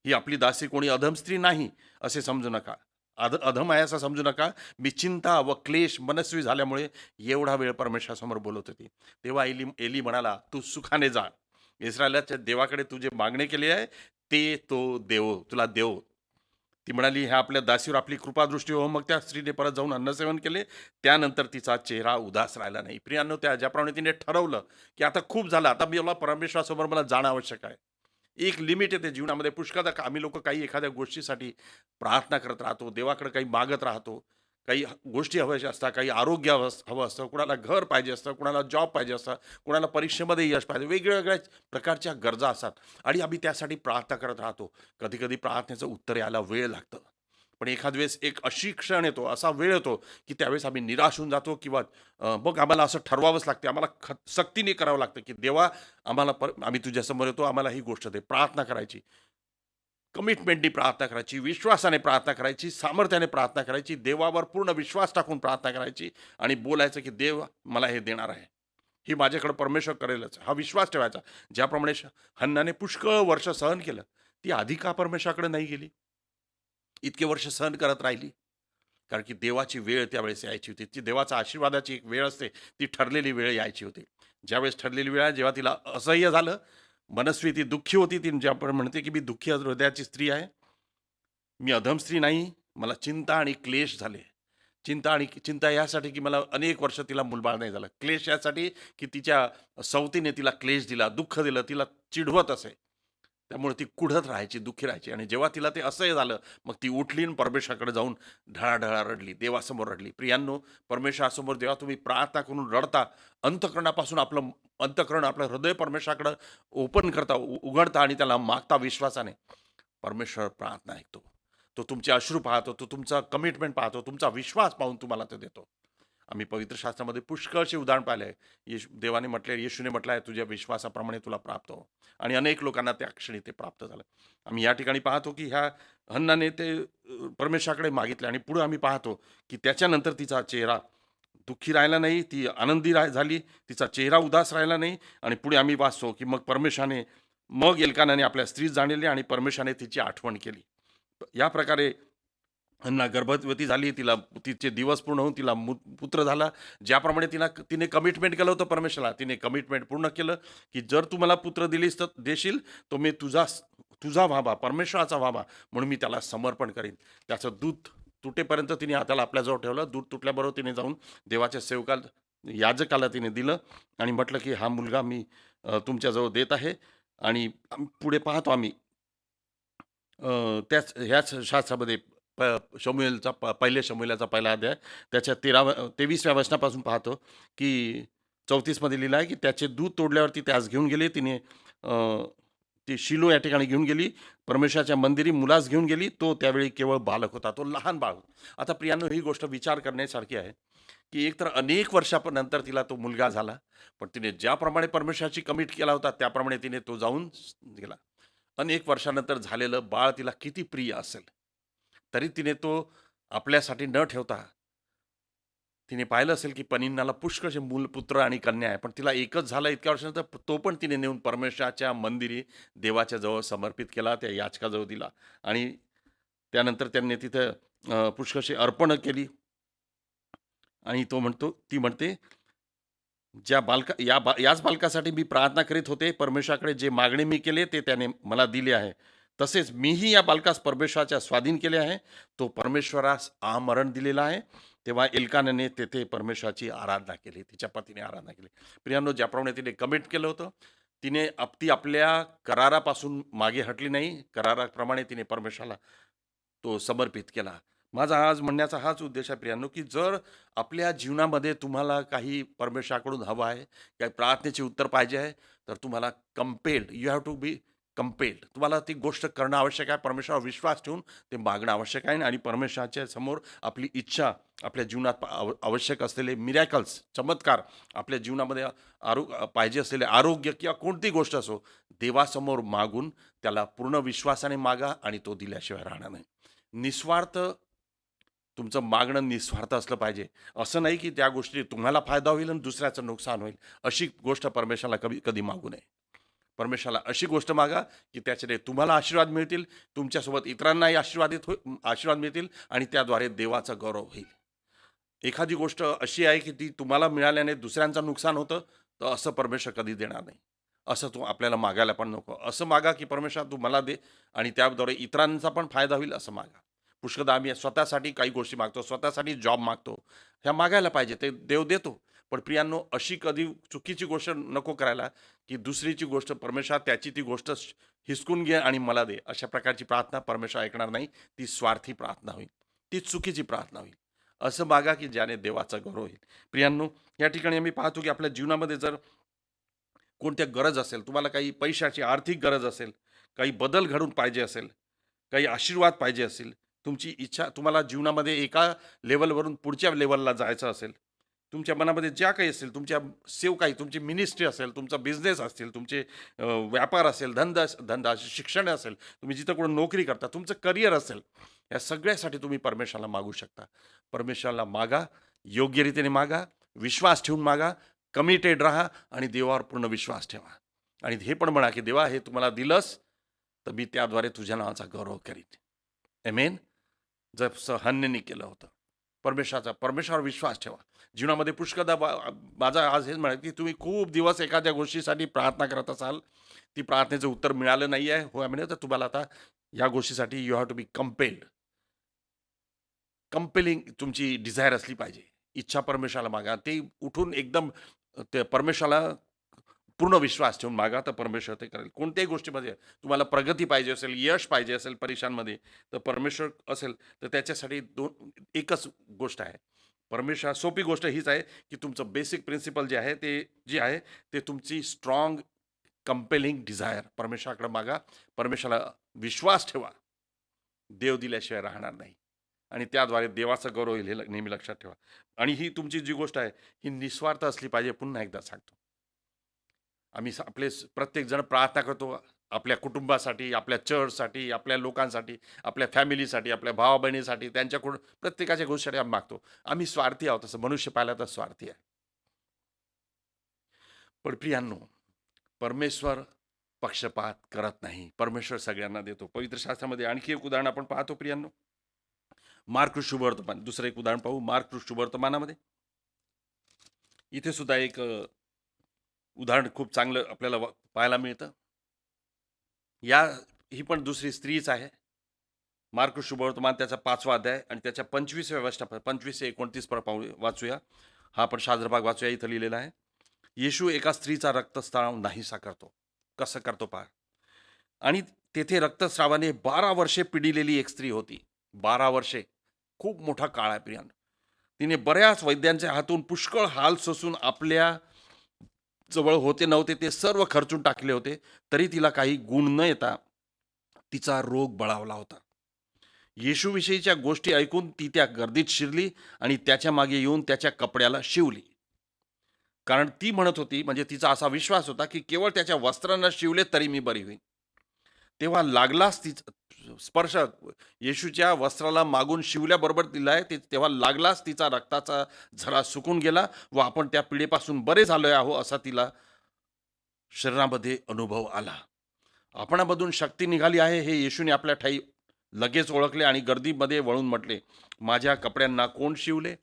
ही आपली दासी कोणी अधम स्त्री नाही असे समजू नका, अधम आहे असं समजू नका. मी चिंता व क्लेश मनस्वी झाल्यामुळे एवढा वेळ परमेश्वरासमोर बोलत होती. तेव्हा एली म्हणाला, तू सुखाने जा, इस्रायलाच्या देवाकडे तुझे मागणे केले आहे ते तो तुला देव. ती म्हणाली, ह्या आपल्या दासीवर आपली कृपादृष्टी हो. मग त्या स्त्रीने परत जाऊन अन्नसेवन केले. त्यानंतर तिचा चेहरा उदास राहिला नाही. प्रियांनो, ज्याप्रमाणे तिने ठरवलं की आता खूप झालं, आता मला परमेश्वरासमोर मला जाणं आवश्यक आहे. एक लिमिट येते जीवनामध्ये. पुष्कळदा आम्ही लोक काही एखाद्या गोष्टीसाठी प्रार्थना करत राहतो, देवाकडे काही मागत राहतो, काही गोष्टी हव्याच्या असतात, काही आरोग्य हवं असतं, कुणाला घर पाहिजे असतं, कुणाला जॉब पाहिजे असतं, कुणाला परीक्षेमध्ये यश पाहिजे, वेगवेगळ्या प्रकारच्या गरजा असतात आणि आम्ही त्यासाठी प्रार्थना करत राहतो. कधी कधी प्रार्थनेचं उत्तर यायला वेळ लागतं. पण एखाद वेळेस एक अशी क्षण येतो, असा वेळ येतो की त्यावेळेस आम्ही निराश होऊन जातो किंवा मग आम्हाला असं ठरवावंच लागते, आम्हाला सक्तीने करावं लागतं की देवा, आम्ही तुझ्यासमोर येतो, आम्हाला ही गोष्ट दे. प्रार्थना करायची, कमिटमेंटनी प्रार्थना करायची, विश्वासाने प्रार्थना करायची, सामर्थ्याने प्रार्थना करायची, देवावर पूर्ण विश्वास टाकून प्रार्थना करायची आणि बोलायचं की देव मला हे देणार आहे, ही माझ्याकडे परमेश्वर करेलच, हा विश्वास ठेवायचा. ज्याप्रमाणे हन्नाने पुष्कळ वर्ष सहन केलं, ती आधी का परमेश्वराकडे नाही गेली, इतके वर्ष सहन करत राहिली? कारण की देवाची वेळ त्यावेळेस यायची होती. ती देवाचा आशीर्वादाची एक वेळ असते, ती ठरलेली वेळ यायची होती. ज्यावेळेस ठरलेली वेळ आहे, जेव्हा तिला असह्य झालं, मनस्वी ती दुःखी होती, ती जे आपण म्हणते की मी दुःखी हृदयाची स्त्री आहे, मी अधम स्त्री नाही, मला चिंता आणि क्लेश झाले. चिंता यासाठी की मला अनेक वर्ष तिला मूलबाळ नाही झालं. क्लेश यासाठी की तिच्या सवतीने तिला क्लेश दिला, दुःख दिलं, तिला चिडवत असे. त्यामुळे ती कुढत राहायची, दुःखी राहायची. आणि जेव्हा तिला ते असह्य झालं, मग ती उठली आणि परमेश्वराकडे जाऊन ढळाढळा रडली, देवासमोर रडली. प्रियांनो, परमेश्वरासमोर जेव्हा तुम्ही प्रार्थना करून रडता, अंतःकरणापासून आपलं अंतःकरण, आपलं हृदय परमेश्वराकडे ओपन करता, उघडता आणि त्याला मागता विश्वासाने, परमेश्वर प्रार्थना ऐकतो. तो तुमचे अश्रू पाहतो, तो तुमचा कमिटमेंट पाहतो, तुमचा विश्वास पाहून तुम्हाला तो देतो. आम्ही पवित्र शास्त्रामध्ये पुष्कळचे उदाहरण पाहिले आहे. देवाने म्हटले, येशूने म्हटलं आहे, तुझ्या विश्वासाप्रमाणे तुला प्राप्त हो. आणि अनेक लोकांना त्या क्षणी ते प्राप्त झालं. आम्ही या ठिकाणी पाहतो की ह्या हन्नाने ते परमेश्वराकडे मागितले आणि पुढे आम्ही पाहतो की त्याच्यानंतर तिचा चेहरा दुःखी राहिला नाही, ती आनंदी झाली, तिचा चेहरा उदास राहिला नाही. आणि पुढे आम्ही वाचतो की मग एल्कानाने आपल्या स्त्रीस जाणले आणि परमेश्वराने तिची आठवण केली. या प्रकारे हन्ना गर्भवती झाली, तिचे दिवस पूर्ण होऊन तिला पुत्र झाला. ज्याप्रमाणे तिने कमिटमेंट केलं होतं परमेश्वराला, तिने कमिटमेंट पूर्ण केलं की जर तू मला पुत्र दिलीस तर देशील, तो मी तुझा व्हावा, परमेश्वराचा व्हावा, म्हणून मी त्याला समर्पण करीन. त्याचं दूध तुटेपर्यंत तिने हाताला आपल्याजवळ ठेवलं. दूध तुटल्याबरोबर तिने जाऊन देवाच्या सेवकाला, याजकाला तिने दिलं आणि म्हटलं की हा मुलगा मी तुमच्याजवळ देत आहे. आणि पुढे पाहतो आम्ही ह्याच शास्त्रामध्ये पहिल्या शमूएलाचा पहिला अध्याय त्याच्या 23व्या वचनापासून पाहतो की 34मध्ये लिहिलं आहे की त्याचे दूध तोडल्यावरती त्यास घेऊन गेले. तिने ती शिलो या ठिकाणी घेऊन गेली, परमेश्वराच्या मंदिरी मुलास घेऊन गेली. तो त्यावेळी केवळ बालक होता, तो लहान बाळ होता. आता प्रियांनो, ही गोष्ट विचार करण्यासारखी आहे की एकतर अनेक वर्षानंतर तिला तो मुलगा झाला, पण तिने ज्याप्रमाणे परमेश्वराची कमिट केला होता त्याप्रमाणे तिने तो जाऊन गेला. अनेक वर्षानंतर झालेलं बाळ तिला किती प्रिय असेल, तरी तिने तो आपल्यासाठी न ठेवता तिने पाहिलं असेल की पनिन्नाला पुष्कळचे पुत्र आणि कन्या आहे, पण तिला एकच झाला इतक्या वर्षानंतर. तो पण तिने नेऊन परमेश्वराच्या मंदिरी देवाच्या जवळ समर्पित केला, त्या याचकाजवळ दिला. आणि त्यानंतर त्यांनी तिथं पुष्कळशी अर्पणं केली. आणि ती म्हणते याच बालकासाठी मी प्रार्थना करीत होते, परमेश्वराकडे जे मागणे मी केले ते त्याने मला दिले आहे, तसेच मीही या बालकास परमेश्वराच्या स्वाधीन केले आहे. तो परमेश्वरास आमरण दिलेला आहे. तेव्हा एल्कानाने तेथे परमेश्वराची आराधना केली, तिच्या पतीने आराधना केली. प्रियांनो, ज्याप्रमाणे तिने कमिट केलं होतं, ती आपल्या करारापासून मागे हटली नाही, कराराप्रमाणे तिने परमेश्वराला तो समर्पित केला. माझा आज म्हणण्याचा हाच उद्देश आहे प्रियांनो, की जर आपल्या जीवनामध्ये तुम्हाला काही परमेश्वराकडून हवं आहे, काही प्रार्थनेचे उत्तर पाहिजे आहे, तर तुम्हाला you have to be compelled. तुम्हाला ती गोष्ट करणं आवश्यक आहे. परमेश्वरावर विश्वास ठेवून ते मागणं आवश्यक आहे. आणि परमेश्वराच्या समोर आपली इच्छा, आपल्या जीवनात आवश्यक असलेले मिरॅकल्स, चमत्कार, आपल्या जीवनामध्ये पाहिजे असलेले आरोग्य किंवा कोणती गोष्ट असो, देवासमोर मागून त्याला पूर्ण विश्वासाने मागा आणि तो दिल्याशिवाय राहणार नाही. निस्वार्थ तुमचं मागणं निस्वार्थ असलं पाहिजे. असं नाही की त्या गोष्टी तुम्हाला फायदा होईल आणि दुसऱ्याचं नुकसान होईल, अशी गोष्ट परमेश्वराला कधी मागू नये. परमेश्वराला अशी गोष्ट मागा की त्याच्याने तुम्हाला आशीर्वाद मिळतील, तुमच्यासोबत इतरांनाही आशीर्वाद मिळतील आणि त्याद्वारे देवाचा गौरव होईल. एखादी गोष्ट अशी आहे की ती तुम्हाला मिळाल्याने दुसऱ्यांचं नुकसान होतं, तर असं परमेश्वर कधी देणार नाही. असं तू आपल्याला मागायला पण नको. असं मागा की परमेश्वर तू मला दे आणि त्याद्वारे इतरांचा पण फायदा होईल, असं मागा. पुष्कळदा आम्ही स्वतःसाठी काही गोष्टी मागतो, स्वतःसाठी जॉब मागतो, ह्या मागायला पाहिजे, ते देव देतो. पण प्रियांनो, अशी कधी चुकीची गोष्ट नको करायला की दुसरीची गोष्ट परमेश्वर त्याची ती गोष्ट हिसकून घे आणि मला दे. अशा प्रकारची प्रार्थना परमेश्वर ऐकणार नाही. ती स्वार्थी प्रार्थना होईल, ती चुकीची प्रार्थना होईल. असं मागा की ज्याने देवाचा गौरव होईल. प्रियांनो, या ठिकाणी आम्ही पाहतो की आपल्या जीवनामध्ये जर कोणत्या गरज असेल, तुम्हाला काही पैशाची आर्थिक गरज असेल, काही बदल घडून पाहिजे असेल, काही आशीर्वाद पाहिजे असेल, तुमची इच्छा, तुम्हाला जीवनामध्ये एका लेवलवरून पुढच्या लेवलला जायचं असेल, तुमच्या मनामध्ये ज्या काही असेल, तुमच्या सेवकाई, तुमची मिनिस्ट्री असेल, तुमचा बिझनेस असेल, तुमचे व्यापार असेल, धंदा शिक्षण असेल, तुम्ही जिथं कुठं नोकरी करता, तुमचं करिअर असेल, या सगळ्यासाठी तुम्ही परमेश्वराला मागू शकता. परमेश्वराला मागा, योग्य रीतीने मागा, विश्वास ठेवून मागा, कमिटेड राहा आणि देवावर पूर्ण विश्वास ठेवा. आणि हे पण म्हणा की देवा, हे तुम्हाला दिलंस तर मी त्याद्वारे तुझ्या नावाचा गौरव करीन. आमेन. जसं हन्नेने केलं होतं. परमेश्वरावर विश्वास ठेवा. जीवनामध्ये पुष्कळदा माझा आज हेच म्हणा की तुम्ही खूप दिवस एखाद्या गोष्टीसाठी प्रार्थना करत असाल, ती प्रार्थनेचं उत्तर मिळालं नाही आहे हो म्हणे, तर तुम्हाला आता या गोष्टीसाठी you have to be compelling तुमची डिझायर असली पाहिजे. इच्छा परमेश्वराला मागा. ते उठून एकदम ते परमेश्वराला पूर्ण विश्वास ठेवून मागा, तर परमेश्वर ते करेल. कोणत्याही गोष्टीमध्ये तुम्हाला प्रगती पाहिजे असेल, यश पाहिजे असेल परीक्षांमध्ये, तर परमेश्वर असेल तर त्याच्यासाठी एकच गोष्ट आहे. परमेश्वर सोपी गोष्ट हीच आहे की तुमचं बेसिक प्रिन्सिपल जे आहे ते तुमची स्ट्रॉंग कंपेलिंग डिझायर परमेश्वराकडे मागा. परमेश्वराला विश्वास ठेवा. देव दिल्याशिवाय राहणार नाही आणि त्याद्वारे देवाचा गौरव होईल, हे नेहमी लक्षात ठेवा. आणि ही तुमची जी गोष्ट आहे ही निस्वार्थ असली पाहिजे. पुन्हा एकदा सांगतो, आम्ही प्रत्येक जण प्रार्थना करतो आपल्या कुटुंबासाठी, आपल्या चर्चसाठी, आपल्या लोकांसाठी, आपल्या फॅमिलीसाठी, आपल्या भावा बहिणीसाठी, त्यांच्याकडून प्रत्येकाच्या गोष्टीसाठी आम्ही मागतो. आम्ही स्वार्थी आहोत, असं मनुष्य पाहिला तर स्वार्थी आहे. पण प्रियांनो, परमेश्वर पक्षपात करत नाही. परमेश्वर सगळ्यांना देतो. पवित्र शास्त्रामध्ये आणखी एक उदाहरण आपण पाहतो प्रियांनो, मार्क शुभवर्तमान. दुसरं एक उदाहरण पाहू मार्क शुभवर्तमानामध्ये. इथे सुद्धा एक उदाहरण खूप चांगलं आपल्याला पाहायला मिळतं. ही पण दुसरी स्त्रीच आहे. मार्क शुभवर्तमान त्याचा 5वा अध्याय आणि त्याच्या 25व्या वचनात 25 ते 29 वाचूया. हा आपण शास्त्रभाग वाचूया. इथं लिहिलेला आहे, येशू एका स्त्रीचा रक्तस्राव नाहीसा करतो. कसं करतो पहा. आणि तेथे रक्तस्रावाने 12 वर्षे पिडिलेली एक स्त्री होती. 12 वर्षे खूप मोठा काळ आहे प्रियांनो. तिने बऱ्याच वैद्यांच्या हातून पुष्कळ हाल सोसून आपल्या जवळ होते नव्हते ते सर्व खर्चून टाकले होते, तरी तिला काही गुण न येता तिचा रोग बळावला होता. येशूविषयीच्या गोष्टी ऐकून ती त्या गर्दीत शिरली आणि त्याच्या मागे येऊन त्याच्या कपड्याला शिवली. कारण ती म्हणत होती, म्हणजे तिचा असा विश्वास होता की केवळ त्याच्या वस्त्रांना शिवले तरी मी बरी होईन. तेव्हा लागलाच तिचा स्पर्श, येशूच्या वस्त्राला मागून शिवल्याबरोबर तिला तेव्हा लागलाच तिचा रक्ताचा झरा सुकून गेला व आपण त्या पिढीपासून बरे झालोय आहो असा तिला शरीरामध्ये अनुभव आला. आपणामधून शक्ती निघाली आहे हे येशूने आपल्या ठाई लगेच ओळखले आणि गर्दीमध्ये वळून म्हटले, माझ्या कपड्यांना कोण शिवले?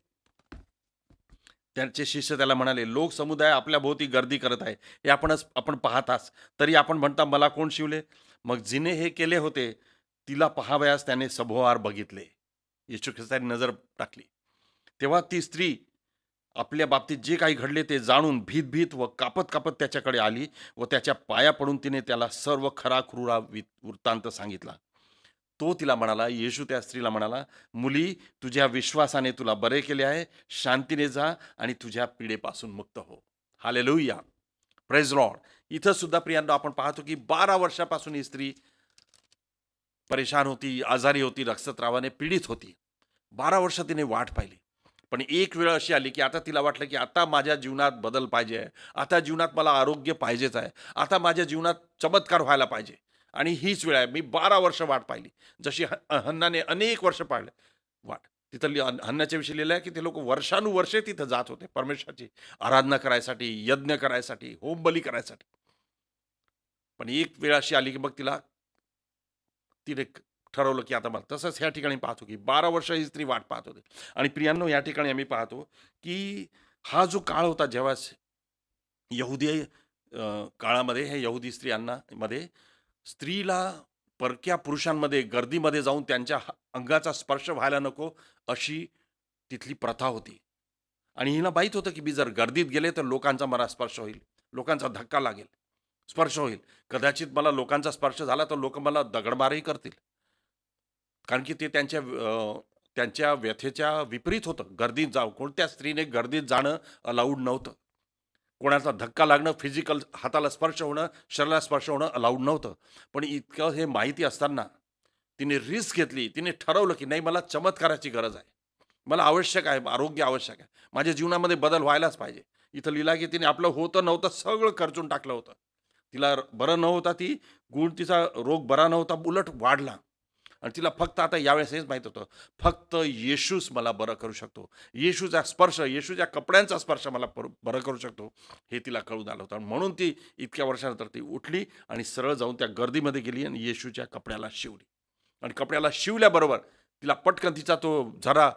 त्यांचे शिष्य त्याला म्हणाले, लोक समुदाय आपल्या भोवती गर्दी करत आहे, हे आपण पाहताच, तरी आपण म्हणता मला कोण शिवले? मग जिने हे केले होते तिला पाहावयास त्याने सभोवार बघितले. येशू ख्रिस्ताने नजर टाकली. तेव्हा ती स्त्री आपल्या बाबतीत जे काही घडले ते जाणून भीत व कापत त्याच्याकडे आली व त्याच्या पाया पडून तिने त्याला सर्व खरा क्रूरा वृत्तांत सांगितला. तो तिला म्हणाला, येशू त्या स्त्रीला म्हणाला, मुली, तुझ्या विश्वासाने तुला बरे केले आहे. शांतीने जा आणि तुझ्या पिढेपासून मुक्त हो. Hallelujah, praise Lord. इथं सुद्धा प्रियांनो आपण पाहतो की 12 वर्षापासून ही स्त्री परेशान होती, आजारी होती, रक्तस्रावाने पीडित होती. 12 वर्ष तिने वाट पाहिली. पण एक वेळ अशी आली की आता तिला वाटलं की आता माझ्या जीवनात बदल पाहिजे आहे, आता जीवनात मला आरोग्य पाहिजेच आहे, आता माझ्या जीवनात चमत्कार व्हायला पाहिजे. आणि हीच वेळ आहे. मी 12 वर्ष वाट पाहिली, जशी हन्नाने अनेक वर्ष पाहिलं वाट. तिथं हन्नाच्या विषयी लिहिलं आहे की ते लोक वर्षानुवर्षे तिथं जात होते परमेश्वराची आराधना करायसाठी, यज्ञ करायसाठी, होम बली करायसाठी. पण एक वेळ अशी आली की मग तिने ठरवलं की आता मला. तसंच ह्या ठिकाणी पाहतो की 12 वर्ष ही स्त्री वाट पाहत होते. आणि प्रियांनो, या ठिकाणी आम्ही पाहतो की हा जो काळ होता जेव्हा यहुदी काळामध्ये हे यहुदी स्त्रियांना मध्ये स्त्रीला परक्या पुरुषांमध्ये गर्दीमध्ये जाऊन त्यांच्या अंगाचा स्पर्श व्हायला नको अशी तिथली प्रथा होती. आणि हिला माहीत होतं की मी जर गर्दीत गेले तर लोकांचा मला स्पर्श होईल, लोकांचा धक्का लागेल, स्पर्श होईल. कदाचित मला लोकांचा स्पर्श झाला तर लोक मला दगडमारही करतील, कारण की ते त्यांच्या व्यथेच्या विपरीत होतं. गर्दीत कोणत्या स्त्रीने गर्दीत जाणं अलाउड नव्हतं. कोणाचा धक्का लागणं, फिजिकल हाताला स्पर्श होणं, शरीराला स्पर्श होणं अलाउड नव्हतं. पण इतकं हे माहिती असताना तिने रिस्क घेतली. तिने ठरवलं की नाही, मला चमत्काराची गरज आहे, मला आवश्यक आहे, आरोग्य आवश्यक आहे, माझ्या जीवनामध्ये बदल व्हायलाच पाहिजे. इथं लिहिला की तिने आपलं होतं नव्हतं सगळं खर्चून टाकलं होतं. तिला बरं नव्हता, तिचा रोग बरा नव्हता, उलट वाढला. आणि तिला फक्त आता यावेळेस हेच माहीत होतं, फक्त येशूच मला बरं करू शकतो, येशूचा स्पर्श, येशूच्या कपड्यांचा स्पर्श मला बरं करू शकतो, हे तिला कळून आलं होतं. म्हणून ती इतक्या वर्षानंतर ती उठली आणि सरळ जाऊन त्या गर्दीमध्ये गेली आणि येशूच्या कपड्याला शिवली. आणि कपड्याला शिवल्याबरोबर तिला पटकन तिचा तो झरा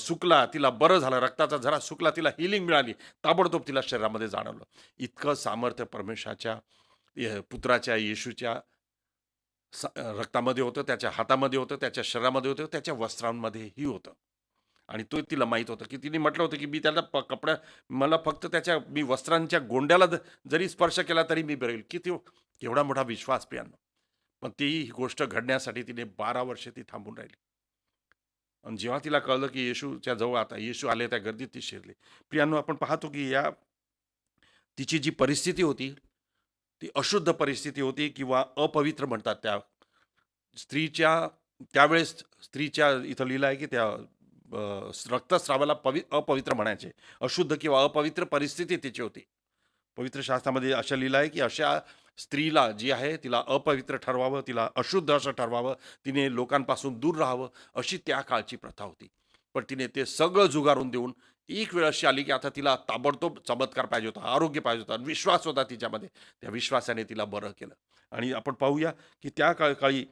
सुकला, तिला बरं झालं, रक्ताचा झरा सुकला, तिला हिलिंग मिळाली, ताबडतोब तिला शरीरामध्ये जाणवलं. इतकं सामर्थ्य परमेश्वराच्या पुत्राच्या येशूच्या रक्तामध्ये होतं, त्याच्या हातामध्ये होतं, त्याच्या शरीरामध्ये होतं, त्याच्या वस्त्रांमध्येही होतं. आणि तो तिला माहीत होतं, की तिने म्हटलं होतं, की मी त्याला कपड्या मला फक्त मी वस्त्रांच्या गोंड्याला जरी स्पर्श केला तरी मी बरेल. किती एवढा मोठा विश्वास प्रियांनो. पण ती गोष्ट घडण्यासाठी तिने 12 वर्षे ती थांबून राहिली. आणि जेव्हा तिला कळलं, की येशूच्या जवळ आता येशू आले, त्या गर्दीत ती शिरली. प्रियांनो, आपण पाहतो, की तिची जी परिस्थिती होती, ती अशुद्ध परिस्थिती होती किंवा अपवित्र म्हणतात त्या स्त्रीच्या. त्यावेळेस स्त्रीच्या इथं लिहिलं आहे, की त्या रक्तस्रावाला अपवित्र म्हणायचे. अशुद्ध किंवा अपवित्र परिस्थिती तिची होती. पवित्र शास्त्रामध्ये असं लिहिलं आहे, की अशा स्त्रीला जी आहे तिला अपवित्र ठरवावं, तिला अशुद्ध असं ठरवावं, तिने लोकांपासून दूर राहावं, अशी त्या काळची प्रथा होती. पण तिने ते सगळं झुगारून देऊन एक वेळ अशी आली, की आता तिला ताबडतोब चमत्कार पाहिजे होता, आरोग्य पाहिजे होता, विश्वास होता तिच्यामध्ये. त्या विश्वासाने तिला बरं केलं. आणि आपण पाहूया, की त्या काळी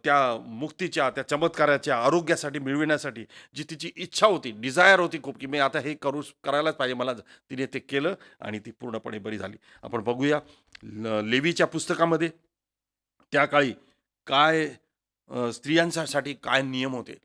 त्या मुक्तीच्या, त्या चमत्काराच्या, आरोग्यासाठी मिळविण्यासाठी जी तिची इच्छा होती, डिझायर होती खूप, की मी आता हे करायलाच पाहिजे मला, तिने ते केलं आणि ती पूर्णपणे बरी झाली. आपण बघूया लेवीच्या पुस्तकामध्ये त्या काळी काय स्त्रियांसाठी काय नियम होते.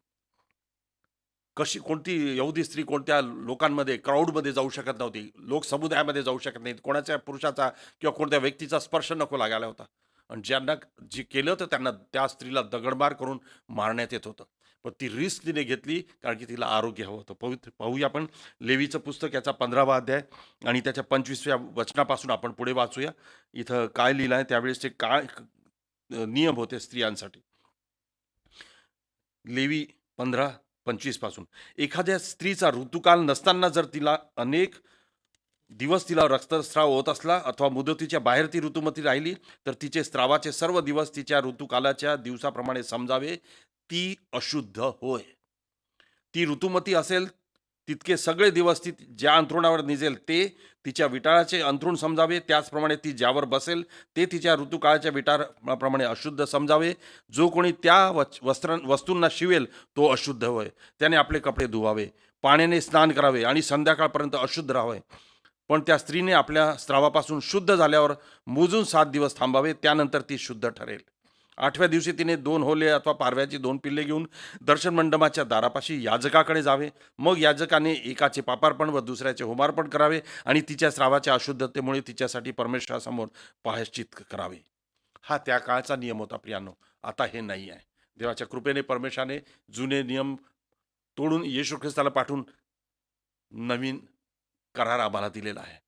कोणती यहुदी स्त्री कोणत्या लोकांमध्ये, क्राऊडमध्ये जाऊ शकत नव्हती, लोकसमुदायामध्ये जाऊ शकत नाही, कोणाच्या पुरुषाचा किंवा कोणत्या व्यक्तीचा स्पर्श नको लागायला होता. आणि ज्यांना जे केलं तर त्यांना त्या स्त्रीला दगडमार करून मारण्यात येत होतं. पण ती रिस्क तिने घेतली, कारण की तिला आरोग्य हवं होतं. पवित्र पाहूया आपण लेवीचं पुस्तक, याचा 15वा अध्याय आणि त्याच्या 25व्या वचनापासून आपण पुढे वाचूया. इथं काय लिहिलं आहे, त्यावेळेस काय नियम होते स्त्रियांसाठी. लेवी 15:25 पासून. एखाद्या स्त्रीचा ऋतुकाल नसताना जर तिला अनेक दिवस तिला रक्तस्राव होत असला अथवा मुदतीच्या बाहेर ती ऋतुमती राहिली, तर तिचे स्रावाचे सर्व दिवस तिच्या ऋतुकालाच्या दिवसाप्रमाणे समजावे, ती अशुद्ध होय. ती ऋतुमती असेल तितके सगळे दिवस ती ज्या अंथरुणावर निजेल ते तिच्या विटाळाचे अंथरूण समजावे. त्याचप्रमाणे ती ज्यावर बसेल ते तिच्या ऋतुकाळाच्या विटाराप्रमाणे अशुद्ध समजावे. जो कोणी त्या वस्तूंना शिवेल तो अशुद्ध होय. त्याने आपले कपडे धुवावे, पाण्याने स्नान करावे आणि संध्याकाळपर्यंत अशुद्ध राहावे. पण त्या स्त्रीने आपल्या स्रावापासून शुद्ध झाल्यावर मोजून 7 दिवस थांबावे, त्यानंतर ती शुद्ध ठरेल. 8व्या दिवशी तिने 2 होले अथवा पारव्याची 2 पिल्ले घेऊन दर्शन मंडपाच्या दारापाशी याजकाकडे जावे. मग याजकाने एकाचे पापार्पण व दुसऱ्याचे होमार्पण करावे आणि तिच्या स्रावाच्या अशुद्धतेमुळे तिच्यासाठी परमेश्वरासमोर प्रायश्चित करावे. हा त्या काळचा नियम होता प्रियांनो. आता हे नाही आहे. देवाच्या कृपेने परमेश्वराने जुने नियम तोडून येशू ख्रिस्ताला पाठवून नवीन करार आम्हाला दिलेला आहे.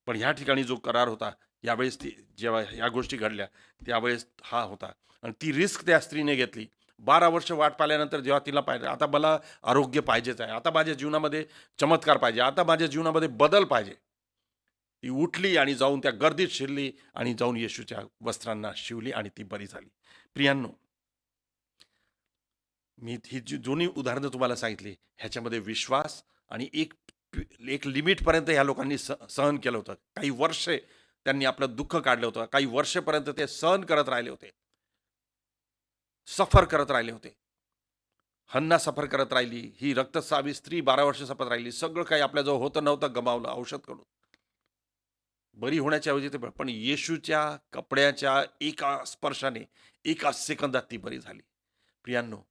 पण ह्या ठिकाणी जो करार होता, यावेळेस जेव्हा ह्या गोष्टी घडल्या त्यावेळेस हा होता. आणि ती रिस्क त्या स्त्रीने घेतली. 12 वर्ष वाट पाहिल्यानंतर जेव्हा तिला पाहिजे, आता मला आरोग्य पाहिजेच आहे, आता माझ्या जीवनामध्ये चमत्कार पाहिजे, आता माझ्या जीवनामध्ये बदल पाहिजे, ती उठली आणि जाऊन त्या गर्दीत शिरली आणि जाऊन येशूच्या वस्त्रांना शिवली आणि ती बरी झाली. प्रियांनो, मी ही जी दोन्ही उदाहरणं तुम्हाला सांगितली, ह्याच्यामध्ये विश्वास आणि एक लिमिटपर्यंत ह्या लोकांनी सहन केलं होतं. काही वर्षे त्यांनी आपलं दुःख काढलं होतं, काही वर्षेपर्यंत ते सहन करत राहिले होते, सफर करत राहिले होते. हन्ना सफर करत राहिली, ही रक्तस्रावी स्त्री 12 वर्ष सफर राहिली. सगळं काही आपल्याजवळ होतं नव्हतं गमावलं औषध करून, बरी होण्याच्या ऐवजी ते. पण येशूच्या कपड्याच्या एका स्पर्शाने, एका सेकंदात ती बरी झाली. प्रियांनो,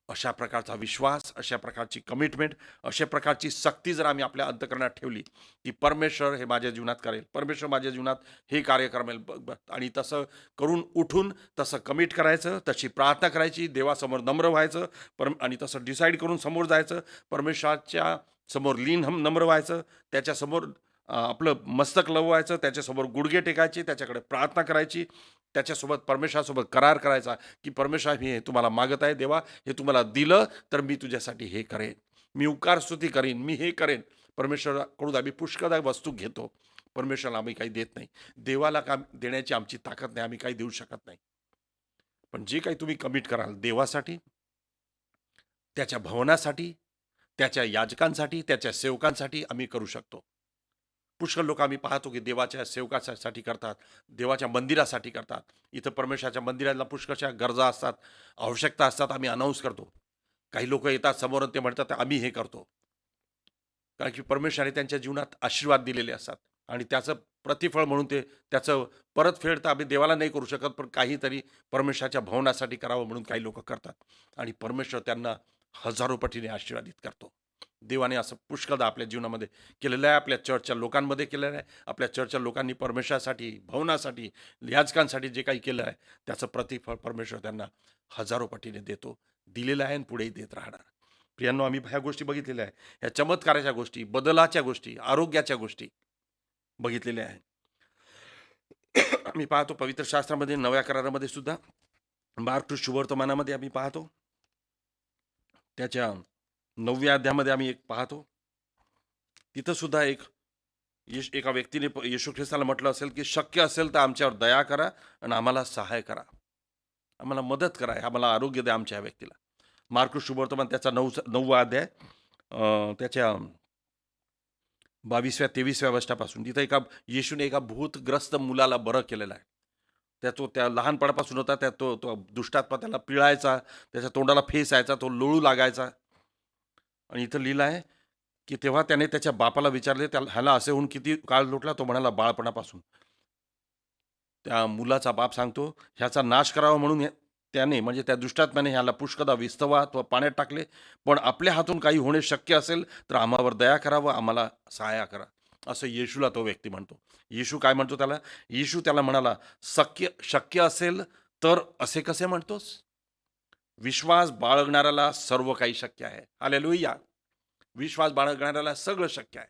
अशा प्रकारचा विश्वास, अशा प्रकारची कमिटमेंट, अशा प्रकारची सक्ती जर आम्ही आपल्या अंतःकरणात ठेवली, की परमेश्वर हे माझ्या जीवनात करेल, परमेश्वर माझ्या जीवनात हे कार्य करेल, आणि तसं करून उठून तसं कमिट करायचं, तशी प्रार्थना करायची, देवासमोर नम्र व्हायचं, आणि तसं डिसाईड करून समोर जायचं, परमेश्वराच्या समोर नम्र व्हायचं, त्याच्यासमोर आपलं मस्तक लववायचं, त्याच्यासमोर गुडघे टेकायचे, त्याच्याकडे प्रार्थना करायची, त्याच्यासोबत परमेश्वरासोबत करार करायचा, की परमेश्वर मी हे तुम्हाला मागत आहे, देवा हे तुम्हाला दिलं तर मी तुझ्यासाठी हे करेन, मी उपकार स्तुती करेन, मी हे करेन. परमेश्वराकडून आम्ही पुष्कळ वस्तू घेतो, परमेश्वराला आम्ही काही देत नाही. देवाला काम देण्याची आमची ताकद नाही, आम्ही काही देऊ शकत नाही. पण जे काही तुम्ही कमिट कराल देवासाठी, त्याच्या भवनासाठी, त्याच्या याजकांसाठी, त्याच्या सेवकांसाठी आम्ही करू शकतो. पुष्कळ लोक आम्ही पाहतो की देवाच्या सेवकासाठी करतात, देवाच्या मंदिरासाठी करतात. इथं परमेश्वराच्या मंदिराला पुष्कळशा गरजा असतात, आवश्यकता असतात, आम्ही अनाऊन्स करतो. काही लोक येतात समोर आणि ते म्हणतात आम्ही हे करतो, कारण की परमेश्वराने त्यांच्या जीवनात आशीर्वाद दिलेले असतात आणि त्याचं प्रतिफळ म्हणून ते त्याचं परतफेड तर आम्ही देवाला नाही करू शकत, पण काहीतरी परमेश्वराच्या भवनासाठी करावं म्हणून काही लोक करतात आणि परमेश्वर त्यांना हजारो पटीने आशीर्वादित करतो. देवाने असं पुष्कळदा आपल्या जीवनामध्ये केलेलं आहे, आपल्या चर्चच्या लोकांमध्ये केलेलं आहे. आपल्या चर्चच्या लोकांनी परमेश्वरासाठी, भवनासाठी, याजकांसाठी जे काही केलं आहे त्याचं प्रतिफळ परमेश्वर त्यांना हजारो पटीने देतो, दिलेलं आहे आणि पुढेही देत राहणार. प्रियांनो, आम्ही ह्या गोष्टी बघितलेल्या आहे, ह्या चमत्काराच्या गोष्टी, बदलाच्या गोष्टी, आरोग्याच्या गोष्टी बघितलेल्या आहे. आम्ही पाहतो पवित्र शास्त्रामध्ये, नव्या करारामध्ये सुद्धा मार्क शुभवर्तमानामध्ये आम्ही पाहतो, त्याच्या 9व्या अध्यायामध्ये आम्ही एक पाहतो, तिथं सुद्धा एका व्यक्तीने येशू ख्रिस्ताला म्हटलं असेल की शक्य असेल तर आमच्यावर दया करा आणि आम्हाला सहाय करा, आम्हाला मदत करा, आम्हाला आरोग्य द्या आमच्या ह्या व्यक्तीला. मार्क शुभवर्तमान त्याचा 9वा अध्याय त्याच्या 22व्या-23व्या वचनापासून, तिथं येशूने एका भूतग्रस्त मुलाला बरं केलेलं आहे. त्या लहानपणापासून होता, तो दुष्टात्मा त्याला पिळायचा, त्याच्या तोंडाला फेस यायचा, तो लोळू लागायचा. आणि इथं लिहिलं आहे की तेव्हा त्याने त्याच्या बापाला विचारले, ह्याला असे होऊन किती काळ लोटला? तो म्हणाला, बाळपणापासून. त्या मुलाचा बाप सांगतो, ह्याचा नाश करावा म्हणून त्याने म्हणजे त्या दुष्टात्म्याने ह्याला पुष्कळदा विस्तवात व पाण्यात टाकले, पण आपल्या हातून काही होणे शक्य असेल तर आम्हावर दया करावं, आम्हाला सहाय्य करा, असं येशूला तो व्यक्ती म्हणतो. येशू काय म्हणतो त्याला? येशू त्याला म्हणाला, शक्य असेल तर असे कसे म्हणतोस? विश्वास बाळगणाऱ्याला सर्व काही शक्य आहे. हालेलुया. विश्वास बाळगणाऱ्याला सगळं शक्य आहे,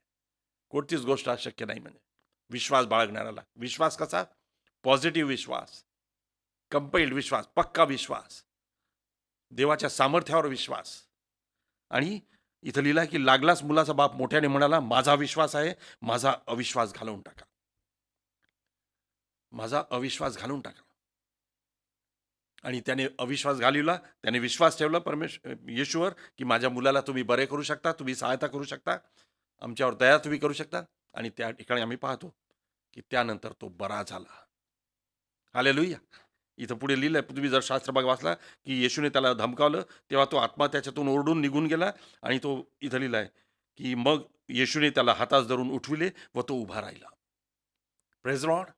कोणतीच गोष्ट अशक्य नाही. म्हणजे विश्वास बाळगणाऱ्याला, विश्वास कसा? पॉझिटिव्ह विश्वास, कंपेल्ड विश्वास, पक्का विश्वास, देवाच्या सामर्थ्यावर विश्वास. आणि इथं लिहिलं आहे की लागलाच मुलाचा बाप मोठ्याने म्हणाला, माझा विश्वास आहे, माझा अविश्वास घालवून टाका, माझा अविश्वास घालून टाका. आणि त्याने अविश्वास घालवला, त्याने विश्वास ठेवला येशूवर की माझ्या मुलाला तुम्ही बरे करू शकता, तुम्ही सहायता करू शकता, आमच्यावर दया तुम्ही करू शकता. आणि त्या ठिकाणी आम्ही पाहतो की त्यानंतर तो बरा झाला. हालेलुया. इथं पुढे लिहिलं आहे, तुम्ही जर शास्त्र भाग वाचला की येशूने त्याला धमकावलं, तेव्हा तो आत्मा त्याच्यातून ओरडून निघून गेला. आणि तो इथं लिहिलं आहे की मग येशूने त्याला हातास धरून उठविले व तो उभा राहिला. Praise Lord.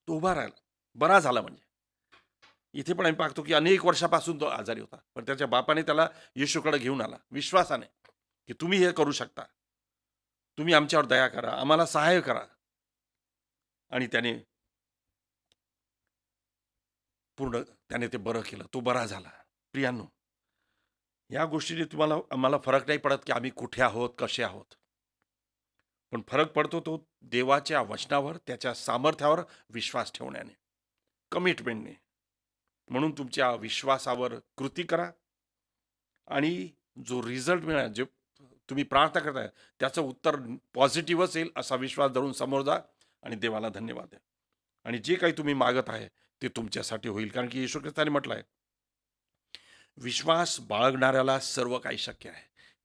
तो उभा राहिला, बरा झाला. म्हणजे इथे पण आम्ही पाहतो की अनेक वर्षापासून तो आजारी होता, पण त्याच्या बापाने त्याला येशूकडे घेऊन आला विश्वासाने की तुम्ही हे करू शकता, तुम्ही आमच्यावर दया करा, आम्हाला सहाय्य करा. आणि त्याने ते बरं केलं, तो बरा झाला. प्रियांनो, या गोष्टीने आम्हाला फरक नाही पडत की आम्ही कुठे आहोत, कसे आहोत, पण फरक पडतो तो देवाच्या वचनावर, त्याच्या सामर्थ्यावर विश्वास ठेवण्याने, कमिटमेंटने. म्हणून तुमच्या विश्वासावर कृती करा आणि जो रिझल्ट मिळणार, जे तुम्ही प्रार्थना करताय त्याचं उत्तर पॉझिटिव्हच येईल असा विश्वास धरून समोर जा आणि देवाला धन्यवाद द्या. आणि जे काही तुम्ही मागत आहे ते तुमच्यासाठी होईल, कारण की येशू ख्रिस्ताने म्हटलं आहे, विश्वास बाळगणाऱ्याला सर्व काही शक्य आहे.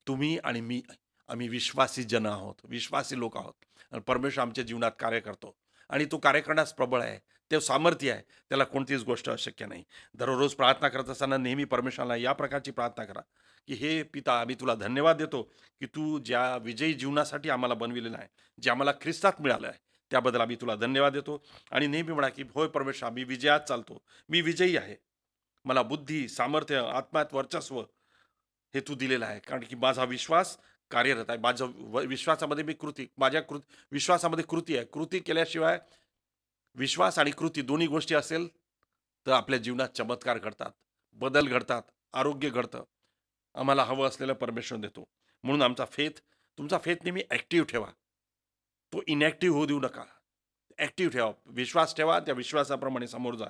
तुम्ही आणि मी, आम्ही विश्वासी जन आहोत, विश्वासी लोक आहोत. आणि परमेश्वर आमच्या जीवनात कार्य करतो आणि तो कार्य करण्यास प्रबळ आहे, ते सामर्थ्य आहे, त्याला कोणतीच गोष्ट अशक्य नाही. दररोज प्रार्थना करत असताना नेहमी परमेश्वराला या प्रकारची प्रार्थना करा की हे पिता, आम्ही तुला धन्यवाद देतो की तू ज्या विजयी जीवनासाठी आम्हाला बनविलेलं आहे, जे आम्हाला ख्रिस्तात मिळालं आहे, त्याबद्दल आम्ही तुला धन्यवाद देतो. आणि नेहमी म्हणा की होय परमेश्वर, मी विजयात चालतो, मी विजयी आहे, मला बुद्धी, सामर्थ्य, आत्म्यात वर्चस्व हे तू दिलेलं आहे, कारण की माझा विश्वास कार्यरत आहे. विश्वासामध्ये मी विश्वासामध्ये कृती आहे. कृती केल्याशिवाय, विश्वास आणि कृती दोन्ही गोष्टी असेल तर आपल्या जीवनात चमत्कार घडतात, बदल घडतात, आरोग्य घडतं, आम्हाला हवं असलेलं परमेश्वर देतो. म्हणून तुमचा फेथ नेहमी ॲक्टिव्ह ठेवा, तो इनॅक्टिव्ह होऊ देऊ नका. ॲक्टिव्ह ठेवा, विश्वास ठेवा, त्या विश्वासाप्रमाणे समोर जा.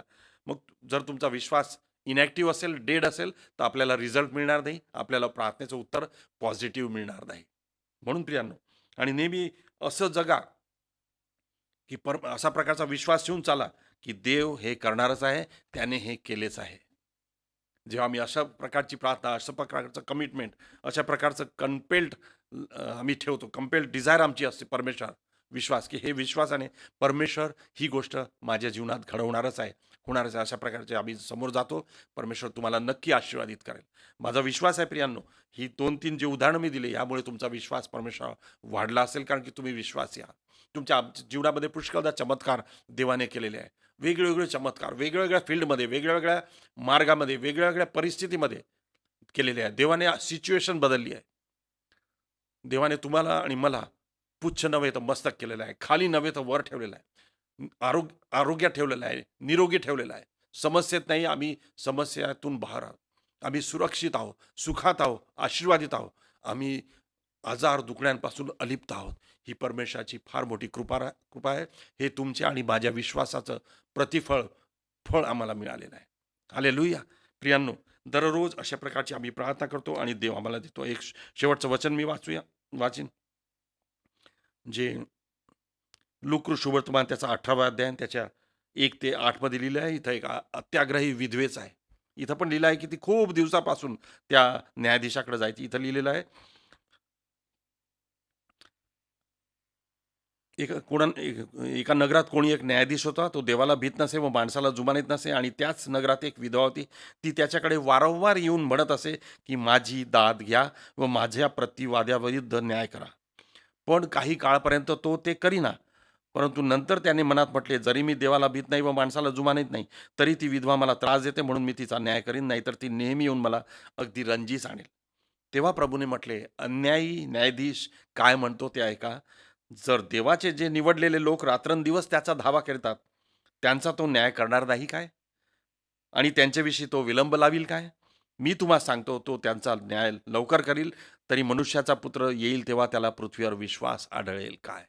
मग जर तुमचा विश्वास इनॅक्टिव्ह असेल, डेड असेल, तर आपल्याला रिझल्ट मिळणार नाही, आपल्याला प्रार्थनेचं उत्तर पॉझिटिव्ह मिळणार नाही. म्हणून प्रियांनो, आणि नेहमी असं जगा की असा प्रकारचा विश्वास ठेवून चाला की देव हे करणारच आहे, त्याने हे केलेच आहे. जेव्हा आम्ही अशा प्रकारची प्रार्थना, अशा प्रकारचं कमिटमेंट, अशा प्रकारचं आम्ही ठेवतो, कंपेल्ड डिझायर आमची असते परमेश्वर विश्वास की हे विश्वासाने परमेश्वर ही गोष्ट माझ्या जीवनात घडवणारच आहे, होणारच आहे. अशा प्रकारचे आम्ही समोर जातो. परमेश्वर तुम्हाला नक्की आशीर्वादित करेल. माझा विश्वास आहे प्रियांनो, ही 2-3 जे उदाहरणं मी दिली यामुळे तुमचा विश्वास परमेश्वर वाढला असेल, कारण की तुम्ही विश्वासी आहात. तुमच्या जीवनामध्ये पुष्कळदा चमत्कार देवाने केलेले आहे. वेगवेगळे चमत्कार वेगवेगळ्या फील्डमध्ये, वेगवेगळ्या मार्गामध्ये, वेगवेगळ्या परिस्थितीमध्ये केलेले आहे. देवाने सिच्युएशन बदलली आहे. देवाने तुम्हाला आणि मला पुच्छ नव्हे तर मस्तक केलेलं आहे, खाली नव्हे तर वर ठेवलेलं आहे, आरोग्यात ठेवलेलं आहे, निरोगी ठेवलेलं आहे. समस्येत नाही, आम्ही समस्यातून बाहेर आहोत. आम्ही सुरक्षित आहोत, सुखात आहोत, आशीर्वादित आहोत. आम्ही आजार दुखण्यांपासून अलिप्त आहोत. ही परमेश्वराची फार मोठी कृपा आहे. हे तुमच्या आणि माझ्या विश्वासाचं फळ आम्हाला मिळालेलं आहे. हालेलुया. प्रियांनो, दररोज अशा प्रकारची आम्ही प्रार्थना करतो आणि देव आम्हाला देतो. एक शेवटचं वचन मी वाचीन, जे लूका शुभवर्तमान त्याचा 18वा अध्याय त्याच्या 1 ते 8 मध्ये लिहिलं आहे. इथं एक अत्याग्रही विधवेच आहे. इथं पण लिहिलं आहे की ती खूप दिवसापासून त्या न्यायाधीशाकडे जायची. इथं लिहिलेलं आहे, एका नगरात कोणी एक न्यायाधीश होता. तो देवाला भीत नसे व माणसाला जुमानीत नसे. आणि त्याच नगरात एक विधवा होती. ती त्याच्याकडे वारंवार येऊन म्हणत असे की माझी दाद घ्या व माझ्या प्रतिवाद्याविरुद्ध न्याय करा. पण काही काळपर्यंत तो ते करीना. परंतु नंतर त्याने मनात म्हटले, जरी मी देवाला भीत नाही व माणसाला जुमानीत नाही, तरी ती विधवा मला त्रास देते, म्हणून मी तिचा न्याय करीन, नाहीतर ती नेहमी येऊन मला अगदी रंजीस आणेल. तेव्हा प्रभूने म्हटले, अन्यायी न्यायाधीश काय म्हणतो ते ऐका. जर देवाचे जे निवडलेले लोक रात्रंदिवस त्याचा धावा करतात, त्यांचा तो न्याय करणार नाही काय? आणि त्यांच्याविषयी तो विलंब लावील काय? मी तुम्हाला सांगतो, तो त्यांचा न्याय लवकर करील. तरी मनुष्याचा पुत्र येईल तेव्हा त्याला पृथ्वीवर विश्वास आढळेल काय?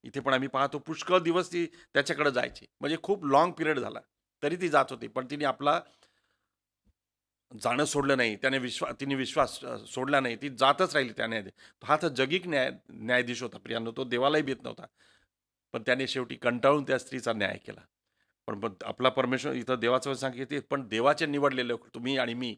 इथे पण आम्ही पाहतो पुष्कळ दिवस ती त्याच्याकडे जायची, म्हणजे खूप लॉंग पिरियड झाला तरी ती जात होती. पण तिने आपला जाणं सोडलं नाही. तिने विश्वास सोडला नाही. ती जातच राहिली त्या हा तर जगिक न्यायाधीश होता प्रियांनो. तो देवालाही भीत नव्हता. पण त्याने शेवटी कंटाळून त्या स्त्रीचा न्याय केला. पण आपला परमेश्वर इथं देवाचं सांगितले, पण देवाचे निवडलेले लोक, तुम्ही आणि मी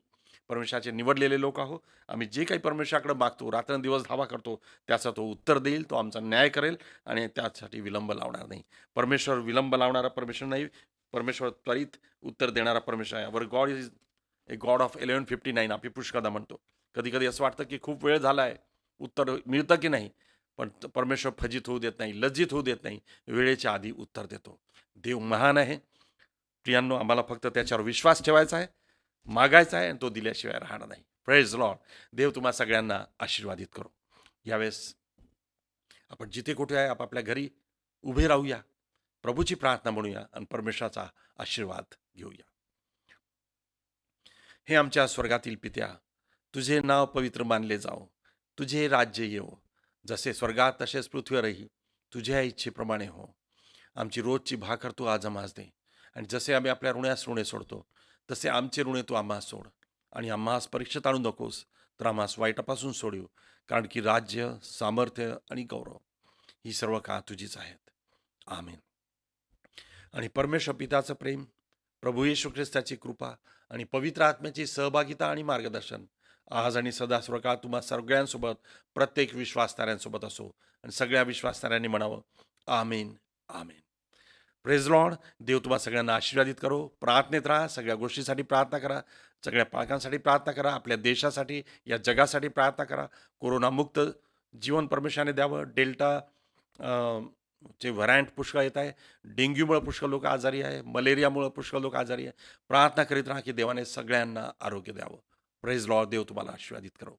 परमेश्वराचे निवडलेले लोक आहो. आम्ही जे काही परमेश्वराकडे मागतो, रात्रंदिवस धावा करतो, त्याचा तो उत्तर देईल, तो आमचा न्याय करेल आणि त्यासाठी विलंब लावणार नाही. परमेश्वर विलंब लावणारा परमेश्वर नाही, परमेश्वर त्वरित उत्तर देणारा परमेश्वर आहे. God is a god of 11:59 आपण पुष्कळदा म्हणतो. कधी कधी असं वाटतं की खूप वेळ झाला आहे, उत्तर मिळतं की नाही. पण परमेश्वर फजित होऊ देत नाही, लज्जित होऊ देत नाही, वेळेच्या आधी उत्तर देतो. देव महान आहे प्रियांनो. आम्हाला फक्त त्याच्यावर विश्वास ठेवायचा आहे, मागायचा आहे, आणि तो दिल्याशिवाय राहणार नाही. Praise Lord. देव तुम्हा सगळ्यांना आशीर्वादित करो. यावेळेस आपण जिथे कुठे आहे आपापल्या घरी उभे राहूया, प्रभूची प्रार्थना म्हणूया आणि परमेश्वराचा आशीर्वाद घेऊया. हे आमच्या स्वर्गातील पित्या, तुझे नाव पवित्र मानले जाओ, तुझे राज्य येवो, जसे स्वर्गात तसेच पृथ्वीवरही तुझ्या इच्छेप्रमाणे हो. आमची रोजची भाकर तू आज आम्हास दे, आणि जसे आम्ही आपल्या ऋण्यास ऋणे सोडतो, तसे आमचे ऋणे तू आम्हास सोड, आणि आम्हास परीक्षेत आणू नकोस, तर आम्हास वाईटापासून सोडू. कारण की राज्य, सामर्थ्य आणि गौरव ही सर्व का तुझीच आहेत. आमेन. आणि परमेश्वर पिताचं प्रेम, प्रभू येशू ख्रिस्ताची कृपा आणि पवित्र आत्म्याची सहभागिता आणि मार्गदर्शन आज आणि सदा सर्वकाळ तुम्हा सगळ्यांसोबत, प्रत्येक विश्वासणाऱ्यांसोबत असो. आणि सगळ्या विश्वासणाऱ्यांनी म्हणावं, आमेन, आमेन. Praise Lord. देव तुम्हा सगळ्यांना आशीर्वादित करो. प्रार्थनेत राहा, सगळ्या गोष्टीसाठी प्रार्थना करा, सगळ्या पालकांसाठी प्रार्थना करा, आपल्या देशासाठी, या जगासाठी प्रार्थना करा. कोरोनामुक्त जीवन परमेश्वराने द्यावं. डेल्टा जे व्हरायंट पुष्कळ येत आहे, डेंग्यूमुळे पुष्कळ लोक आजारी आहे, मलेरियामुळे पुष्कळ लोक आजारी आहे. प्रार्थना करीत राहा की देवाने सगळ्यांना आरोग्य द्यावं. Praise Lord. देव तुम्हाला आशीर्वादित करो.